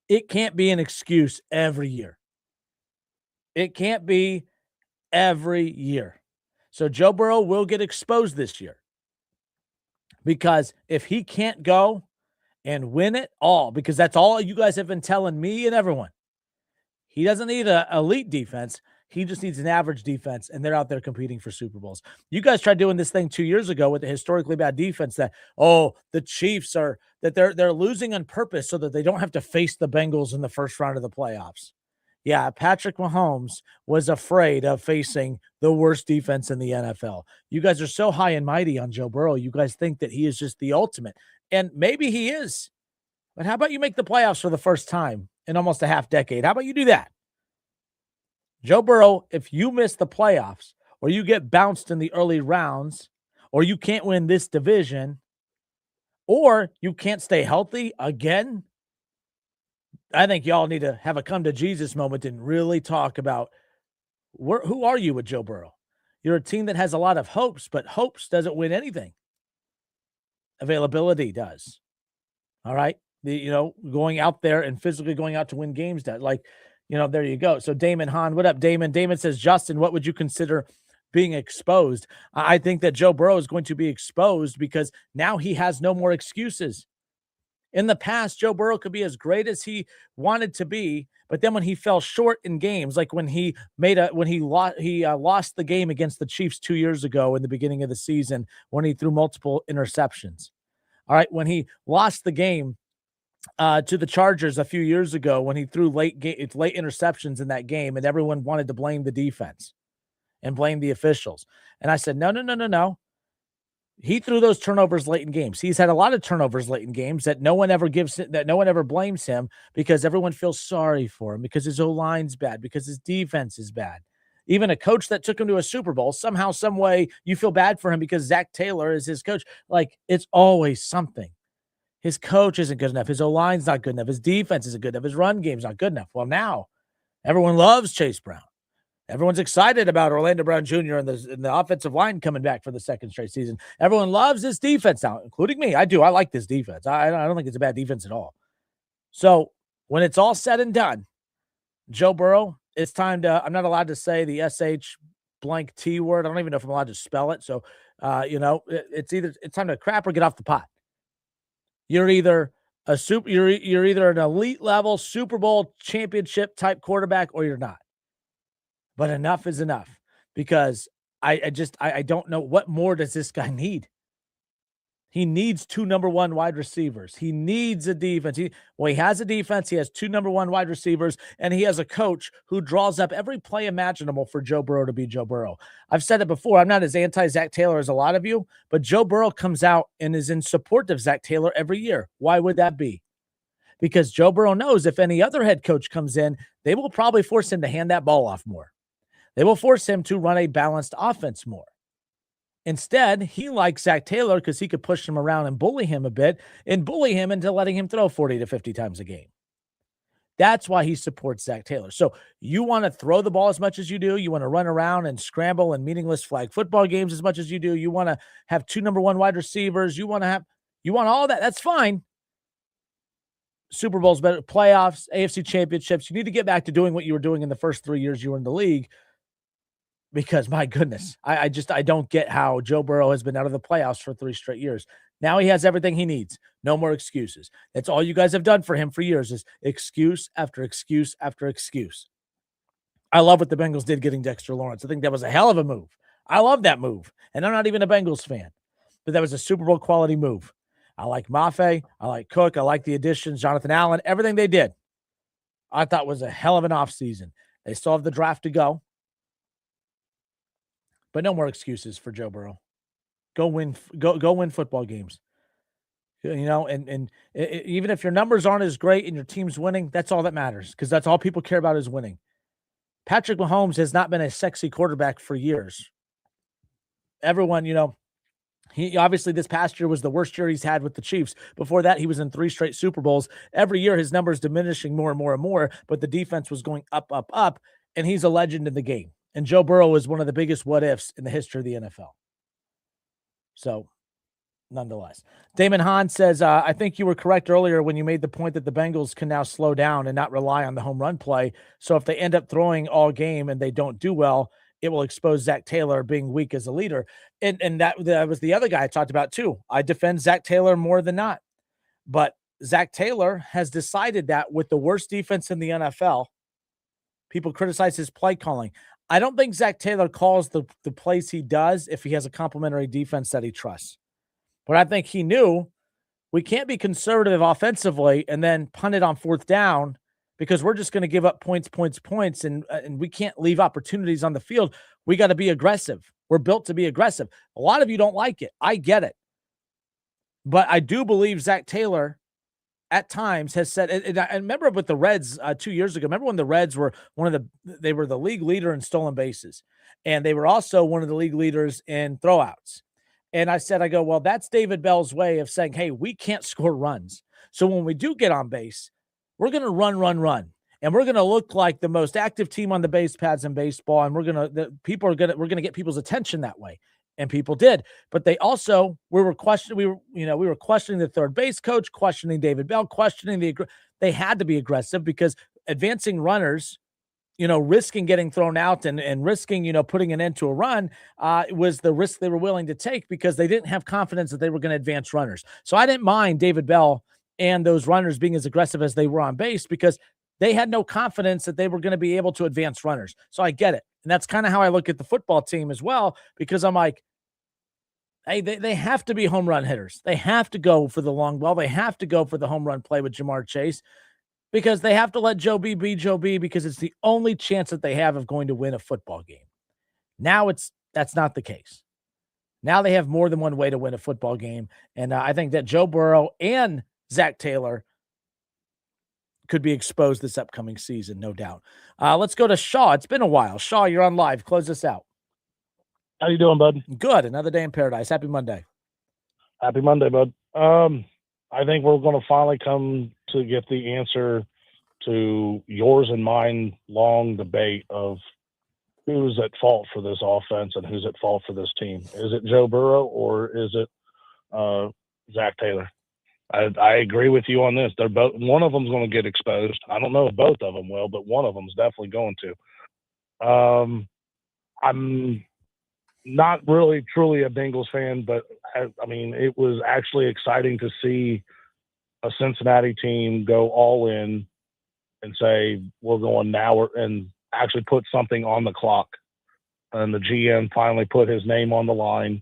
It can't be an excuse every year. It can't be every year. So Joe Burrow will get exposed this year. Because if he can't go and win it all, because that's all you guys have been telling me and everyone, he doesn't need an elite defense. He just needs an average defense, and they're out there competing for Super Bowls. You guys tried doing this thing 2 years ago with the historically bad defense that, the Chiefs are, that they're losing on purpose so that they don't have to face the Bengals in the first round of the playoffs. Yeah, Patrick Mahomes was afraid of facing the worst defense in the NFL. You guys are so high and mighty on Joe Burrow. You guys think that he is just the ultimate, and maybe he is. But how about you make the playoffs for the first time in almost a half decade? How about you do that? Joe Burrow, if you miss the playoffs or you get bounced in the early rounds or you can't win this division or you can't stay healthy again, I think y'all need to have a come to Jesus moment and really talk about who are you with Joe Burrow? You're a team that has a lot of hopes, but hopes doesn't win anything. Availability does. All right. Going out there and physically going out to win games does. There you go. So Damon Hahn, what up, Damon? Damon says, Justin, what would you consider being exposed? I think that Joe Burrow is going to be exposed because now he has no more excuses. In the past, Joe Burrow could be as great as he wanted to be, but then when he fell short in games, like when he lost the game against the Chiefs 2 years ago in the beginning of the season, when he threw multiple interceptions. All right, when he lost the game to the Chargers a few years ago, when he threw late interceptions in that game, and everyone wanted to blame the defense and blame the officials. And I said, no. He threw those turnovers late in games. He's had a lot of turnovers late in games that no one ever blames him because everyone feels sorry for him because his O-line's bad, because his defense is bad. Even a coach that took him to a Super Bowl, somehow, some way, you feel bad for him because Zach Taylor is his coach. Like, it's always something. His coach isn't good enough. His O-line's not good enough. His defense isn't good enough. His run game's not good enough. Well, now everyone loves Chase Brown. Everyone's excited about Orlando Brown Jr. and the offensive line coming back for the second straight season. Everyone loves this defense now, including me. I do. I like this defense. I don't think it's a bad defense at all. So when it's all said and done, Joe Burrow, it's time to – I'm not allowed to say the SH blank T word. I don't even know if I'm allowed to spell it. So, it's time to crap or get off the pot. You're either you're either an elite level Super Bowl championship type quarterback or you're not. But enough is enough because I don't know what more does this guy need. He needs 2 number 1 wide receivers. He needs a defense. He has a defense. He has 2 number 1 wide receivers, and he has a coach who draws up every play imaginable for Joe Burrow to be Joe Burrow. I've said it before. I'm not as anti-Zach Taylor as a lot of you, but Joe Burrow comes out and is in support of Zach Taylor every year. Why would that be? Because Joe Burrow knows if any other head coach comes in, they will probably force him to hand that ball off more. They will force him to run a balanced offense more. Instead, he likes Zach Taylor because he could push him around and bully him a bit and bully him into letting him throw 40 to 50 times a game. That's why he supports Zach Taylor. So you want to throw the ball as much as you do. You want to run around and scramble in meaningless flag football games as much as you do. You want to have 2 number 1 wide receivers. You want all that. That's fine. Super Bowls, better playoffs, AFC championships. You need to get back to doing what you were doing in the first 3 years you were in the league. Because my goodness, I don't get how Joe Burrow has been out of the playoffs for 3 straight years. Now he has everything he needs. No more excuses. That's all you guys have done for him for years is excuse after excuse after excuse. I love what the Bengals did getting Dexter Lawrence. I think that was a hell of a move. I love that move. And I'm not even a Bengals fan, but that was a Super Bowl quality move. I like Mafe. I like Cook. I like the additions, Jonathan Allen, everything they did. I thought was a hell of an offseason. They still have the draft to go. But no more excuses for Joe Burrow. Go win football games. And even if your numbers aren't as great and your team's winning, that's all that matters because that's all people care about is winning. Patrick Mahomes has not been a sexy quarterback for years. Everyone, he obviously this past year was the worst year he's had with the Chiefs. Before that, he was in 3 straight Super Bowls. Every year, his numbers diminishing more and more and more, but the defense was going up, up, up, and he's a legend in the game. And Joe Burrow is one of the biggest what-ifs in the history of the NFL. So, nonetheless. Damon Hahn says, I think you were correct earlier when you made the point that the Bengals can now slow down and not rely on the home run play. So if they end up throwing all game and they don't do well, it will expose Zach Taylor being weak as a leader. And that was the other guy I talked about too. I defend Zach Taylor more than not. But Zach Taylor has decided that with the worst defense in the NFL, people criticize his play calling. I don't think Zach Taylor calls the plays he does if he has a complimentary defense that he trusts. But I think he knew we can't be conservative offensively and then punt it on 4th down because we're just going to give up points, and we can't leave opportunities on the field. We got to be aggressive. We're built to be aggressive. A lot of you don't like it. I get it. But I do believe Zach Taylor at times has said, and I remember with the Reds 2 years ago, remember when the Reds were they were the league leader in stolen bases, and they were also one of the league leaders in throwouts. And I go, well, that's David Bell's way of saying, hey, we can't score runs. So when we do get on base, we're going to run. And we're going to look like the most active team on the base pads in baseball. And we're going to get people's attention that way. And people did, but they also we were questioning the third base coach, questioning David Bell, they had to be aggressive because advancing runners, risking getting thrown out and risking, putting an end to a run was the risk they were willing to take because they didn't have confidence that they were going to advance runners. So I didn't mind David Bell and those runners being as aggressive as they were on base because they had no confidence that they were going to be able to advance runners. So I get it. And that's kind of how I look at the football team as well, because I'm like, hey, they have to be home run hitters. They have to go for the long ball. They have to go for the home run play with Jamar Chase because they have to let Joe B be Joe B because it's the only chance that they have of going to win a football game. Now that's not the case. Now they have more than one way to win a football game. And I think that Joe Burrow and Zach Taylor could be exposed this upcoming season, no doubt. Let's go to Shaw. It's been a while. Shaw, you're on live. Close this out. How you doing, bud? Good. Another day in paradise. Happy Monday. Happy Monday, bud. I think we're going to finally come to get the answer to yours and mine long debate of who's at fault for this offense and who's at fault for this team. Is it Joe Burrow or is it Zach Taylor? I agree with you on this. They're both. One of them's going to get exposed. I don't know if both of them will, but one of them's definitely going to. I'm not really truly a Bengals fan, but I mean, it was actually exciting to see a Cincinnati team go all in and say, we're going now, and actually put something on the clock. And the GM finally put his name on the line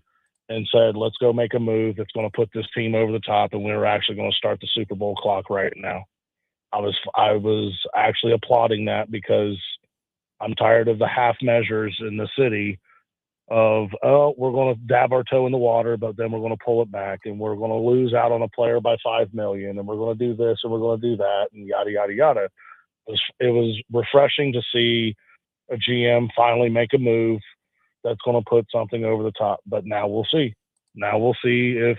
and said, let's go make a move that's going to put this team over the top, and we're actually going to start the Super Bowl clock right now. I was actually applauding that because I'm tired of the half measures in the city of, oh, we're going to dab our toe in the water, but then we're going to pull it back, and we're going to lose out on a player by $5 million, and we're going to do this and we're going to do that, and yada, yada, yada. It was refreshing to see a GM finally make a move that's going to put something over the top. But now we'll see. Now we'll see if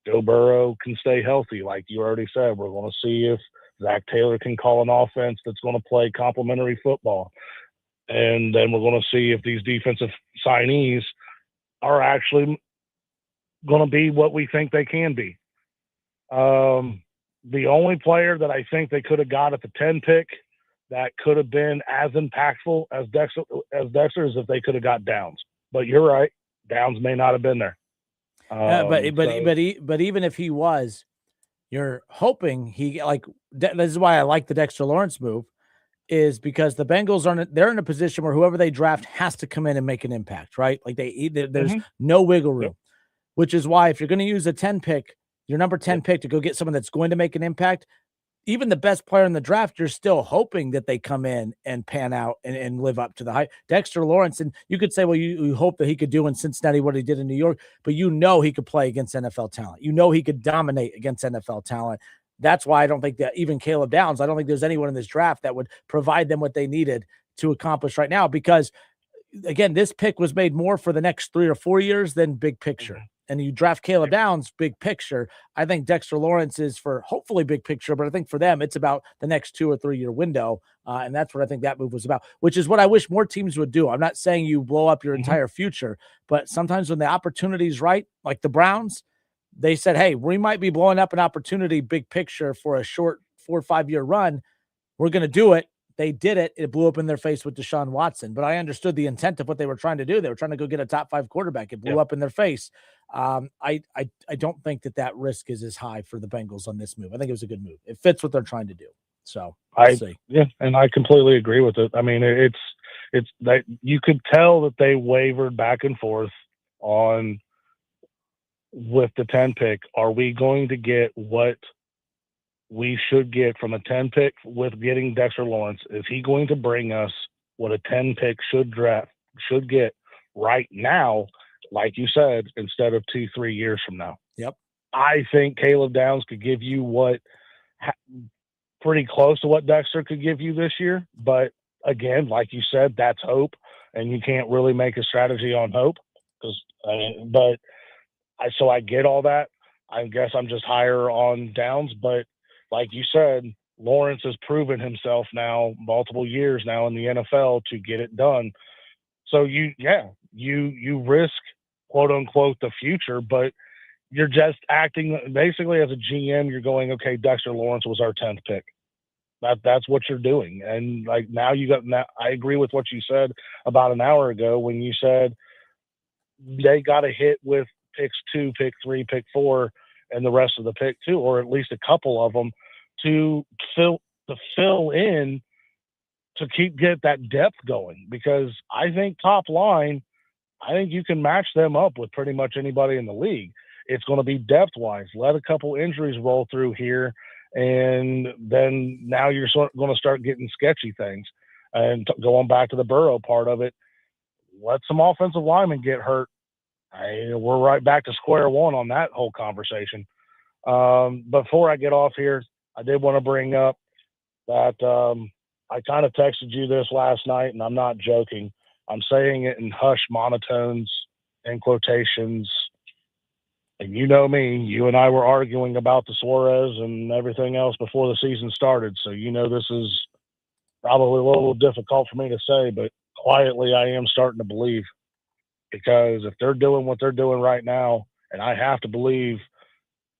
Joe Burrow can stay healthy. Like you already said, we're going to see if Zach Taylor can call an offense that's going to play complementary football. And then we're going to see if these defensive signees are actually going to be what we think they can be. The only player that I think they could have got at the 10 pick that could have been as impactful as Dexter is if they could have got Downs. But you're right, Downs may not have been there. But even if he was, you're hoping he this is why I like the Dexter Lawrence move, is because the Bengals they're in a position where whoever they draft has to come in and make an impact, right? Like there's no wiggle room, which is why if you're going to use a 10 pick, your number 10 pick to go get someone that's going to make an impact, even the best player in the draft, you're still hoping that they come in and pan out and live up to the hype. Dexter Lawrence, and you could say, well, you hope that he could do in Cincinnati what he did in New York, but you know he could play against NFL talent. You know he could dominate against NFL talent. That's why I don't think that even Caleb Downs, I don't think there's anyone in this draft that would provide them what they needed to accomplish right now, because, again, this pick was made more for the next 3 or 4 years than big picture. And you draft Caleb Downs, big picture. I think Dexter Lawrence is for hopefully big picture, but I think for them, it's about the next 2 or 3 year window. And that's what I think that move was about, which is what I wish more teams would do. I'm not saying you blow up your entire future, but sometimes when the opportunity is right, like the Browns, they said, hey, we might be blowing up an opportunity, big picture, for a short 4 or 5 year run. We're going to do it. They did it. It blew up in their face with Deshaun Watson. But I understood the intent of what they were trying to do. They were trying to go get a top 5 quarterback. It blew up in their face. I don't think that risk is as high for the Bengals on this move. I think it was a good move. It fits what they're trying to do. So we'll see. Yeah, and I completely agree with it. I mean, it's that you could tell that they wavered back and forth on with the 10 pick. Are we going to get what we should get from a 10 pick with getting Dexter Lawrence? Is he going to bring us what a 10 pick should get right now, like you said, instead of 2-3 years from now? Yep. I think Caleb Downs could give you pretty close to what Dexter could give you this year. But again, like you said, that's hope, and you can't really make a strategy on hope. So I get all that. I guess I'm just higher on Downs, but like you said, Lawrence has proven himself now multiple years now in the NFL to get it done. So you risk, quote unquote, the future, but you're just acting basically as a GM. You're going, okay, Dexter Lawrence was our 10th pick. That's what you're doing. And like now I agree with what you said about an hour ago when you said they got to hit with picks 2, pick 3, pick 4, and the rest of the pick 2, or at least a couple of them to fill in to get that depth going. Because I think top line, I think you can match them up with pretty much anybody in the league. It's going to be depth wise. Let a couple injuries roll through here, and then now you're going to start getting sketchy things. And going back to the Burrow part of it, let some offensive linemen get hurt. We're right back to square one on that whole conversation. Before I get off here, I did want to bring up that I kind of texted you this last night, and I'm not joking. I'm saying it in hushed monotones and quotations. And you know me, you and I were arguing about the Suarez and everything else before the season started. So you know this is probably a little difficult for me to say, but quietly I am starting to believe. Because if they're doing what they're doing right now, and I have to believe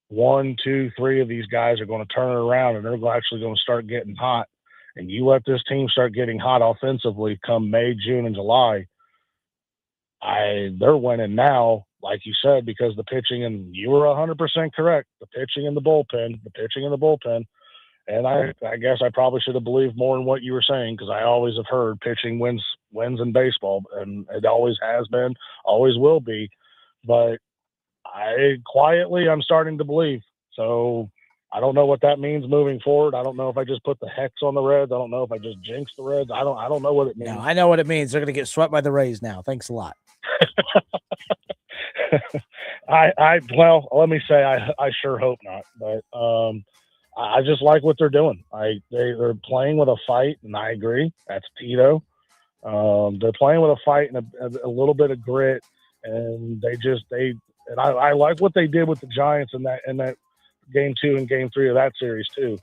1, 2, 3 of these guys are going to turn it around and they're actually going to start getting hot, and you let this team start getting hot offensively come May, June, and July, they're winning now, like you said, because the pitching, and you were 100% correct, the pitching and the bullpen. And I guess I probably should have believed more in what you were saying, because I always have heard pitching wins in baseball, and it always has been, always will be. But I'm starting to believe. So I don't know what that means moving forward. I don't know if I just put the hex on the Reds. I don't know if I just jinxed the Reds. I don't know what it means. No, I know what it means. They're going to get swept by the Rays now. Thanks a lot. Well, let me say, I sure hope not. But I just like what they're doing. They're playing with a fight, and I agree. That's Tito. They're playing with a fight and a little bit of grit, and I like what they did with the Giants in that game 2 and game 3 of that series too.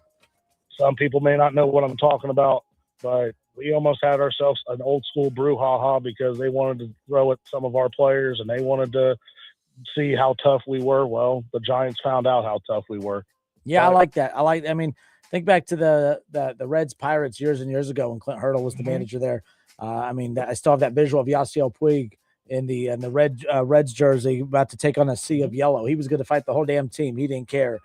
Some people may not know what I'm talking about, but we almost had ourselves an old school brouhaha because they wanted to throw at some of our players and they wanted to see how tough we were. Well, the Giants found out how tough we were. Yeah, I like that. I mean, think back to the Reds Pirates years and years ago when Clint Hurdle was the manager there. I still have that visual of Yasiel Puig in the Reds jersey about to take on a sea of yellow. He was going to fight the whole damn team. He didn't care.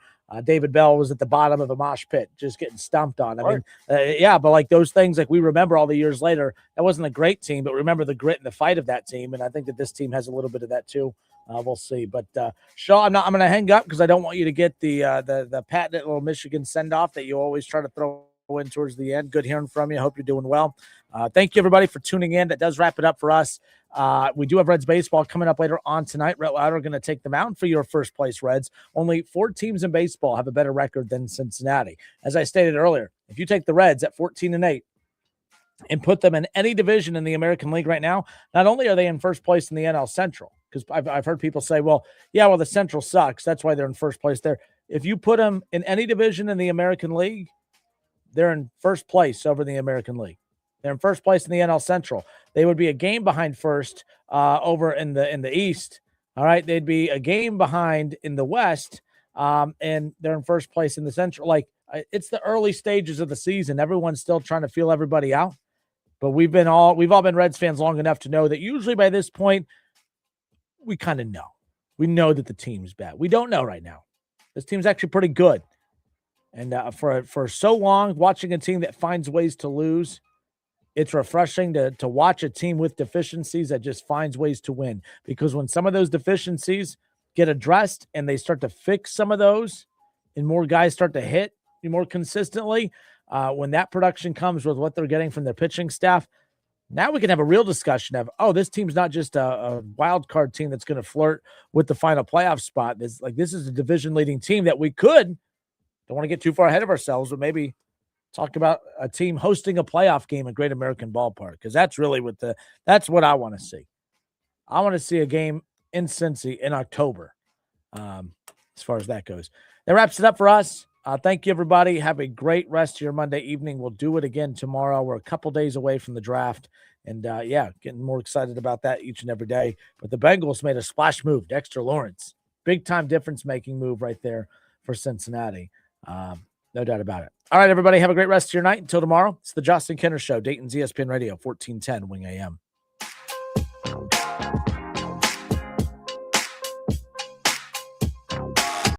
David Bell was at the bottom of a mosh pit, just getting stomped on. But like those things, like we remember all the years later, that wasn't a great team, but remember the grit and the fight of that team. And I think that this team has a little bit of that too. We'll see. But Shaw, I'm going to hang up because I don't want you to get the patented little Michigan send off that you always try to throw in towards the end. Good hearing from you. Hope you're doing well. Thank you everybody for tuning in. That does wrap it up for us. We do have Reds baseball coming up later on tonight. Rhett Lauder going to take the mound for your first place Reds. Only 4 teams in baseball have a better record than Cincinnati. As I stated earlier, if you take the Reds at 14-8 and put them in any division in the American League right now, not only are they in first place in the NL Central, because I've heard people say, well, the Central sucks. That's why they're in first place there. If you put them in any division in the American League, they're in first place over the American League. They're in first place in the NL Central. They would be a game behind first over in the East. All right. They'd be a game behind in the West. And they're in first place in the Central. Like, it's the early stages of the season. Everyone's still trying to feel everybody out. But we've all been Reds fans long enough to know that usually by this point, we kind of know. We know that the team's bad. We don't know right now. This team's actually pretty good. And for so long, watching a team that finds ways to lose, it's refreshing to watch a team with deficiencies that just finds ways to win. Because when some of those deficiencies get addressed and they start to fix some of those and more guys start to hit more consistently, when that production comes with what they're getting from their pitching staff, now we can have a real discussion of, this team's not just a wild card team that's going to flirt with the final playoff spot. This is a division leading team that we could, don't want to get too far ahead of ourselves, but maybe talk about a team hosting a playoff game at Great American Ballpark, because that's really that's what I want to see. I want to see a game in Cincy in October, as far as that goes. That wraps it up for us. Thank you, everybody. Have a great rest of your Monday evening. We'll do it again tomorrow. We're a couple days away from the draft, and getting more excited about that each and every day. But the Bengals made a splash move. Dexter Lawrence, big-time difference-making move right there for Cincinnati. No doubt about it. All right, everybody, have a great rest of your night. Until tomorrow, it's the Justin Kinner Show, Dayton's ESPN Radio, 1410 Wing AM.